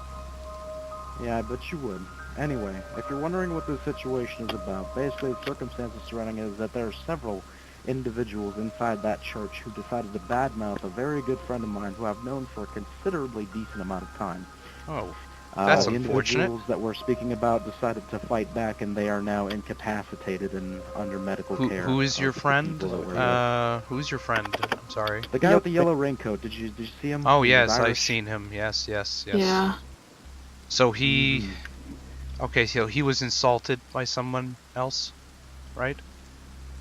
[SPEAKER 11] Yeah, I bet you would. Anyway, if you're wondering what this situation is about, basically the circumstances surrounding it is that there are several individuals inside that church who decided to badmouth a very good friend of mine who I've known for a considerably decent amount of time.
[SPEAKER 1] Oh, that's
[SPEAKER 11] the
[SPEAKER 1] unfortunate.
[SPEAKER 11] individuals that we're speaking about decided to fight back, and they are now incapacitated and under medical care.
[SPEAKER 1] Who is your friend? Who's your friend? I'm sorry.
[SPEAKER 11] The guy with the yellow raincoat. Did you see him?
[SPEAKER 1] Oh yes, I've seen him. Yes.
[SPEAKER 12] Yeah.
[SPEAKER 1] So he Okay, so he was insulted by someone else, right?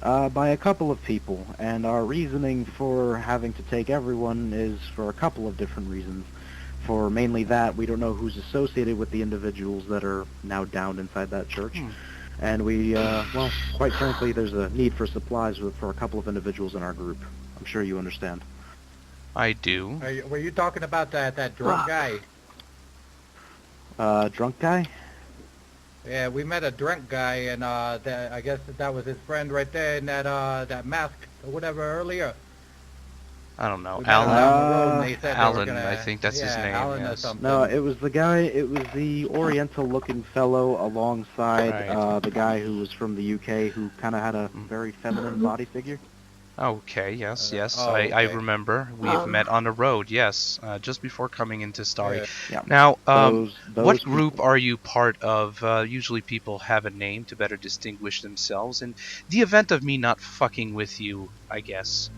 [SPEAKER 11] By a couple of people, and our reasoning for having to take everyone is for a couple of different reasons. For mainly that, we don't know who's associated with the individuals that are now downed inside that church. And we, well, quite frankly, there's a need for supplies for a couple of individuals in our group. I'm sure you understand.
[SPEAKER 1] I do.
[SPEAKER 3] Were you talking about that drunk guy?
[SPEAKER 11] Drunk guy?
[SPEAKER 3] Yeah, we met a drunk guy, and I guess that was his friend right there in that mask or whatever earlier.
[SPEAKER 1] I don't know.
[SPEAKER 3] Alan,
[SPEAKER 1] I think that's his name.
[SPEAKER 3] Alan
[SPEAKER 1] yes.
[SPEAKER 3] or something.
[SPEAKER 11] No, it was the guy, it was the oriental-looking fellow alongside the guy who was from the UK who kind of had a very feminine body figure.
[SPEAKER 1] Okay, yes.
[SPEAKER 3] okay.
[SPEAKER 1] I remember. We've met on the road, yes, just before coming into Starry.
[SPEAKER 11] Yeah.
[SPEAKER 1] Now,
[SPEAKER 11] Those
[SPEAKER 1] what
[SPEAKER 11] people.
[SPEAKER 1] group are you part of? Usually people have a name to better distinguish themselves. In the event of me not fucking with you, I guess.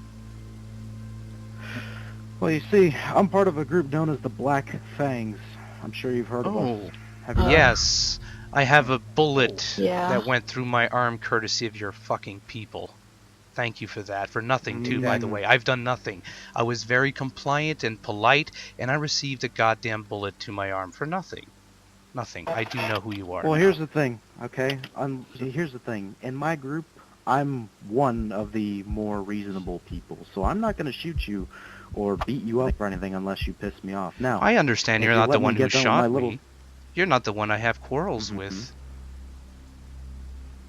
[SPEAKER 11] Well, you see, I'm part of a group known as the Black Fangs. I'm sure you've heard of us. Have you?
[SPEAKER 1] Yes. I have a bullet
[SPEAKER 12] Yeah.
[SPEAKER 1] that went through my arm courtesy of your fucking people. Thank you for that. For nothing, too, by the way. I've done nothing. I was very compliant and polite, and I received a goddamn bullet to my arm for nothing. Nothing. I do know who you are.
[SPEAKER 11] Well, here's the thing, okay? Here's the thing. In my group, I'm one of the more reasonable people, so I'm not going to shoot you or beat you up or anything unless you piss me off. Now,
[SPEAKER 1] I understand you're not the one who shot me.
[SPEAKER 11] little...
[SPEAKER 1] You're not the one I have quarrels with.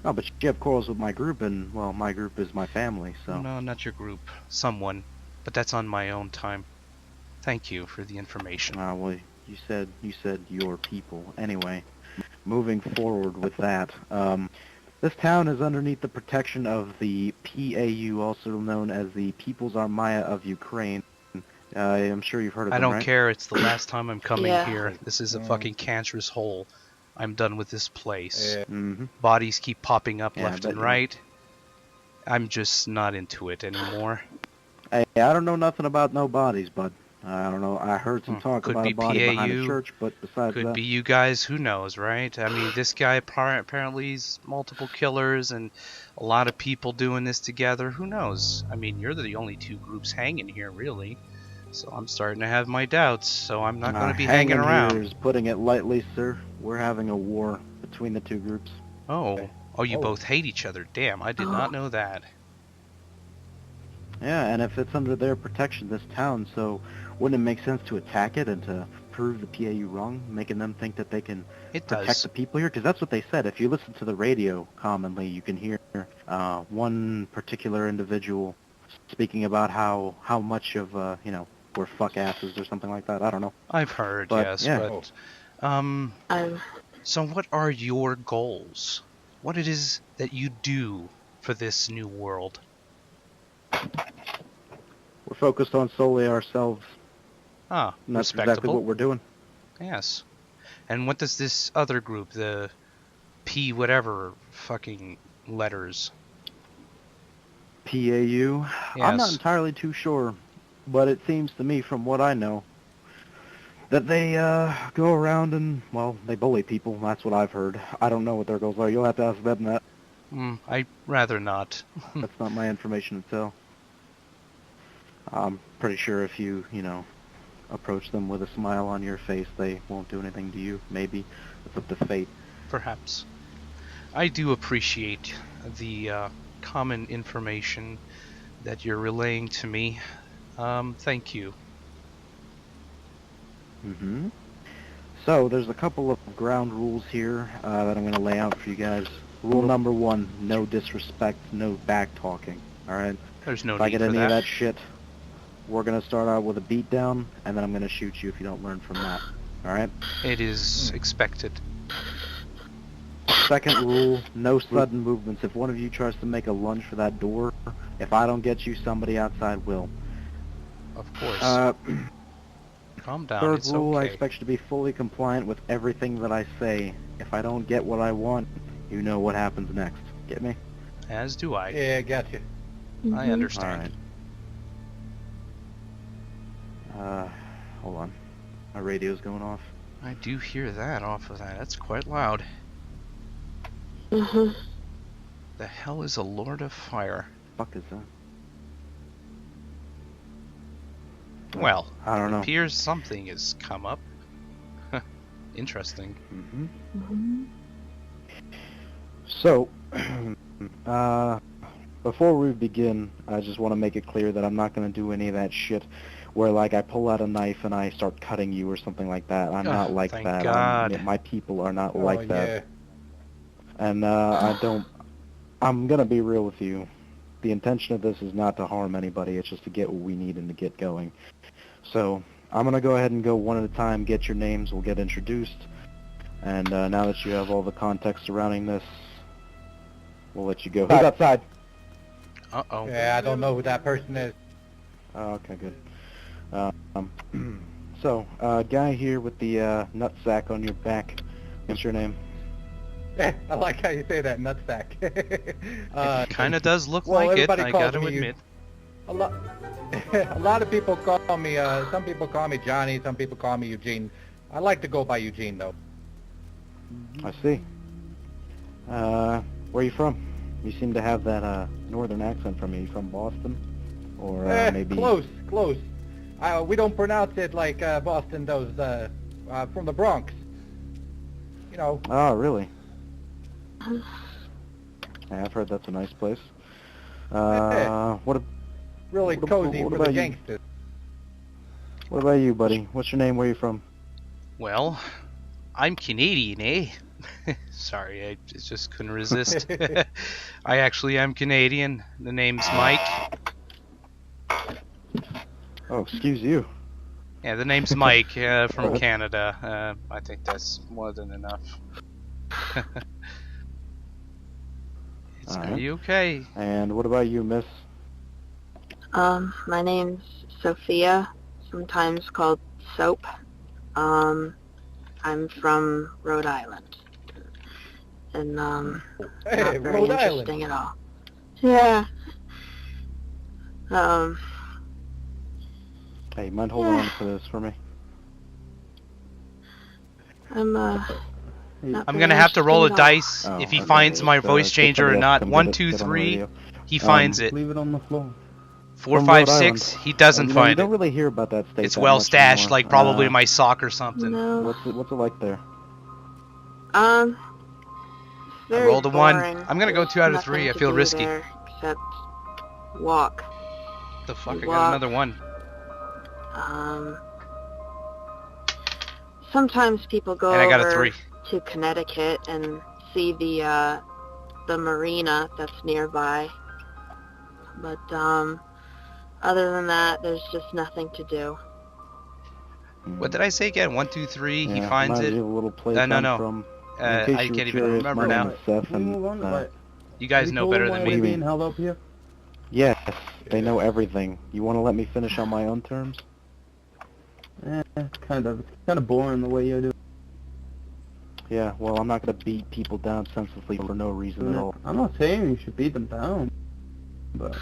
[SPEAKER 11] Oh, but you have quarrels with my group, and, well, my group is my family, so...
[SPEAKER 1] No, not your group. Someone. But that's on my own time. Thank you for the information.
[SPEAKER 11] Well, you said your people. Anyway, moving forward with that, this town is underneath the protection of the PAU, also known as the People's Armada of Ukraine. I'm sure you've heard of them,
[SPEAKER 1] I don't
[SPEAKER 11] right?
[SPEAKER 1] care. It's the last time I'm coming
[SPEAKER 12] Yeah.
[SPEAKER 1] here. This is a fucking cancerous hole. I'm done with this place.
[SPEAKER 11] Mm-hmm.
[SPEAKER 1] Bodies keep popping up left
[SPEAKER 11] but
[SPEAKER 1] and right. I'm just not into it anymore.
[SPEAKER 11] Hey, I don't know nothing about no bodies, but I don't know. I heard some talk
[SPEAKER 1] Could
[SPEAKER 11] about
[SPEAKER 1] be
[SPEAKER 11] a body behind
[SPEAKER 1] PAU,
[SPEAKER 11] a church, but besides
[SPEAKER 1] Could
[SPEAKER 11] that...
[SPEAKER 1] be you guys, who knows, right? I mean, this guy apparently is multiple killers and a lot of people doing this together. Who knows? I mean, you're the only two groups hanging here, really. So I'm starting to have my doubts, so I'm not going to be hanging around.
[SPEAKER 11] Here is putting it lightly, sir. We're having a war between the two groups.
[SPEAKER 1] Oh, you both hate each other. Damn, I did not know that.
[SPEAKER 11] Yeah, and if it's under their protection, this town, so wouldn't it make sense to attack it and to prove the PAU wrong, making them think that they can protect the people here? Because that's what they said. If you listen to the radio commonly, you can hear one particular individual speaking about how much of, we're fuck asses or something like that. I don't know.
[SPEAKER 1] I've heard,
[SPEAKER 11] but,
[SPEAKER 1] yes,
[SPEAKER 11] yeah.
[SPEAKER 1] but... So what are your goals? What it is that you do for this new world?
[SPEAKER 11] We're focused on solely ourselves.
[SPEAKER 1] Ah,
[SPEAKER 11] and that's
[SPEAKER 1] respectable.
[SPEAKER 11] exactly what we're doing.
[SPEAKER 1] Yes. And what does this other group, the P whatever fucking letters?
[SPEAKER 11] PAU?
[SPEAKER 1] Yes.
[SPEAKER 11] I'm not entirely too sure, but it seems to me from what I know that they go around and, well, they bully people. That's what I've heard. I don't know what their goals are. You'll have to ask them that.
[SPEAKER 1] I'd rather not.
[SPEAKER 11] That's not my information to tell. I'm pretty sure if you, approach them with a smile on your face, they won't do anything to you. Maybe. It's up to fate.
[SPEAKER 1] Perhaps. I do appreciate the common information that you're relaying to me. Thank you.
[SPEAKER 11] Mm-hmm. So, there's a couple of ground rules here that I'm going to lay out for you guys. Rule number 1, no disrespect, no back-talking. Alright?
[SPEAKER 1] There's no
[SPEAKER 11] if I
[SPEAKER 1] need
[SPEAKER 11] get
[SPEAKER 1] for
[SPEAKER 11] any
[SPEAKER 1] that.
[SPEAKER 11] of that shit, we're going to start out with a beatdown, and then I'm going to shoot you if you don't learn from that. Alright?
[SPEAKER 1] It is expected.
[SPEAKER 11] Second rule, no sudden movements. If one of you tries to make a lunge for that door, if I don't get you, somebody outside will.
[SPEAKER 1] Of course. Calm down,
[SPEAKER 11] Third
[SPEAKER 1] it's
[SPEAKER 11] rule, I
[SPEAKER 1] okay.
[SPEAKER 11] expect you to be fully compliant with everything that I say. If I don't get what I want, you know what happens next. Get me?
[SPEAKER 1] As do I.
[SPEAKER 3] Yeah, gotcha.
[SPEAKER 1] I understand.
[SPEAKER 11] Alright. Hold on. My radio's going off.
[SPEAKER 1] I do hear that off of that. That's quite loud.
[SPEAKER 12] Mm-hmm.
[SPEAKER 1] The hell is a Lord of Fire?
[SPEAKER 11] Fuck is that?
[SPEAKER 1] Well,
[SPEAKER 11] I don't know.
[SPEAKER 1] It appears something has come up. Interesting.
[SPEAKER 11] Mm-hmm. So, before we begin, I just want to make it clear that I'm not going to do any of that shit where, like, I pull out a knife and I start cutting you or something like that. I'm not like
[SPEAKER 1] thank
[SPEAKER 11] that.
[SPEAKER 1] God.
[SPEAKER 11] My people are not like that.
[SPEAKER 3] Yeah.
[SPEAKER 11] And I'm going to be real with you. The intention of this is not to harm anybody. It's just to get what we need and to get going. So, I'm going to go ahead and go one at a time, get your names, we'll get introduced. And now that you have all the context surrounding this, we'll let you go. Who's outside?
[SPEAKER 1] Uh-oh.
[SPEAKER 3] Yeah, I don't know who that person is.
[SPEAKER 11] Oh, okay, good. So, guy here with the nutsack on your back. What's your name?
[SPEAKER 3] I like how you say that, nutsack.
[SPEAKER 1] It kind of does look
[SPEAKER 3] well,
[SPEAKER 1] like it,
[SPEAKER 3] everybody
[SPEAKER 1] I
[SPEAKER 3] calls
[SPEAKER 1] gotta
[SPEAKER 3] me
[SPEAKER 1] admit.
[SPEAKER 3] A lot of people call me, some people call me Johnny, some people call me Eugene. I like to go by Eugene, though.
[SPEAKER 11] I see. Where are you from? You seem to have that northern accent from you. You from Boston? Or maybe...
[SPEAKER 3] Close. We don't pronounce it like Boston does, from the Bronx. You know.
[SPEAKER 11] Oh, really? Yeah, I've heard that's a nice place.
[SPEAKER 3] Really cozy for the gangsters.
[SPEAKER 11] What about you, buddy? What's your name? Where are you from?
[SPEAKER 1] Well, I'm Canadian, eh? Sorry, I just couldn't resist. I actually am Canadian. The name's Mike.
[SPEAKER 11] Oh, excuse you.
[SPEAKER 1] Yeah, the name's Mike from Canada. I think that's more than enough. Are you okay?
[SPEAKER 11] And what about you, miss?
[SPEAKER 12] My name's Sophia, sometimes called Soap. I'm from Rhode Island. And, not very
[SPEAKER 3] Rhode
[SPEAKER 12] interesting
[SPEAKER 3] Island.
[SPEAKER 12] at all. Yeah.
[SPEAKER 11] Hey, mind holding on to this for me?
[SPEAKER 12] I'm
[SPEAKER 1] gonna have to roll a dice if he finds my voice changer or not. 1, 2, 3, he finds it.
[SPEAKER 2] Leave it on the floor.
[SPEAKER 1] 4, 5, 6, he doesn't find
[SPEAKER 11] You
[SPEAKER 1] it.
[SPEAKER 11] don't really hear about that state.
[SPEAKER 1] It's
[SPEAKER 11] that
[SPEAKER 1] well
[SPEAKER 11] much
[SPEAKER 1] stashed,
[SPEAKER 11] anymore.
[SPEAKER 1] like probably in my sock or something.
[SPEAKER 12] No.
[SPEAKER 11] What's it like there?
[SPEAKER 12] Very
[SPEAKER 1] I rolled a 1.
[SPEAKER 12] boring.
[SPEAKER 1] I'm gonna go 2 out of
[SPEAKER 12] Nothing
[SPEAKER 1] 3. I
[SPEAKER 12] to
[SPEAKER 1] feel
[SPEAKER 12] do
[SPEAKER 1] risky.
[SPEAKER 12] there except walk.
[SPEAKER 1] The fuck? I
[SPEAKER 12] Walk.
[SPEAKER 1] got another 1.
[SPEAKER 12] Sometimes people go
[SPEAKER 1] And I got a
[SPEAKER 12] over
[SPEAKER 1] 3.
[SPEAKER 12] to Connecticut and see the marina that's nearby. But other than that, there's just nothing to do.
[SPEAKER 1] What did I say again? 1, 2, 3.
[SPEAKER 11] Yeah,
[SPEAKER 1] he finds it.
[SPEAKER 11] A little place
[SPEAKER 1] No.
[SPEAKER 11] From.
[SPEAKER 1] I can't even remember now. You guys know better than me.
[SPEAKER 2] Being held up here?
[SPEAKER 11] Yes, they know everything. You want to let me finish on my own terms?
[SPEAKER 2] Kind of boring the way you do.
[SPEAKER 11] Yeah, well, I'm not going to beat people down senselessly for no reason at all.
[SPEAKER 2] I'm not saying you should beat them down, but...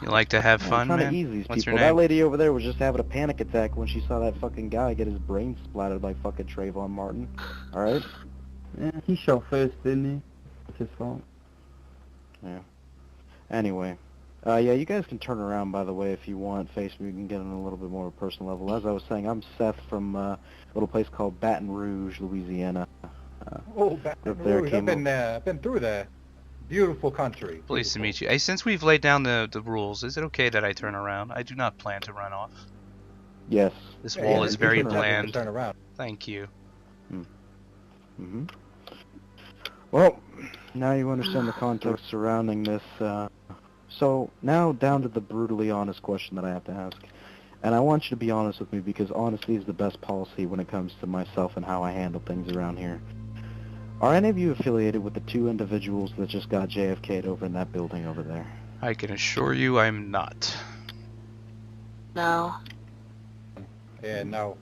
[SPEAKER 1] You like to have fun,
[SPEAKER 11] I'm trying
[SPEAKER 1] man?
[SPEAKER 11] to ease these
[SPEAKER 1] What's
[SPEAKER 11] people.
[SPEAKER 1] your name?
[SPEAKER 11] That lady over there was just having a panic attack when she saw that fucking guy get his brain splattered by fucking Trayvon Martin. Alright?
[SPEAKER 2] Yeah, he shot first, didn't he? It's his fault.
[SPEAKER 11] Yeah. Anyway. Yeah, you guys can turn around, by the way, if you want. Face me, we can get on a little bit more personal level. As I was saying, I'm Seth from a little place called Baton Rouge, Louisiana.
[SPEAKER 3] Baton Rouge. I've been through there. Beautiful country.
[SPEAKER 1] Pleased to meet you. Hey, since we've laid down the rules, is it okay that I turn around? I do not plan to run off.
[SPEAKER 11] Yes.
[SPEAKER 1] This wall is very
[SPEAKER 3] you can
[SPEAKER 1] bland.
[SPEAKER 3] Turn around.
[SPEAKER 1] Thank you.
[SPEAKER 11] Mm-hmm. Well, now you understand the context surrounding this. So, now down to the brutally honest question that I have to ask. And I want you to be honest with me because honesty is the best policy when it comes to myself and how I handle things around here. Are any of you affiliated with the 2 individuals that just got JFK'd over in that building over there?
[SPEAKER 1] I can assure you I'm not.
[SPEAKER 12] No.
[SPEAKER 3] Yeah, no.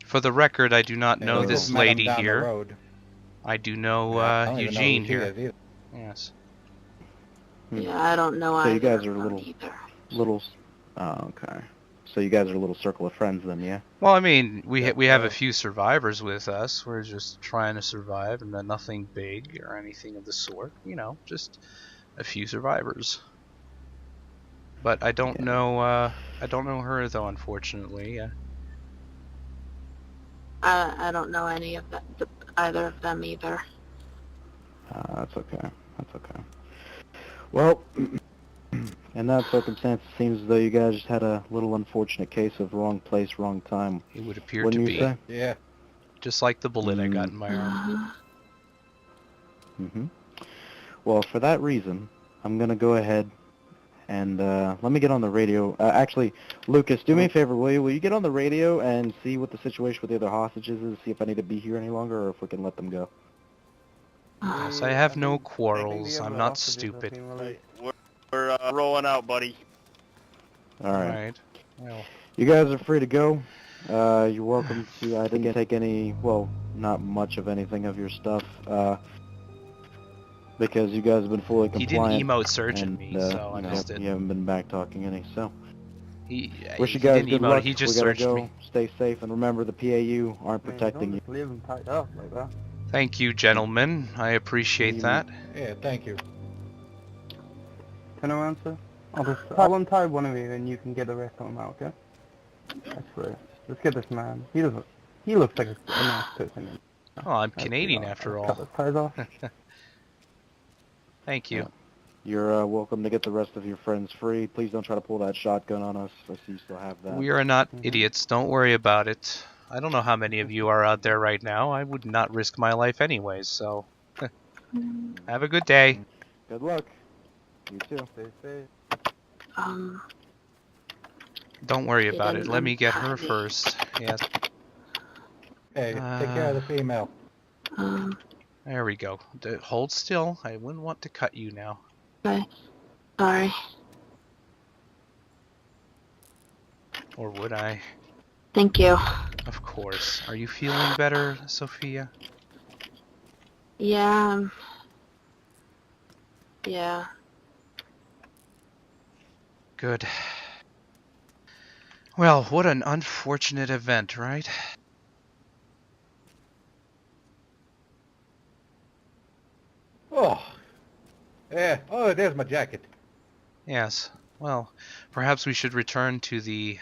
[SPEAKER 1] For the record, I do not know this lady
[SPEAKER 3] down
[SPEAKER 1] here.
[SPEAKER 3] The road.
[SPEAKER 1] I do know
[SPEAKER 3] I don't even
[SPEAKER 1] Eugene
[SPEAKER 3] know who she
[SPEAKER 1] here.
[SPEAKER 3] is either.
[SPEAKER 1] Yes.
[SPEAKER 12] Yeah, I don't know
[SPEAKER 11] So
[SPEAKER 12] either.
[SPEAKER 11] you guys are
[SPEAKER 12] either.
[SPEAKER 11] little... Oh, okay. So you guys are a little circle of friends then, yeah?
[SPEAKER 1] Well, I mean, we have a few survivors with us. We're just trying to survive, and then nothing big or anything of the sort. You know, just a few survivors. But I don't know. I don't know her though, unfortunately.
[SPEAKER 12] I don't know any of them, either of them either.
[SPEAKER 11] That's okay. That's okay. Well, in that circumstance, it seems as though you guys just had a little unfortunate case of wrong place, wrong time.
[SPEAKER 1] It would appear
[SPEAKER 11] Wouldn't
[SPEAKER 1] to
[SPEAKER 11] you
[SPEAKER 1] be.
[SPEAKER 11] say?
[SPEAKER 3] Yeah.
[SPEAKER 1] Just like the bullet I got in my arm.
[SPEAKER 11] Well, for that reason, I'm going to go ahead and let me get on the radio. Actually, Lucas, do me a favor, will you? Will you get on the radio and see what the situation with the other hostages is, see if I need to be here any longer or if we can let them go?
[SPEAKER 1] Yes, I have no quarrels. I'm not stupid.
[SPEAKER 14] We're rolling out, buddy.
[SPEAKER 11] All right.
[SPEAKER 1] Well,
[SPEAKER 11] you guys are free to go. You're welcome to. I didn't take any, well, not much of anything of your stuff, because you guys have been fully compliant.
[SPEAKER 1] He didn't emote search
[SPEAKER 11] and,
[SPEAKER 1] me, so I just did.
[SPEAKER 11] You haven't been back talking any, so.
[SPEAKER 1] he
[SPEAKER 11] Wish you guys
[SPEAKER 1] didn't
[SPEAKER 11] good
[SPEAKER 1] emote,
[SPEAKER 11] luck.
[SPEAKER 1] he just
[SPEAKER 11] we gotta
[SPEAKER 1] searched
[SPEAKER 11] go.
[SPEAKER 1] me.
[SPEAKER 11] Stay safe, and remember the PAU aren't protecting you.
[SPEAKER 2] Leave him tied up like that.
[SPEAKER 1] Thank you, gentlemen. I appreciate that.
[SPEAKER 3] Yeah, thank you.
[SPEAKER 2] Can I answer? I'll untie one of you and you can get the rest of them out, okay? I swear. Let's get this man. He looks like a nice person.
[SPEAKER 1] Oh, I'm Canadian after all.
[SPEAKER 2] Cut the ties off.
[SPEAKER 1] Thank you.
[SPEAKER 11] Yeah. You're welcome to get the rest of your friends free. Please don't try to pull that shotgun on us. I see you still have that.
[SPEAKER 1] We are not idiots. Don't worry about it. I don't know how many of you are out there right now. I would not risk my life anyways, so... Have a good day.
[SPEAKER 11] Good luck. You too.
[SPEAKER 2] Stay safe.
[SPEAKER 1] Don't worry about it. Let me get her first. Yes.
[SPEAKER 3] Hey, take care of the female.
[SPEAKER 1] There we go. Hold still. I wouldn't want to cut you now.
[SPEAKER 12] Okay. Sorry.
[SPEAKER 1] Or would I?
[SPEAKER 12] Thank you.
[SPEAKER 1] Of course. Are you feeling better, Sophia?
[SPEAKER 12] Yeah. Yeah.
[SPEAKER 1] Good. Well, what an unfortunate event, right?
[SPEAKER 3] Oh. Yeah. Oh, there's my jacket.
[SPEAKER 1] Yes. Well, perhaps we should return to the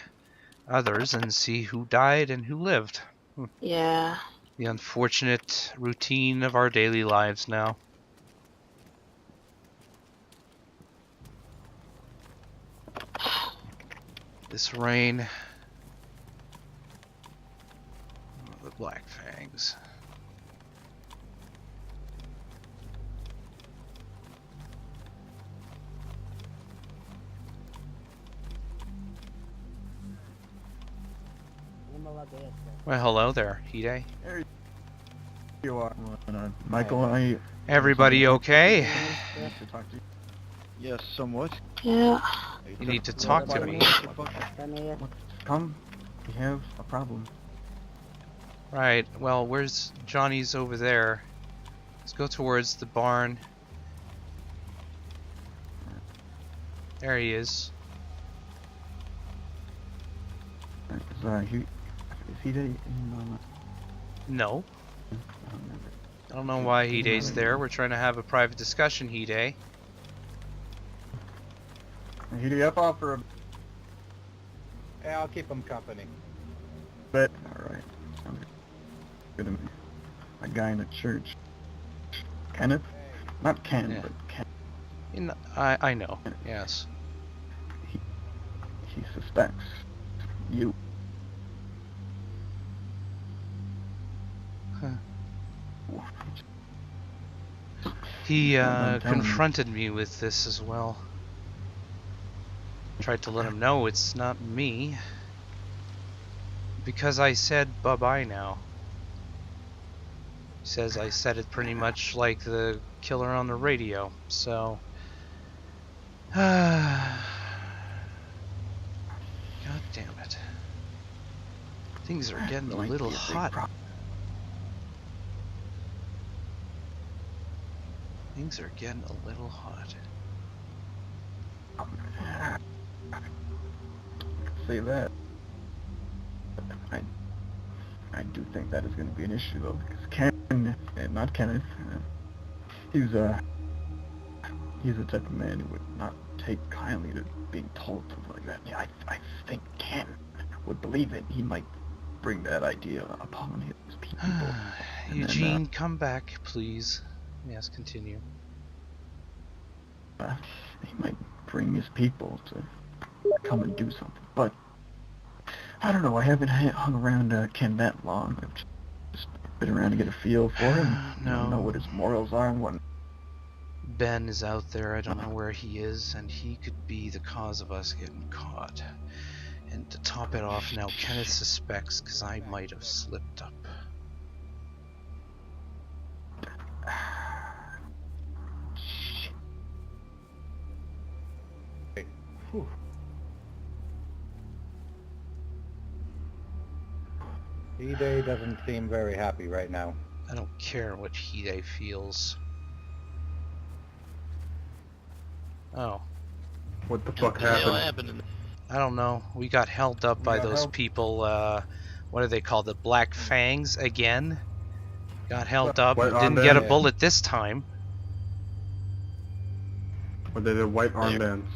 [SPEAKER 1] others and see who died and who lived.
[SPEAKER 12] Yeah.
[SPEAKER 1] The unfortunate routine of our daily lives now. This rain. Oh, the Black Fangs. Well, hello there, Hide.
[SPEAKER 2] There you are. Michael,
[SPEAKER 1] Everybody okay?
[SPEAKER 7] Yes, somewhat.
[SPEAKER 12] Yeah.
[SPEAKER 1] You need to talk to me.
[SPEAKER 2] Come. We have a problem.
[SPEAKER 1] Right, well, where's Johnny's over there? Let's go towards the barn. There he is.
[SPEAKER 2] Is he there?
[SPEAKER 1] No. I don't know why Hide's there. We're trying to have a private discussion, Hide.
[SPEAKER 2] Hide up offer a
[SPEAKER 3] Yeah, I'll keep him company.
[SPEAKER 2] bit. Alright. Good. A guy in a church. Kenneth? Not Ken,
[SPEAKER 1] Yeah.
[SPEAKER 2] but Ken.
[SPEAKER 1] I know, yes.
[SPEAKER 2] He suspects you.
[SPEAKER 1] He
[SPEAKER 2] telling
[SPEAKER 1] confronted me with this as well. Tried to let him know it's not me. Because I said bye-bye now. He says I said it pretty much like the killer on the radio, so... God damn it. Things are getting a little hot. Things are getting a little hot.
[SPEAKER 2] say that. I do think that is going to be an issue, though, because not Kenneth, he's the type of man who would not take kindly to being told something like that. Yeah, I think Ken would believe it. He might bring that idea upon his people.
[SPEAKER 1] Eugene, come back, please. Yes, continue.
[SPEAKER 2] He might bring his people to come and do something, but I don't know. I haven't hung around Ken that long. I've just been around to get a feel for him.
[SPEAKER 1] No.
[SPEAKER 2] I don't know what his morals are and what.
[SPEAKER 1] Ben is out there. I don't know where he is, and he could be the cause of us getting caught. And to top it off, now Kenneth suspects because I might have slipped up.
[SPEAKER 3] Whew. Hide doesn't seem very happy right now.
[SPEAKER 1] I don't care what Hide feels. Oh.
[SPEAKER 15] What the fuck happened?
[SPEAKER 1] I don't know. We got held up by those people, what are they called? The Black Fangs again? Got held up. Didn't get a bullet this time.
[SPEAKER 15] Were they the white armbands?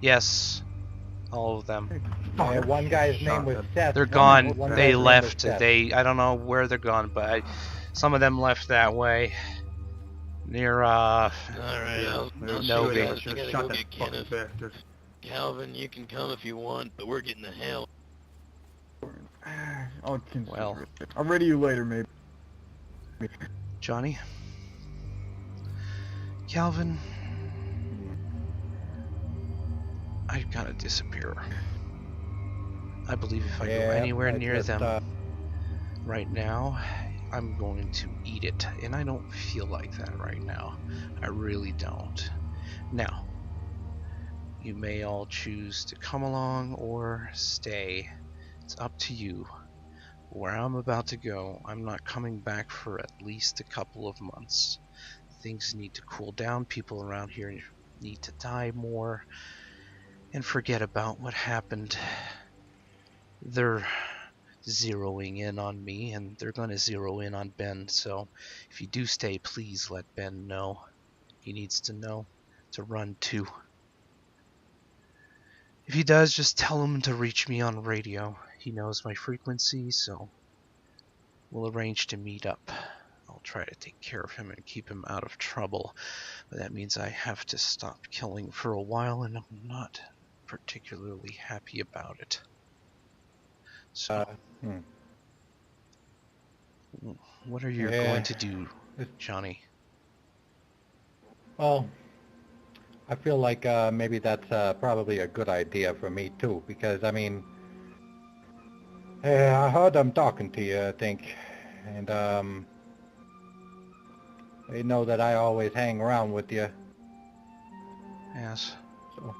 [SPEAKER 1] Yes. All of them.
[SPEAKER 3] Yeah, one guy's name was Seth.
[SPEAKER 1] They're gone. They left. I don't know where they're gone, but some of them left that way. Near,
[SPEAKER 13] Alright,
[SPEAKER 1] Novi.
[SPEAKER 13] I gotta go get Kenneth. Calvin, you can come if you want, but we're getting the hell.
[SPEAKER 2] I'll consider it. I'll ready you later, maybe.
[SPEAKER 1] Johnny? Calvin? I've gotta disappear. I believe if I go anywhere near them right now, I'm going to eat it. And I don't feel like that right now. I really don't. Now, you may all choose to come along or stay. It's up to you. Where I'm about to go, I'm not coming back for at least a couple of months. Things need to cool down. People around here need to die more and forget about what happened. They're zeroing in on me, and they're going to zero in on Ben, so if you do stay, please let Ben know. He needs to know to run too. If he does, just tell him to reach me on radio. He knows my frequency, so we'll arrange to meet up. I'll try to take care of him and keep him out of trouble, but that means I have to stop killing for a while, and I'm not particularly happy about it. So, what are you going to do, Johnny?
[SPEAKER 3] Well, I feel like maybe that's probably a good idea for me too, because I mean, I heard them talking to you, I think, and they know that I always hang around with you.
[SPEAKER 1] Yes.
[SPEAKER 3] So.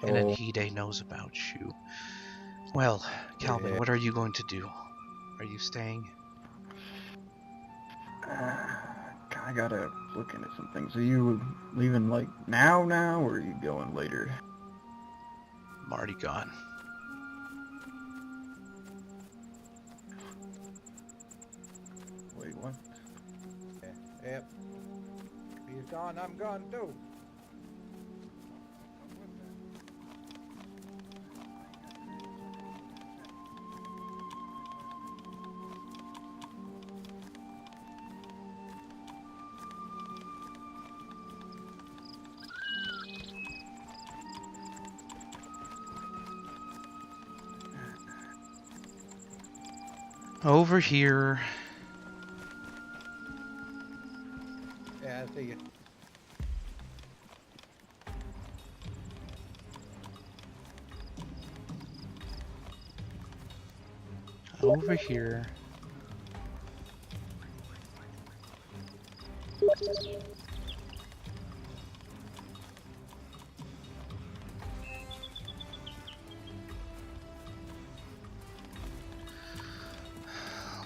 [SPEAKER 1] And then Hide knows about you. Well, Calvin, what are you going to do? Are you staying?
[SPEAKER 2] I gotta look into some things. Are you leaving like now, or are you going later?
[SPEAKER 1] I'm already gone.
[SPEAKER 2] Wait, what?
[SPEAKER 3] Yep. He's gone, I'm gone too.
[SPEAKER 1] Over here.
[SPEAKER 3] Yeah, I see you.
[SPEAKER 1] Over here.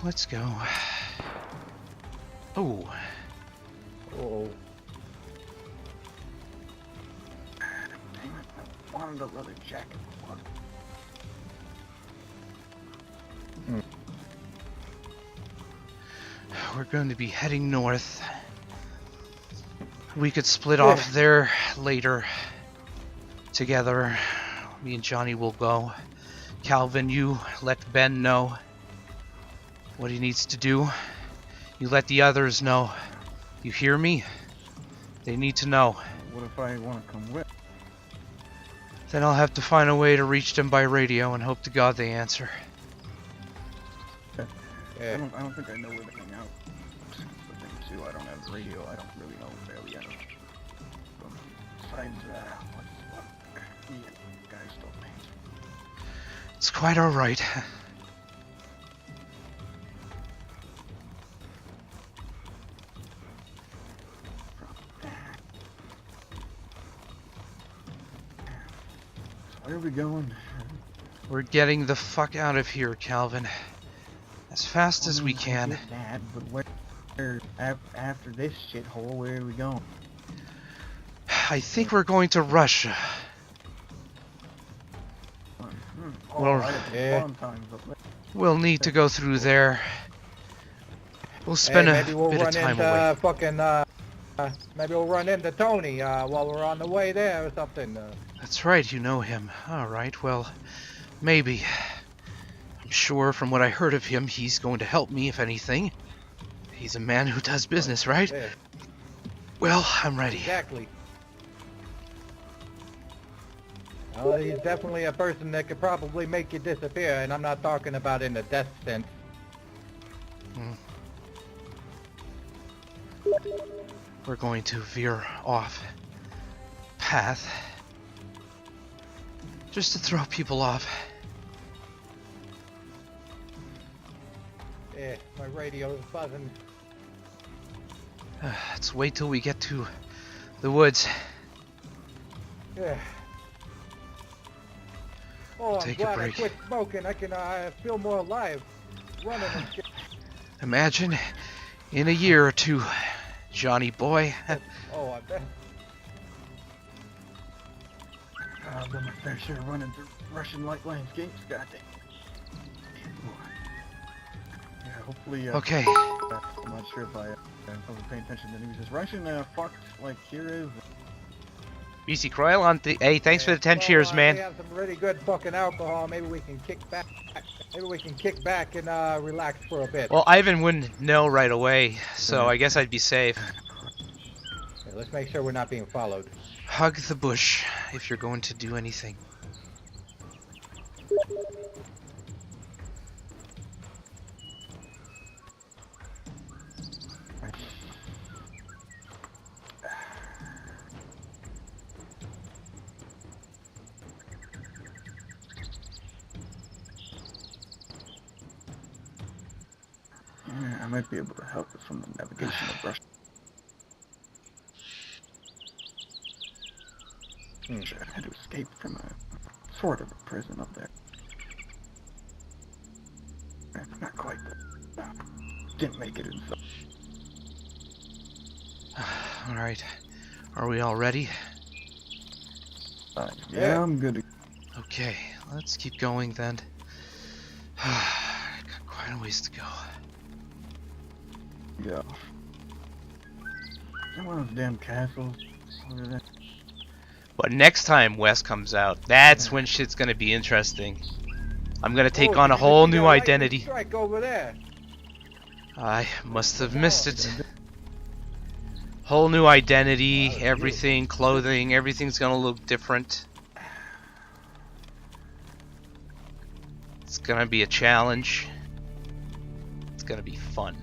[SPEAKER 1] Let's go. Oh.
[SPEAKER 2] Dang it. wanted a leather jacket.
[SPEAKER 1] We're going to be heading north. We could split off there later. Together. Me and Johnny will go. Calvin, you let Ben know what he needs to do. You let the others know. You hear me? They need to know.
[SPEAKER 2] What if I want to come with?
[SPEAKER 1] Then I'll have to find a way to reach them by radio and hope to God they answer.
[SPEAKER 2] I don't think I know where they hang out. That's the thing too, I don't have radio, I don't really know barely anything. Besides, what the guys told me.
[SPEAKER 1] It's quite alright.
[SPEAKER 2] Where are we going?
[SPEAKER 1] We're getting the fuck out of here, Calvin. As fast as we can.
[SPEAKER 2] That, but where after this shithole, where are we going?
[SPEAKER 1] I think we're going to Russia. We'll need to go through there. We'll spend a bit of time away.
[SPEAKER 3] Maybe we'll run into Tony while we're on the way there or something.
[SPEAKER 1] That's right, you know him. Alright, well, maybe. I'm sure from what I heard of him, he's going to help me if anything. He's a man who does business, right?
[SPEAKER 3] Yeah.
[SPEAKER 1] Well, I'm ready.
[SPEAKER 3] Exactly. Well, he's definitely a person that could probably make you disappear, and I'm not talking about in the death sense.
[SPEAKER 1] We're going to veer off path. Just to throw people off.
[SPEAKER 3] Yeah, my radio is buzzing.
[SPEAKER 1] Let's wait till we get to the woods.
[SPEAKER 3] Yeah. Oh, I'm
[SPEAKER 1] Take a
[SPEAKER 3] glad
[SPEAKER 1] break.
[SPEAKER 3] I quit smoking. I can feel more alive. Running and shit.
[SPEAKER 1] Imagine in a year or two, Johnny boy.
[SPEAKER 3] Oh, I bet.
[SPEAKER 2] I've done my fair share running through Russian light landscapes, goddamn. Yeah, hopefully,
[SPEAKER 1] okay.
[SPEAKER 2] I'm not sure if I wasn't paying attention to the news. Is Russian fucked like here is?
[SPEAKER 1] BC Croyle on the. Hey, thanks for the 10 cheers, man.
[SPEAKER 3] We have some really good fucking alcohol. Maybe we can kick back. Maybe we can kick back and relax for a bit.
[SPEAKER 1] Well, Ivan wouldn't know right away, so I guess I'd be safe.
[SPEAKER 3] Okay, let's make sure we're not being followed.
[SPEAKER 1] Hug the bush if you're going to do anything.
[SPEAKER 2] Yeah, I might be able to help with some of the navigation of Russia. I had to escape from a sort of a prison up there. Not quite, but didn't make it inside.
[SPEAKER 1] Alright. Are we all ready?
[SPEAKER 2] Yeah, I'm good.
[SPEAKER 1] Okay, let's keep going then. Got quite a ways to go.
[SPEAKER 2] Yeah. One of those damn castles over there.
[SPEAKER 1] But next time Wes comes out, that's when shit's gonna be interesting. I'm gonna take on a whole new identity.
[SPEAKER 3] Strike over there.
[SPEAKER 1] I must have missed it. Whole new identity, everything, clothing, everything's gonna look different. It's gonna be a challenge. It's gonna be fun.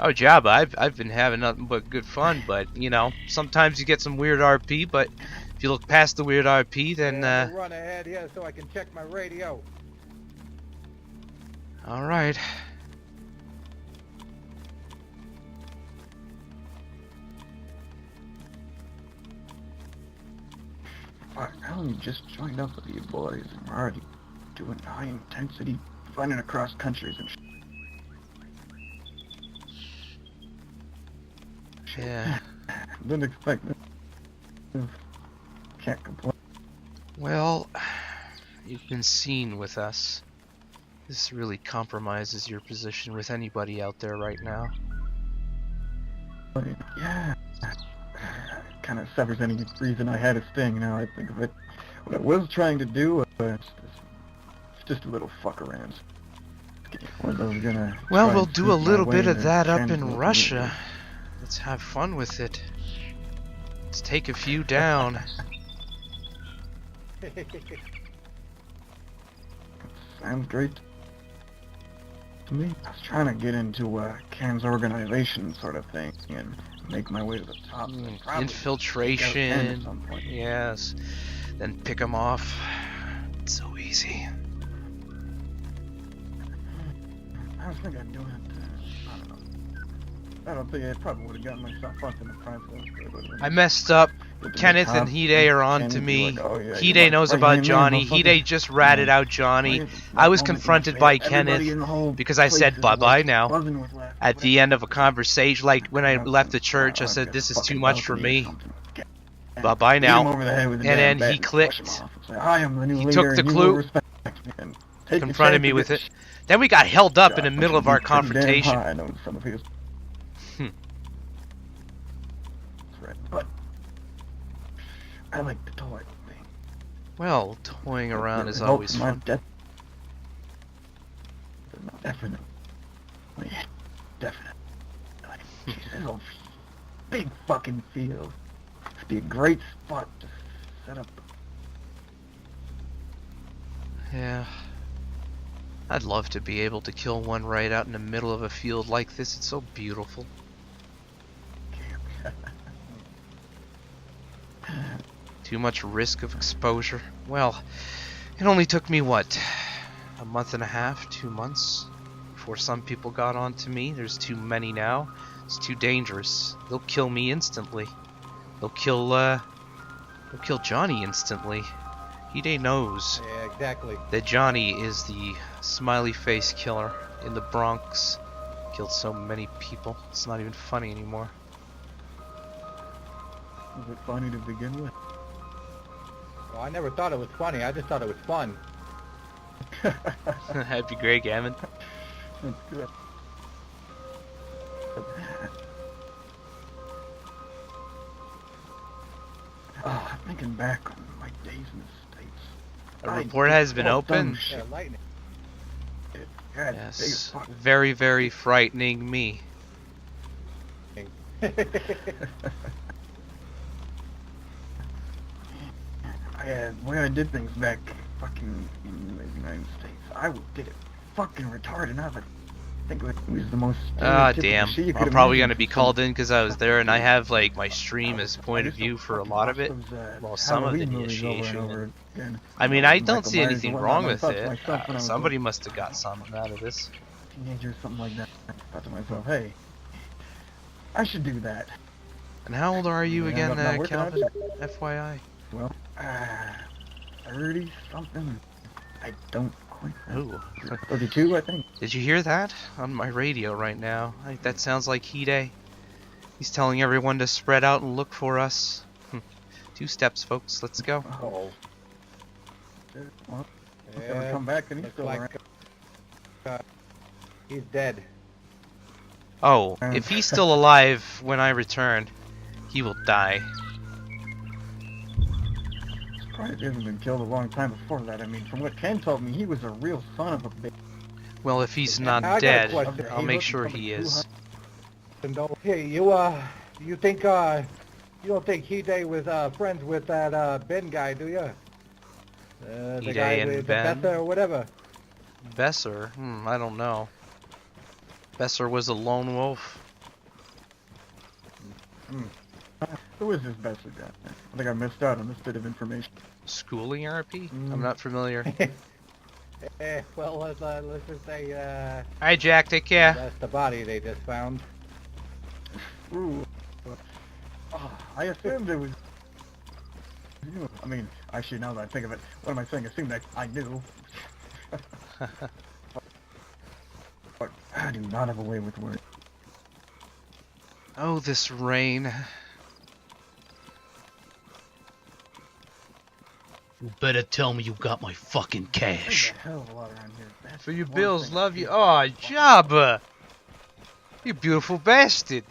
[SPEAKER 1] Oh, Jabba, I've been having nothing but good fun, but, you know, sometimes you get some weird RP, but if you look past the weird RP, then,
[SPEAKER 3] I'll run ahead here so I can check my radio.
[SPEAKER 1] Alright.
[SPEAKER 2] I only just joined up with you boys, and we're already doing high intensity, running across countries and shit.
[SPEAKER 1] Yeah.
[SPEAKER 2] Didn't expect this. Can't complain.
[SPEAKER 1] Well, you've been seen with us. This really compromises your position with anybody out there right now.
[SPEAKER 2] But yeah, kind of severs any reason I had a sting. Now I think of it. What I was trying to do was just a little fuck around.
[SPEAKER 1] Well, we'll do a little bit of that up in Russia. Let's have fun with it. Let's take a few down.
[SPEAKER 2] Sounds great to me. I was trying to get into Cam's organization sort of thing and make my way to the top.
[SPEAKER 1] Infiltration. Yes. Then pick them off. It's so easy.
[SPEAKER 2] I was thinking of doing it. I don't know. I don't think I probably would have gotten myself fucked in the process.
[SPEAKER 1] I messed up. Kenneth and Hide are on to me. Hide knows about Johnny. Hide just ratted out Johnny. I was confronted by Kenneth because I said bye-bye now. At the end of a conversation, like when I left the church, I said, this is too much for me. Bye-bye now. And then he clicked. He took the clue, confronted me with it. Then we got held up in the middle of our confrontation.
[SPEAKER 2] But I like the toy thing.
[SPEAKER 1] Well, toying around is always fun.
[SPEAKER 2] Definitely. This whole big fucking field. It'd be a great spot to set up.
[SPEAKER 1] Yeah. I'd love to be able to kill one right out in the middle of a field like this. It's so beautiful. Too much risk of exposure. Well, it only took me, what, a month and a half, 2 months, before some people got on to me. There's too many now. It's too dangerous. They'll kill me instantly. They'll kill Johnny instantly. Hide knows that Johnny is the smiley face killer in the Bronx. Killed so many people. It's not even funny anymore.
[SPEAKER 2] Was it funny to begin with?
[SPEAKER 3] Well, I never thought it was funny. I just thought it was fun.
[SPEAKER 1] That'd be great, Gavin.
[SPEAKER 2] That's good. Oh, I'm thinking back on my days in the States.
[SPEAKER 1] A report has been opened. Yes, very, very frightening me.
[SPEAKER 2] The way I did things back fucking in the United States, I did it fucking retarded. I think it was the most...
[SPEAKER 1] Ah, damn. I'm probably going to be called in because I was there, and I have, like, my stream as point of view for a lot of it. Well, some of the initiation. I mean, I don't see anything wrong with it. Somebody must have got something out of this.
[SPEAKER 2] Teenager, something like that. I thought to myself, hey, I should do that.
[SPEAKER 1] And how old are you again, Calvin? FYI.
[SPEAKER 2] Well, 30-something. I don't quite know. 32, I think.
[SPEAKER 1] Did you hear that? On my radio right now. That sounds like Hide. He's telling everyone to spread out and look for us. 2 steps, folks. Let's go.
[SPEAKER 2] Oh. Well, yeah, come back and he's still around.
[SPEAKER 3] He's dead.
[SPEAKER 1] Oh, if he's still alive when I return, he will die.
[SPEAKER 2] Surprised he hasn't been killed a long time before that. I mean, from what Ken told me, he was a real son of a bitch.
[SPEAKER 1] Well, if he's not dead, I'll make sure he is.
[SPEAKER 3] Hey, you think, you don't think Hide was friends with that Ben guy, do you? The guy with Besser or whatever.
[SPEAKER 1] Besser? I don't know. Besser was a lone wolf.
[SPEAKER 2] Who is this Besser guy? I think I missed out on this bit of information.
[SPEAKER 1] Schooling RP? I'm not familiar.
[SPEAKER 3] Well, let's just say,
[SPEAKER 1] Hi, Jack, take care.
[SPEAKER 3] That's the body they just found.
[SPEAKER 2] Ooh. I assumed it was... I mean, actually, now that I think of it, what am I saying? I assumed that I knew. But I do not have a way with words.
[SPEAKER 1] Oh, this rain.
[SPEAKER 13] You better tell me you got my fucking cash.
[SPEAKER 2] There's a hell of a lot around here. That's
[SPEAKER 1] For your
[SPEAKER 2] one
[SPEAKER 1] bills,
[SPEAKER 2] thing.
[SPEAKER 1] love you. Oh, Jabba! You beautiful bastard.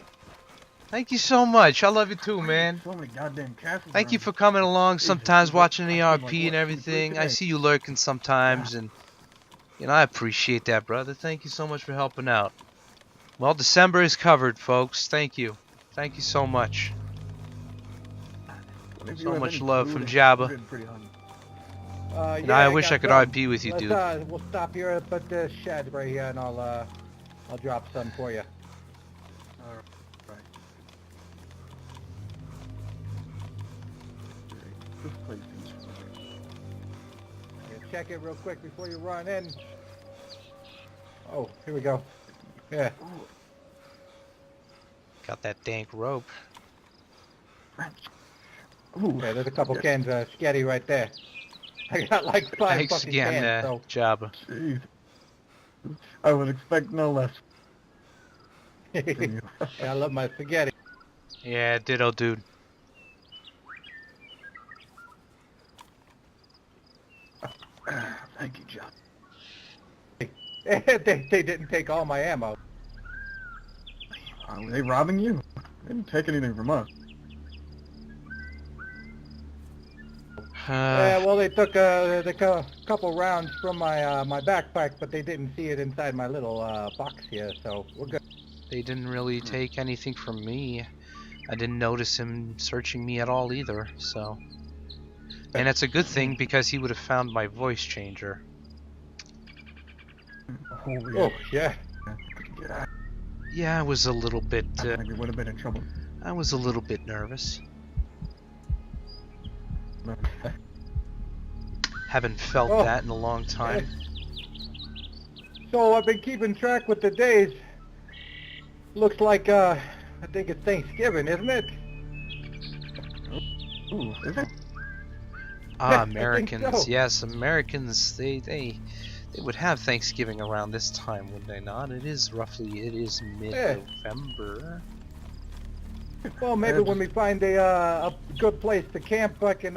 [SPEAKER 1] Thank you so much. I love you too, man.
[SPEAKER 2] So many goddamn castles
[SPEAKER 1] Thank you
[SPEAKER 2] around
[SPEAKER 1] for coming along sometimes,
[SPEAKER 2] Jesus,
[SPEAKER 1] watching the
[SPEAKER 2] I feel
[SPEAKER 1] RP and
[SPEAKER 2] like
[SPEAKER 1] everything. I
[SPEAKER 2] today.
[SPEAKER 1] see you lurking sometimes, and you know, I appreciate that, brother. Thank you so much for helping out. Well, December is covered, folks. Thank you. Thank you so much.
[SPEAKER 2] If you
[SPEAKER 1] So
[SPEAKER 2] have
[SPEAKER 1] much
[SPEAKER 2] any
[SPEAKER 1] love
[SPEAKER 2] food,
[SPEAKER 1] from
[SPEAKER 2] I'm
[SPEAKER 1] Jabba.
[SPEAKER 2] getting pretty hungry.
[SPEAKER 1] And
[SPEAKER 3] Yeah,
[SPEAKER 1] I wish
[SPEAKER 3] got
[SPEAKER 1] I could
[SPEAKER 3] some.
[SPEAKER 1] RP with you,
[SPEAKER 3] Let's,
[SPEAKER 1] dude.
[SPEAKER 3] We'll stop here up at the shed right here, and I'll drop some for you.
[SPEAKER 2] Alright. This place seems familiar.
[SPEAKER 3] Yeah, check it real quick before you run in. Oh, here we go. Yeah.
[SPEAKER 1] Got that dank rope.
[SPEAKER 2] Ooh,
[SPEAKER 3] Yeah, there's a couple cans of sketty right there. I got like 5
[SPEAKER 1] Thanks
[SPEAKER 3] fucking
[SPEAKER 1] again,
[SPEAKER 3] cans, so.
[SPEAKER 1] Jabba.
[SPEAKER 2] Jeez. I would expect no less.
[SPEAKER 3] Yeah, I love my spaghetti.
[SPEAKER 1] Yeah, ditto, dude.
[SPEAKER 2] Thank you, John.
[SPEAKER 3] They didn't take all my ammo.
[SPEAKER 2] Are they robbing you? They didn't take anything from us.
[SPEAKER 3] Yeah, well, they took a couple rounds from my my backpack, but they didn't see it inside my little box here, so we're good.
[SPEAKER 1] They didn't really take anything from me. I didn't notice him searching me at all either, so. And it's a good thing because he would have found my voice changer.
[SPEAKER 3] Oh, yeah.
[SPEAKER 1] Yeah, I was a little bit.
[SPEAKER 2] I think you would have been in trouble.
[SPEAKER 1] I was a little bit nervous. Haven't felt that in a long time.
[SPEAKER 3] So I've been keeping track with the days. Looks like I think it's Thanksgiving, isn't it?
[SPEAKER 2] Ooh, is it?
[SPEAKER 1] Ah,
[SPEAKER 3] I think
[SPEAKER 1] Americans.
[SPEAKER 3] so.
[SPEAKER 1] Yes, Americans. They would have Thanksgiving around this time, would they not? It is mid-November.
[SPEAKER 3] Well, maybe when we find a good place to camp, I can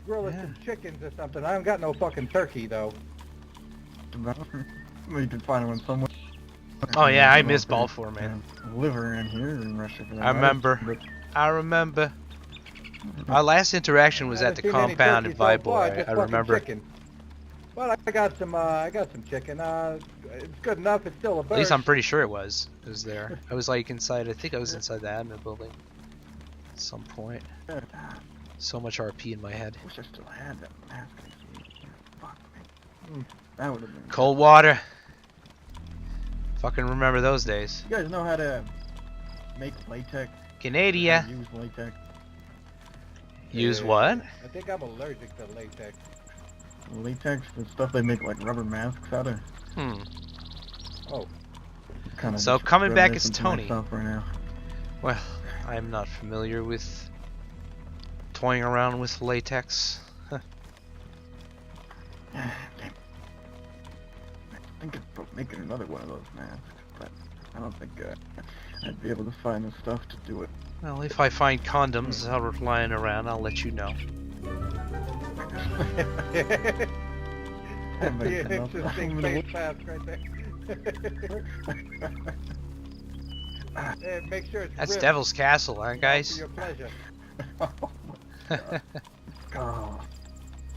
[SPEAKER 3] grill us some chickens or something. I haven't got no fucking turkey though.
[SPEAKER 2] We can find one somewhere.
[SPEAKER 1] Oh yeah, I miss Balfour, man.
[SPEAKER 2] Liver in here in Russia. For that
[SPEAKER 1] I remember.
[SPEAKER 2] matter,
[SPEAKER 1] I remember. Our last interaction was at the compound in Viboy. I remember.
[SPEAKER 3] Chicken. But I got some chicken. It's good enough. It's still a bird.
[SPEAKER 1] At least I'm pretty sure it was there. I was like inside. I think I was inside the admin building at some point. So much RP in my head.
[SPEAKER 2] I wish I still had that mask. Fuck me. That would have been
[SPEAKER 1] Cold water. Fucking remember those days.
[SPEAKER 2] You guys know how to make latex?
[SPEAKER 1] Canada.
[SPEAKER 2] Use latex.
[SPEAKER 1] Use what?
[SPEAKER 3] I think I'm allergic to latex.
[SPEAKER 2] Latex, the stuff they make like rubber masks out of.
[SPEAKER 3] Oh.
[SPEAKER 2] Kinda
[SPEAKER 1] So
[SPEAKER 2] just
[SPEAKER 1] coming back as
[SPEAKER 2] reminiscent to
[SPEAKER 1] Tony.
[SPEAKER 2] myself right now.
[SPEAKER 1] Well, I am not familiar with toying around with latex.
[SPEAKER 2] I think about making another one of those masks, but I don't think I'd be able to find the stuff to do it.
[SPEAKER 1] Well, if I find condoms out lying around, I'll let you know.
[SPEAKER 3] The interesting face mask right there. Make sure it's
[SPEAKER 1] That's
[SPEAKER 3] ripped.
[SPEAKER 1] Devil's Castle, huh,
[SPEAKER 3] For
[SPEAKER 1] guys?
[SPEAKER 3] your pleasure.
[SPEAKER 2] Oh.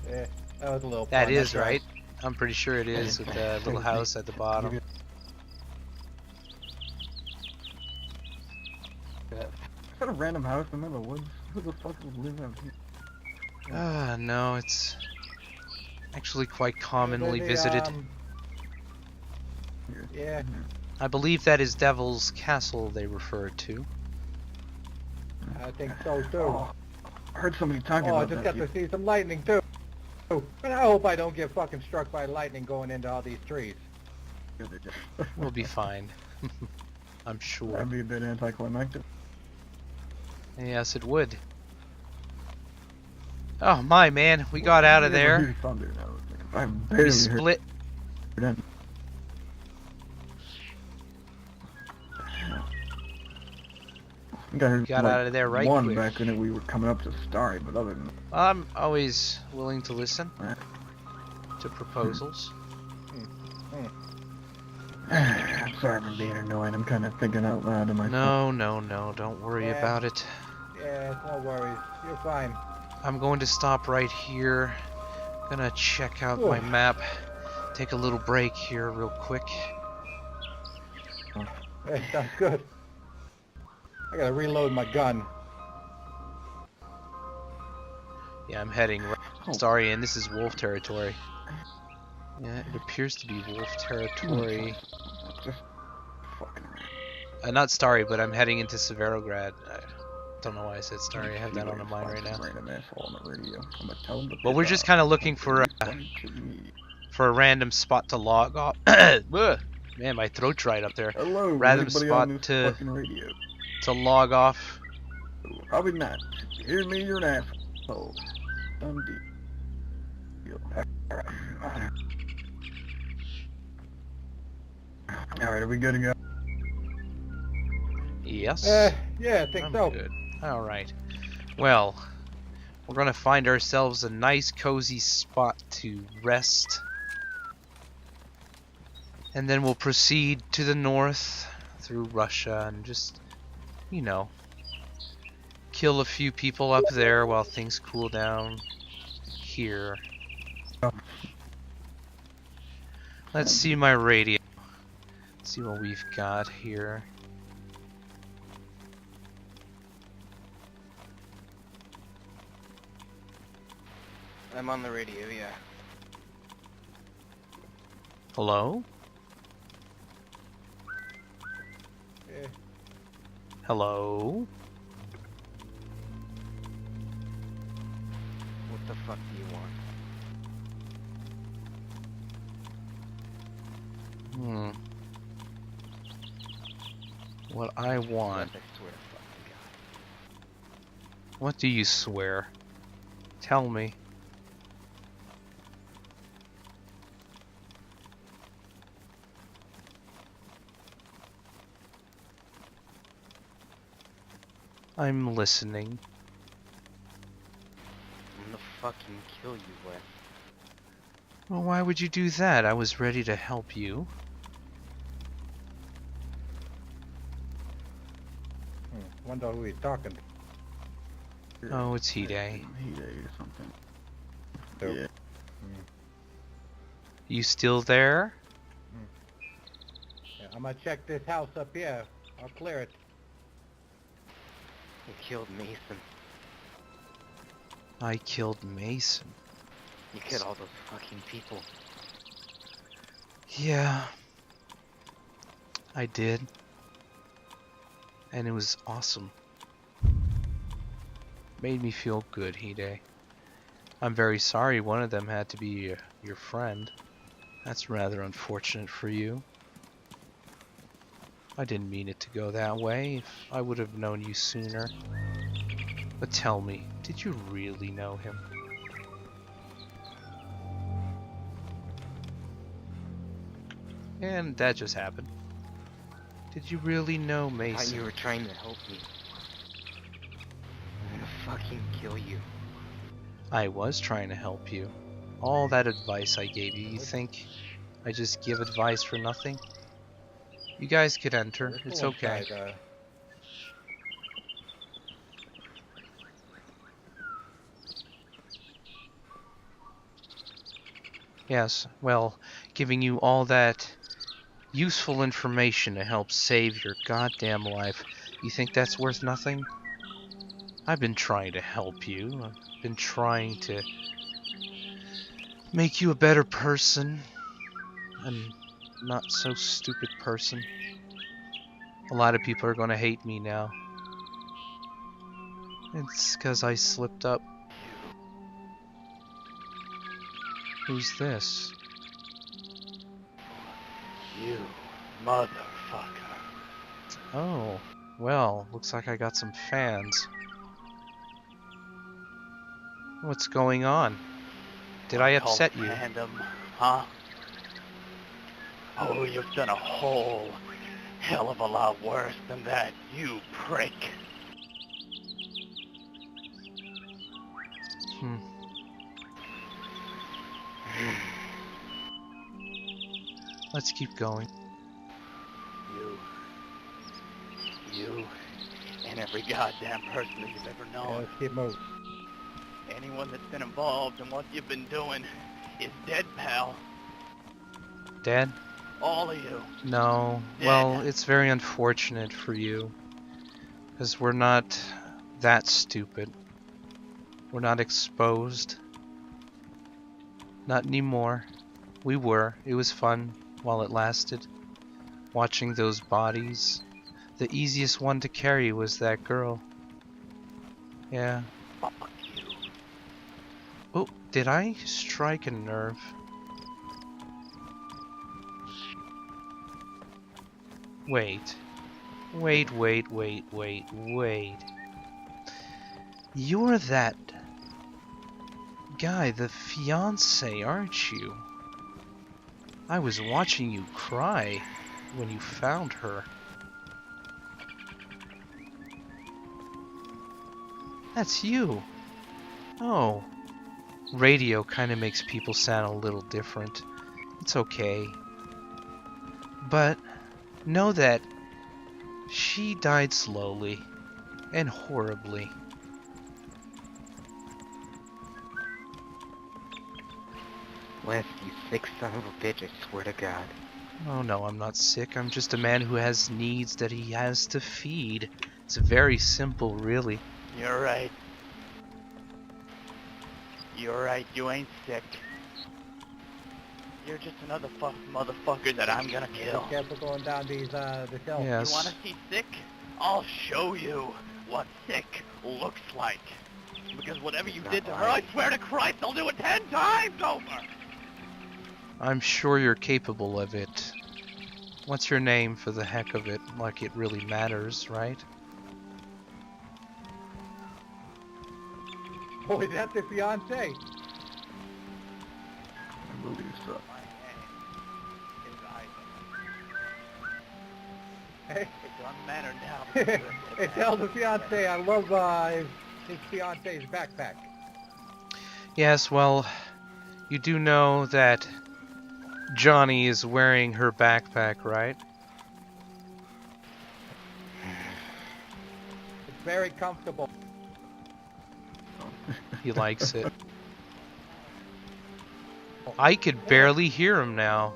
[SPEAKER 3] Yeah, that was a little
[SPEAKER 1] That
[SPEAKER 3] fun,
[SPEAKER 1] is
[SPEAKER 3] that's
[SPEAKER 1] right. I'm pretty sure it is with the little house at the bottom.
[SPEAKER 2] Is that a random house in the middle of the woods? Who the fuck would live out here?
[SPEAKER 1] No, it's actually quite commonly visited.
[SPEAKER 3] Yeah.
[SPEAKER 1] I believe that is Devil's Castle they refer to.
[SPEAKER 3] I think so too.
[SPEAKER 2] Oh, I heard somebody talking
[SPEAKER 3] I
[SPEAKER 2] about
[SPEAKER 3] just
[SPEAKER 2] that.
[SPEAKER 3] got to see some lightning too. But I hope I don't get fucking struck by lightning going into all these trees.
[SPEAKER 1] We'll be fine. I'm sure.
[SPEAKER 2] That'd be a bit anticlimactic.
[SPEAKER 1] Yes, it would. Oh my man, we got out of there. We split.
[SPEAKER 2] Got
[SPEAKER 1] out of there right
[SPEAKER 2] one
[SPEAKER 1] quick.
[SPEAKER 2] back when we were coming up to Starry, but other than
[SPEAKER 1] I'm always willing to listen to proposals.
[SPEAKER 2] I'm sorry for being annoying. I'm kind of thinking out loud to myself.
[SPEAKER 1] No, don't worry about it.
[SPEAKER 3] Yeah, no worries. You're fine.
[SPEAKER 1] I'm going to stop right here. Gonna check out my map. Take a little break here real quick.
[SPEAKER 3] Hey, sounds good. I gotta reload my gun.
[SPEAKER 1] Yeah, I'm heading right. Sorry, and this is wolf territory. Yeah, it appears to be wolf territory.
[SPEAKER 2] Just fucking
[SPEAKER 1] not Starry, but I'm heading into Severograd. I don't know why I said Starry. I have that on the mind right now.
[SPEAKER 2] Random asshole on the radio. I'm gonna tell him to
[SPEAKER 1] Well, we're just kind of looking for a random spot to log off. Man, my throat's dried up there.
[SPEAKER 2] Hello,
[SPEAKER 1] random
[SPEAKER 2] anybody
[SPEAKER 1] spot
[SPEAKER 2] on this
[SPEAKER 1] to
[SPEAKER 2] fucking radio?
[SPEAKER 1] log off.
[SPEAKER 2] Probably not. You hear me? You're an asshole. Done deal. Alright, are we good to go?
[SPEAKER 1] Yes.
[SPEAKER 3] Yeah, I think so.
[SPEAKER 1] Good. Alright. Well, we're gonna find ourselves a nice cozy spot to rest. And then we'll proceed to the north through Russia and just, you know, kill a few people up there while things cool down here. Let's see my radio. Let's see what we've got here.
[SPEAKER 4] I'm on the radio, yeah.
[SPEAKER 1] Hello?
[SPEAKER 3] Yeah.
[SPEAKER 1] Hello?
[SPEAKER 4] What the fuck do you want?
[SPEAKER 1] What I want.
[SPEAKER 4] I swear to fucking God.
[SPEAKER 1] What do you swear? Tell me. I'm listening.
[SPEAKER 4] I'm gonna fucking kill you, Wes.
[SPEAKER 1] Well, why would you do that? I was ready to help you.
[SPEAKER 3] Wonder who he's talking to.
[SPEAKER 1] Oh, it's Hide.
[SPEAKER 2] Hide or something.
[SPEAKER 3] So,
[SPEAKER 2] Yeah.
[SPEAKER 1] You still there?
[SPEAKER 3] Yeah, I'm gonna check this house up here. I'll clear it.
[SPEAKER 4] You killed Mason.
[SPEAKER 1] I killed Mason.
[SPEAKER 4] You killed all those fucking people.
[SPEAKER 1] Yeah. I did. And it was awesome. Made me feel good, Hide. I'm very sorry one of them had to be your friend. That's rather unfortunate for you. I didn't mean it to go that way. I would have known you sooner. But tell me, did you really know him? And that just happened. Did you really know Mason?
[SPEAKER 4] I thought you were trying to help me. I'm gonna fucking kill you.
[SPEAKER 1] I was trying to help you. All that advice I gave you, you think I just give advice for nothing? You guys could enter, it's okay. Yes, well, giving you all that useful information to help save your goddamn life, you think that's worth nothing? I've been trying to help you. I've been trying to make you a better person. And not so stupid person. A lot of people are gonna hate me now. It's 'cause I slipped up. Who's this?
[SPEAKER 11] You motherfucker.
[SPEAKER 1] Oh, well, looks like I got some fans. What's going on? Did I upset you?
[SPEAKER 11] Random, huh? Oh, you've done a whole hell of a lot worse than that, you prick.
[SPEAKER 1] Let's keep going.
[SPEAKER 8] You, and every goddamn person that you've ever known.
[SPEAKER 3] Yeah, let's keep moving.
[SPEAKER 8] Anyone that's been involved in what you've been doing is dead, pal.
[SPEAKER 1] Dead?
[SPEAKER 8] All of you.
[SPEAKER 1] No.
[SPEAKER 8] Dead.
[SPEAKER 1] Well, it's very unfortunate for you. Because we're not that stupid. We're not exposed. Not anymore. We were. It was fun while it lasted. Watching those bodies. The easiest one to carry was that girl. Yeah.
[SPEAKER 8] Fuck you.
[SPEAKER 1] Oh, did I strike a nerve? Wait. Wait. You're that guy, the fiance, aren't you? I was watching you cry when you found her. That's you. Oh. Radio kind of makes people sound a little different. It's okay. But know that she died slowly and horribly.
[SPEAKER 4] Wes, you sick son of a bitch, I swear to God.
[SPEAKER 1] Oh no, I'm not sick. I'm just a man who has needs that he has to feed. It's very simple, really.
[SPEAKER 8] You're right. You're right, you ain't sick. You're just another motherfucker that I'm gonna kill.
[SPEAKER 3] Be careful going down these, the hills.
[SPEAKER 1] Yes.
[SPEAKER 8] You wanna see sick? I'll show you what sick looks like. Because whatever you did to her, I swear to Christ, I'll do it 10 times over!
[SPEAKER 1] I'm sure you're capable of it. What's your name for the heck of it? Like it really matters, right?
[SPEAKER 3] Oh, is that the fiance?
[SPEAKER 2] I believe so.
[SPEAKER 3] Hey.
[SPEAKER 8] It doesn't matter now.
[SPEAKER 3] Hey, tell the fiance I love his fiance's backpack.
[SPEAKER 1] Yes, well, you do know that Johnny is wearing her backpack, right?
[SPEAKER 3] It's very comfortable.
[SPEAKER 1] He likes it. I could barely hear him now.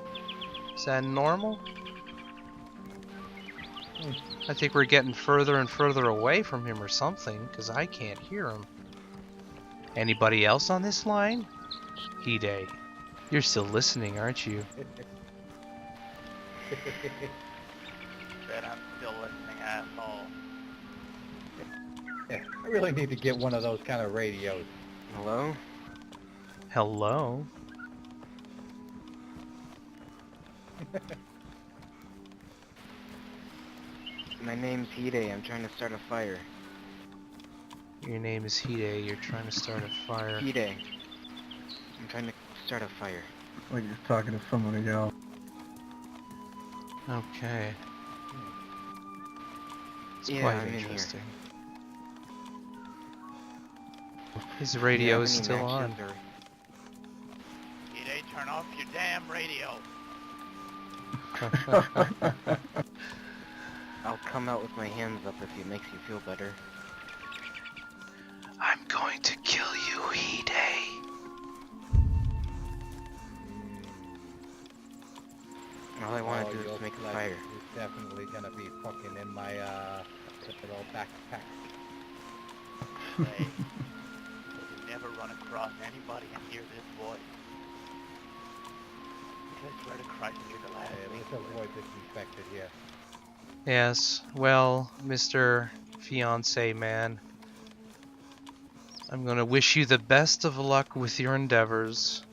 [SPEAKER 1] Is that normal? I think we're getting further and further away from him or something, because I can't hear him. Anybody else on this line? Hide, you're still listening, aren't you?
[SPEAKER 8] Said I'm still listening, asshole.
[SPEAKER 3] Yeah, I really need to get one of those kind of radios.
[SPEAKER 4] Hello?
[SPEAKER 1] Hello?
[SPEAKER 4] My name's Hide. I'm trying to start a fire.
[SPEAKER 1] Your name is Hide. You're trying to start a fire.
[SPEAKER 4] Hide. I'm trying to start a fire.
[SPEAKER 2] Like you're talking to somebody else.
[SPEAKER 1] Okay. It's
[SPEAKER 4] Yeah,
[SPEAKER 1] quite
[SPEAKER 4] I'm in here.
[SPEAKER 1] interesting. His radio is still on.
[SPEAKER 8] Hide, turn off your damn radio.
[SPEAKER 4] I'll come out with my hands up if it makes you feel better.
[SPEAKER 1] I'm going to kill you, Hide.
[SPEAKER 4] All I want to do is make a fire.
[SPEAKER 3] It's definitely gonna be fucking in my little backpack.
[SPEAKER 8] Hey, you never run across anybody and hear this voice. I swear to Christ, you're the last thing.
[SPEAKER 3] Let's avoid disrespected here.
[SPEAKER 1] Yes, well, Mr. Fiance Man, I'm gonna wish you the best of luck with your endeavors,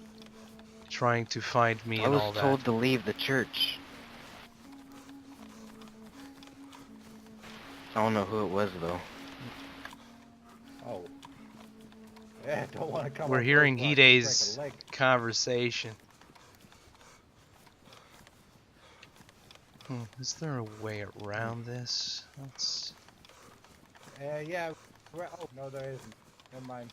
[SPEAKER 1] trying to find me and all
[SPEAKER 4] I was
[SPEAKER 1] that.
[SPEAKER 4] told to leave the church. I don't know who it was though.
[SPEAKER 3] Oh. Yeah, don't want to come.
[SPEAKER 1] We're
[SPEAKER 3] up
[SPEAKER 1] hearing
[SPEAKER 3] close,
[SPEAKER 1] Hide's
[SPEAKER 3] break a leg.
[SPEAKER 1] conversation. Is there a way around this? Let's...
[SPEAKER 3] Yeah. Oh, no, there isn't. Never mind.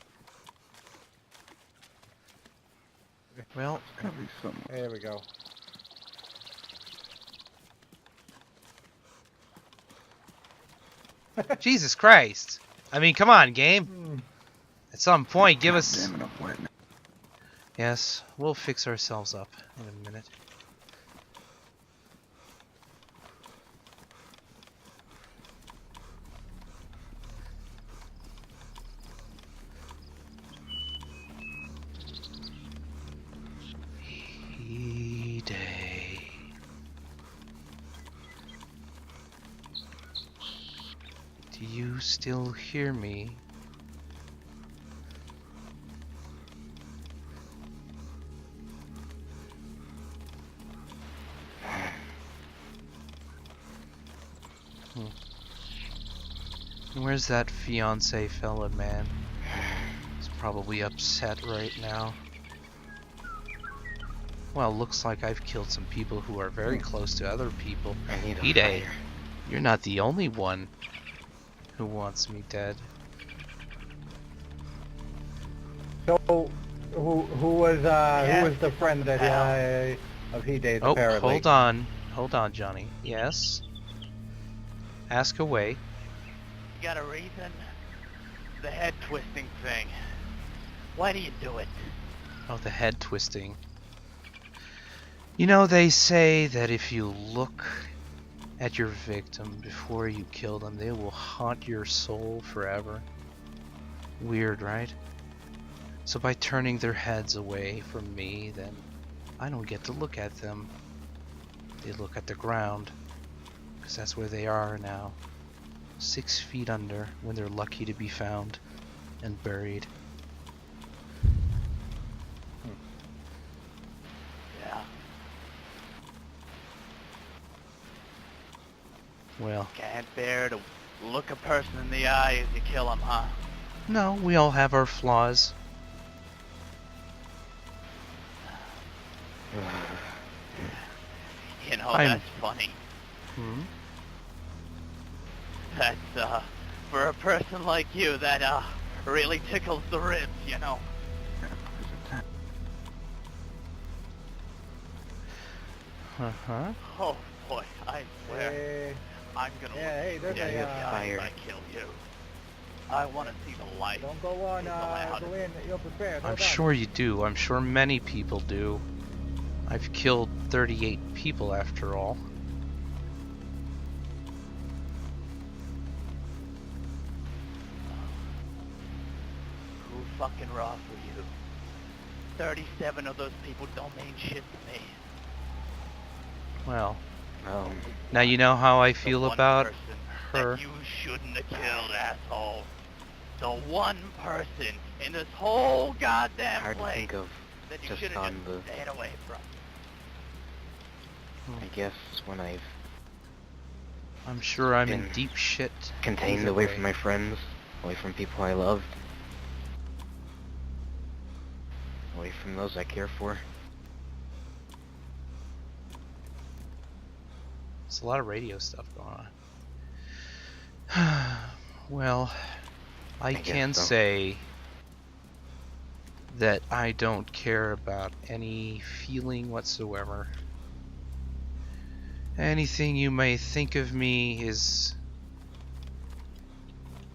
[SPEAKER 1] Well,
[SPEAKER 2] gotta be somewhere.
[SPEAKER 3] There we go.
[SPEAKER 1] Jesus Christ. I mean, come on, game. At some point, give us...
[SPEAKER 2] Damn it, I'm wet.
[SPEAKER 1] Yes, we'll fix ourselves up in a minute. Day. Do you still hear me? Where's that fiance fella, man? He's probably upset right now. Well, looks like I've killed some people who are very close to other people. Hide, you're not the only one who wants me dead.
[SPEAKER 3] So, who was the friend that of Hide's
[SPEAKER 1] Oh,
[SPEAKER 3] apparently?
[SPEAKER 1] hold on, Johnny. Yes. Ask away.
[SPEAKER 8] You got a reason? The head twisting thing. Why do you do it?
[SPEAKER 1] Oh, the head twisting. You know, they say that if you look at your victim before you kill them, they will haunt your soul forever. Weird, right? So by turning their heads away from me, then I don't get to look at them. They look at the ground, because that's where they are now. 6 feet under, when they're lucky to be found and buried. Well,
[SPEAKER 8] Can't bear to look a person in the eye as you kill them, huh?
[SPEAKER 1] no, we all have our flaws.
[SPEAKER 8] You know, that's funny.
[SPEAKER 1] Hmm?
[SPEAKER 8] That's, for a person like you, that, really tickles the ribs, you know?
[SPEAKER 1] Uh-huh.
[SPEAKER 8] Oh, boy, I swear. I'm gonna look you if I kill you. I want to see the light.
[SPEAKER 3] Don't go on, go in, you're prepared.
[SPEAKER 1] I'm sure you do. I'm sure many people do. I've killed 38 people after all.
[SPEAKER 8] Who fucking raw for you? 37 of those people don't mean shit to me.
[SPEAKER 1] Well, now you know how I feel about her.
[SPEAKER 8] That you shouldn't have killed, asshole. The one person in this whole goddamn place that you should have just stayed away from.
[SPEAKER 4] I guess when
[SPEAKER 1] I'm sure I'm in deep shit.
[SPEAKER 4] Contained away from my friends, away from people I love, away from those I care for.
[SPEAKER 1] There's a lot of radio stuff going on. Well, I can say that I don't care about any feeling whatsoever. Anything you may think of me is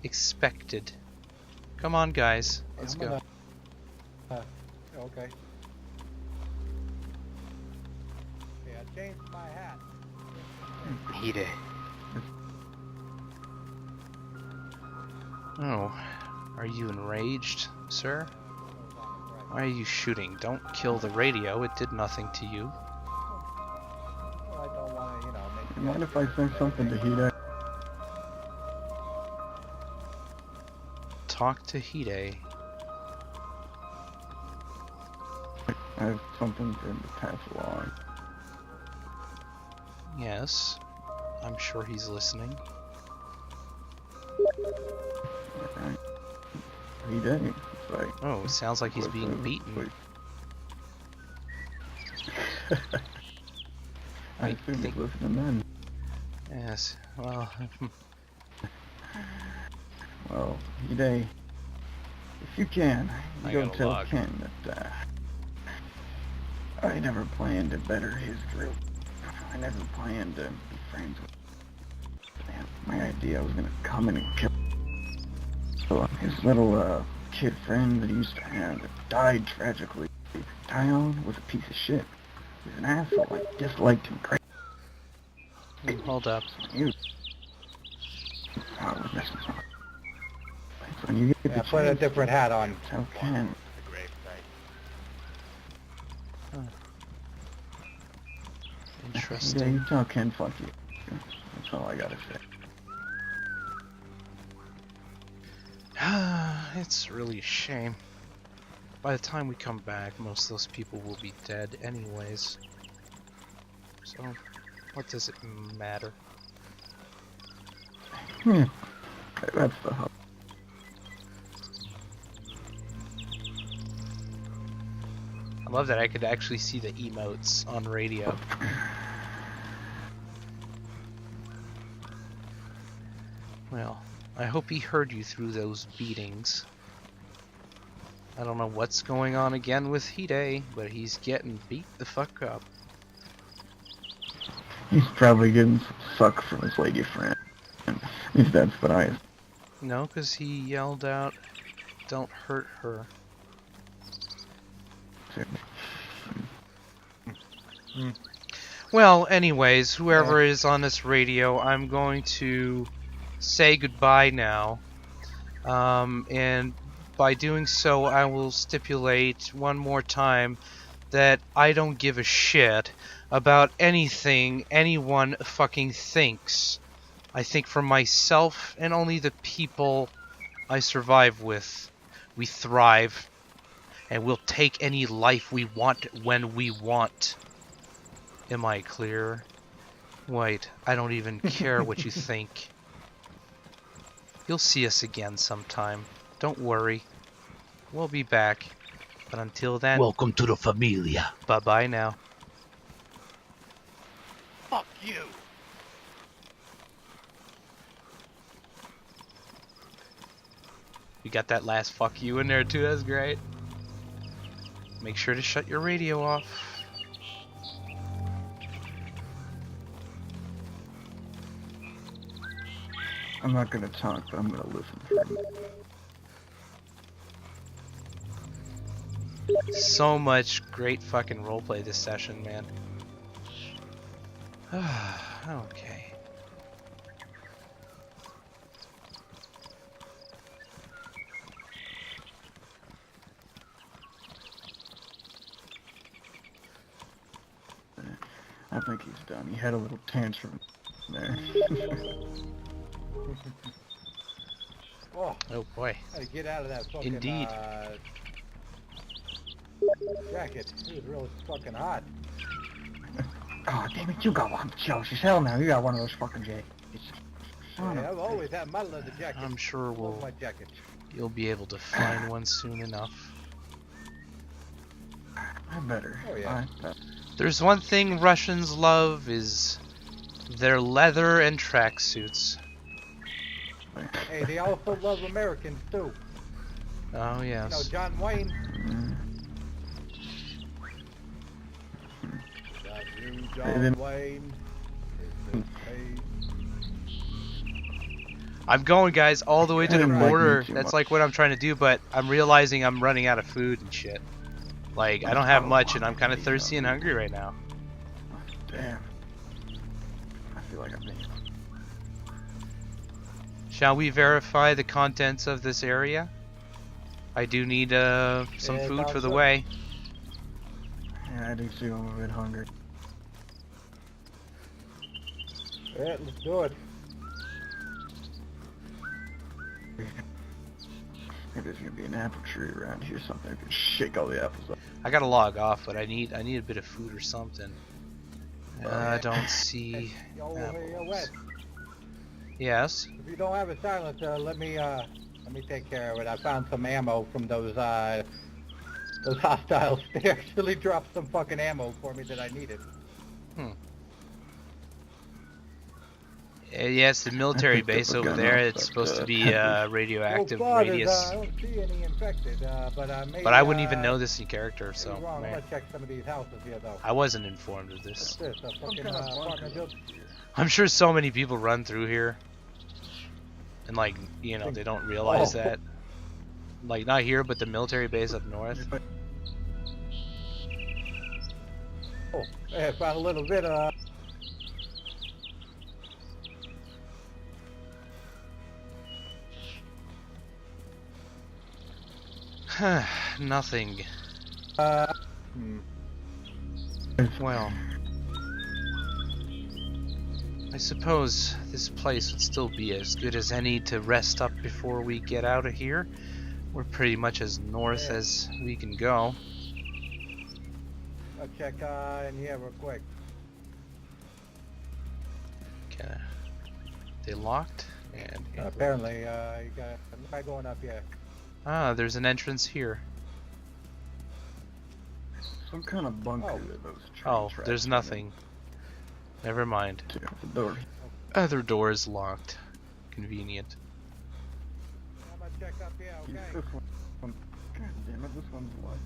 [SPEAKER 1] expected. Come on, guys, let's go.
[SPEAKER 3] Okay. Okay, I changed my hat.
[SPEAKER 4] Hide.
[SPEAKER 1] Oh, are you enraged, sir? Why are you shooting? Don't kill the radio, it did nothing to you.
[SPEAKER 3] Well, I don't want to, you know, make...
[SPEAKER 2] You mind if I say something to Hide?
[SPEAKER 1] Talk to Hide.
[SPEAKER 2] I have something for him to pass along.
[SPEAKER 1] Yes, I'm sure he's listening.
[SPEAKER 2] Alright. Hide. It's like...
[SPEAKER 1] Oh, it sounds like he's being beaten.
[SPEAKER 2] I assume he's listening then.
[SPEAKER 1] Yes, well...
[SPEAKER 2] Well, Hide, if you can,
[SPEAKER 1] I
[SPEAKER 2] go
[SPEAKER 1] gotta
[SPEAKER 2] tell
[SPEAKER 1] log.
[SPEAKER 2] Ken that, I never planned to better his group. I never planned to be friends with him. My idea was gonna come in and kill his little kid friend that he used to have that died tragically. Tyon was a piece of shit. He was an asshole. I disliked him great.
[SPEAKER 1] Hold up.
[SPEAKER 2] When you get the
[SPEAKER 3] put a different hat on.
[SPEAKER 2] Tell Ken.
[SPEAKER 1] Interesting.
[SPEAKER 2] Yeah, you tell Ken fuck you. That's all I gotta say.
[SPEAKER 1] It's really a shame. By the time we come back, most of those people will be dead anyways. So, what does it matter?
[SPEAKER 2] Yeah, that's the hope.
[SPEAKER 1] I love that I could actually see the emotes on radio. Well, I hope he heard you through those beatings. I don't know what's going on again with Hide, but he's getting beat the fuck up.
[SPEAKER 2] He's probably getting some suck from his lady friend. At least that's what I...
[SPEAKER 1] No, because he yelled out, "Don't hurt her." Well, anyways, whoever is on this radio, I'm going to say goodbye now. And by doing so, I will stipulate one more time that I don't give a shit about anything anyone fucking thinks. I think for myself and only the people I survive with. We thrive, and we'll take any life we want when we want. Am I clear? Wait, I don't even care what you think. You'll see us again sometime. Don't worry. We'll be back. But until then...
[SPEAKER 16] Welcome to the Familia.
[SPEAKER 1] Bye-bye now.
[SPEAKER 14] Fuck you!
[SPEAKER 1] You got that last fuck you in there too, that's great. Make sure to shut your radio off.
[SPEAKER 2] I'm not gonna talk, but I'm gonna listen.
[SPEAKER 1] So much great fucking roleplay this session, man. Okay.
[SPEAKER 2] I think he's done. He had a little tantrum there.
[SPEAKER 1] Oh boy.
[SPEAKER 3] Gotta get out of that fucking,
[SPEAKER 1] Indeed.
[SPEAKER 3] Jacket. It was really fucking hot.
[SPEAKER 2] Oh, damn it, you got one. Jealous as hell now. You got one of those fucking jackets.
[SPEAKER 3] Yeah, I've always had my leather jacket.
[SPEAKER 1] I'm sure
[SPEAKER 3] my jacket.
[SPEAKER 1] you'll be able to find one soon enough.
[SPEAKER 2] I better.
[SPEAKER 3] Oh, yeah.
[SPEAKER 1] There's one thing Russians love is their leather and tracksuits.
[SPEAKER 3] Hey, they also love Americans too.
[SPEAKER 1] Oh yes.
[SPEAKER 3] You know, John Wayne. John Wayne.
[SPEAKER 1] I'm going, guys, all the way to the border. That's like what I'm trying to do, but I'm realizing I'm running out of food and shit. Like, I don't have much, and I'm kind of thirsty and hungry right now.
[SPEAKER 2] Damn. I feel like I'm being...
[SPEAKER 1] Shall we verify the contents of this area? I do need some food for the way.
[SPEAKER 2] Yeah, I do too. I'm a bit hungry.
[SPEAKER 3] Yeah, let's do it.
[SPEAKER 2] Maybe there's gonna be an apple tree around here, something I can shake all the apples up.
[SPEAKER 1] I gotta log off, but I need a bit of food or something. I don't see apples. Yes.
[SPEAKER 3] If you don't have a silencer, let me take care of it. I found some ammo from those hostiles. They actually dropped some fucking ammo for me that I needed.
[SPEAKER 1] Yeah, it's the military base over there. It's supposed to be radioactive radius.
[SPEAKER 3] I don't see any infected, but
[SPEAKER 1] I wouldn't even know this in character, so.
[SPEAKER 3] Wrong. I'm gonna check some of these houses here, though.
[SPEAKER 1] I wasn't informed of this.
[SPEAKER 3] What's this? A fucking apartment building?
[SPEAKER 1] I'm sure so many people run through here, and like, you know, they don't realize that. Like, not here, but the military base up north.
[SPEAKER 3] Oh, I found a little bit of.
[SPEAKER 1] Nothing. Well, I suppose this place would still be as good as any to rest up before we get out of here. We're pretty much as north as we can go.
[SPEAKER 3] I'll check in here real quick.
[SPEAKER 1] Okay. They locked? And
[SPEAKER 3] apparently, you got a guy going up here.
[SPEAKER 1] Ah, there's an entrance here.
[SPEAKER 2] Some kind of bunker that those
[SPEAKER 1] Oh, there's nothing. Never mind.
[SPEAKER 2] The door.
[SPEAKER 1] Other door is locked. Convenient.
[SPEAKER 3] I'm gonna check up here, okay?
[SPEAKER 2] This one. God damn it, this one's what?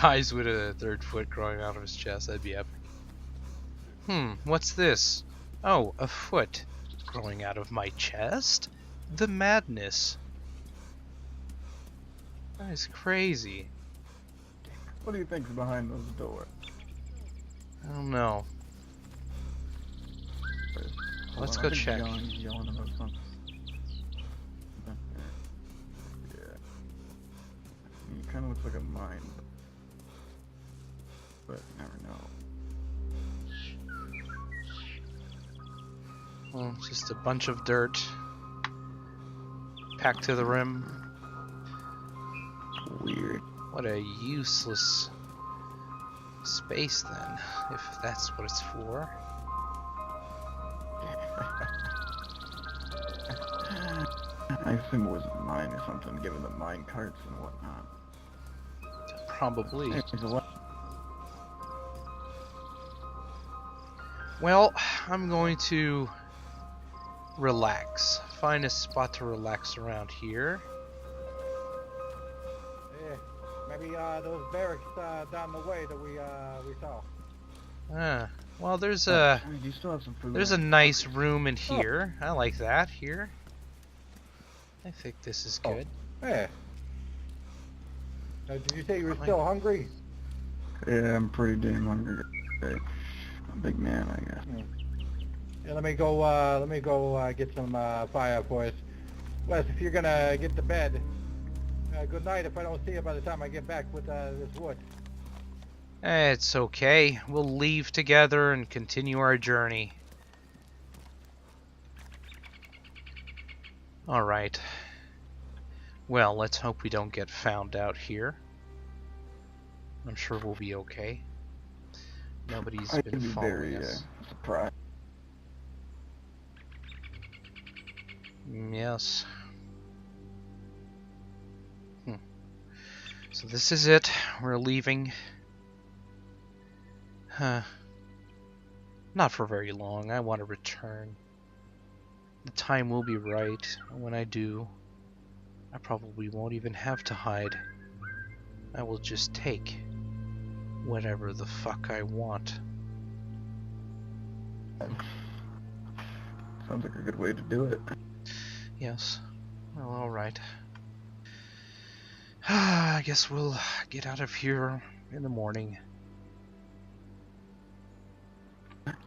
[SPEAKER 1] Dies with a third foot growing out of his chest. That'd be epic. What's this? Oh, a foot growing out of my chest? The madness. That is crazy.
[SPEAKER 2] What do you think's behind those doors?
[SPEAKER 1] I don't know. Let's go check.
[SPEAKER 2] Yelling about something. Yeah. It kind of looks like a mine. But you never know.
[SPEAKER 1] Well, just a bunch of dirt packed to the rim.
[SPEAKER 2] Weird.
[SPEAKER 1] What a useless space then, if that's what it's for.
[SPEAKER 2] I assume it was a mine or something, given the mine carts and whatnot.
[SPEAKER 1] Probably. Well, I'm going to relax. Find a spot to relax around here.
[SPEAKER 3] Yeah, maybe those barracks down the way that we saw.
[SPEAKER 1] Ah, well, there's a
[SPEAKER 2] you still have some food.
[SPEAKER 1] There's a nice room in here. I like that here. I think this is good.
[SPEAKER 3] Yeah. Did you say you were still hungry?
[SPEAKER 2] Yeah, I'm pretty damn hungry. I'm a big man, I guess.
[SPEAKER 3] Yeah, let me go get some fire for us. Wes, if you're gonna get to bed, good night if I don't see you by the time I get back with this wood.
[SPEAKER 1] It's okay. We'll leave together and continue our journey. Alright. Well, let's hope we don't get found out here. I'm sure we'll be okay. Nobody's been following us.
[SPEAKER 2] Surprised.
[SPEAKER 1] Yes. So this is it. We're leaving. Not for very long. I want to return. The time will be right. When I do, I probably won't even have to hide. I will just take whatever the fuck I want.
[SPEAKER 2] Sounds like a good way to do it.
[SPEAKER 1] Yes. Well, alright. I guess we'll get out of here in the morning.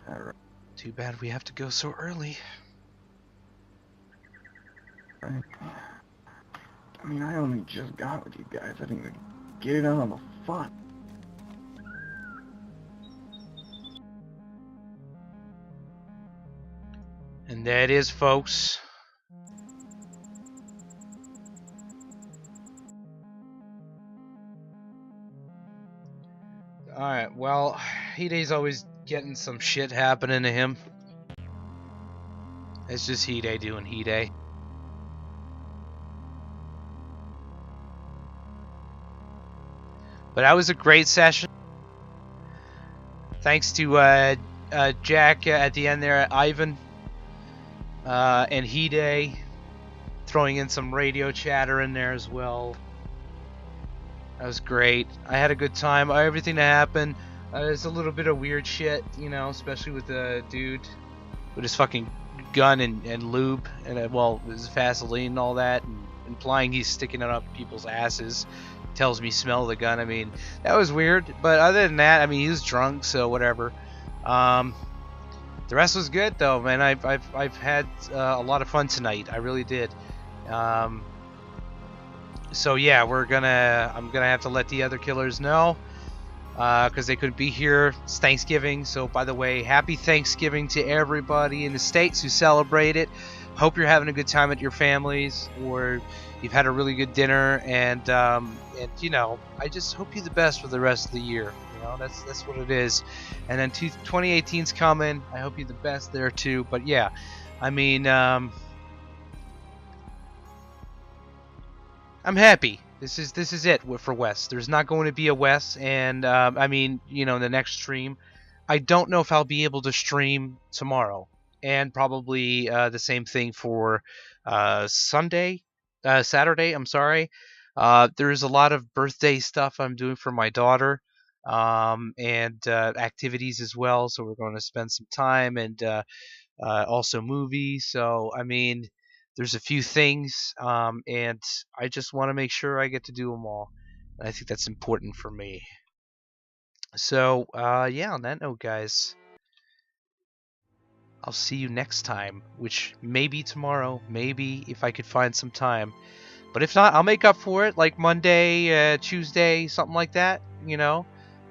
[SPEAKER 2] Alright.
[SPEAKER 1] Too bad we have to go so early.
[SPEAKER 2] Right. I mean, I only just got with you guys. I didn't even get it out on the fun.
[SPEAKER 1] And there it is, folks. Alright, well, Hide's always getting some shit happening to him. It's just Hide doing Hide. But that was a great session. Thanks to Jack at the end there, Ivan. and Hide, throwing in some radio chatter in there as well. That was great. I had a good time. Everything that happened, there's a little bit of weird shit, you know, especially with the dude with his fucking gun and lube, and well, his Vaseline and all that, and implying he's sticking it up people's asses. Tells me smell the gun. I mean, that was weird. But other than that, I mean, he was drunk, so whatever. The rest was good though, man. I've had a lot of fun tonight. I really did. So yeah, I'm gonna have to let the other killers know because they couldn't be here. It's Thanksgiving, so by the way, happy Thanksgiving to everybody in the States who celebrate it. Hope you're having a good time at your families, or you've had a really good dinner, and you know, I just hope you the best for the rest of the year. You know, that's what it is. And then 2018's coming. I hope you the best there too. But yeah, I mean, I'm happy. This is it for Wes. There's not going to be a Wes, and I mean, you know, in the next stream, I don't know if I'll be able to stream tomorrow, and probably the same thing for Saturday. I'm sorry. There's a lot of birthday stuff I'm doing for my daughter, and activities as well. So we're going to spend some time, and also movies. So I mean, there's a few things, and I just want to make sure I get to do them all. I think that's important for me. So yeah, on that note, guys, I'll see you next time, which may be tomorrow, maybe if I could find some time. But if not, I'll make up for it, like Monday, Tuesday, something like that, you know.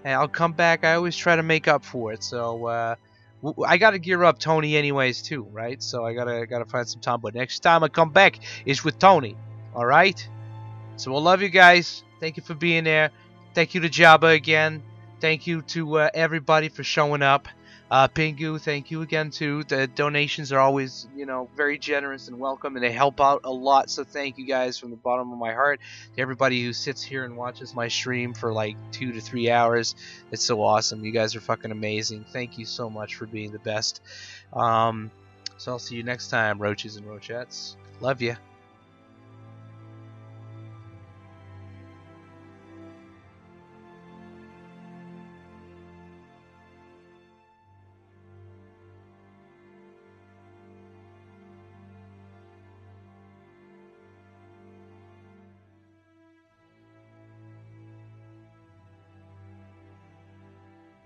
[SPEAKER 1] And I'll come back. I always try to make up for it. So I gotta gear up Tony anyways too, right? So I gotta find some time. But next time I come back is with Tony. All right. So I love you guys. Thank you for being there. Thank you to Jabba again. Thank you to everybody for showing up. Pingu, thank you again too. The donations are always, you know, very generous and welcome, and they help out a lot. So thank you guys from the bottom of my heart. To everybody who sits here and watches my stream for like 2 to 3 hours, it's so awesome. You guys are fucking amazing. Thank you so much for being the best. So I'll see you next time, Roaches and Roachettes. Love you.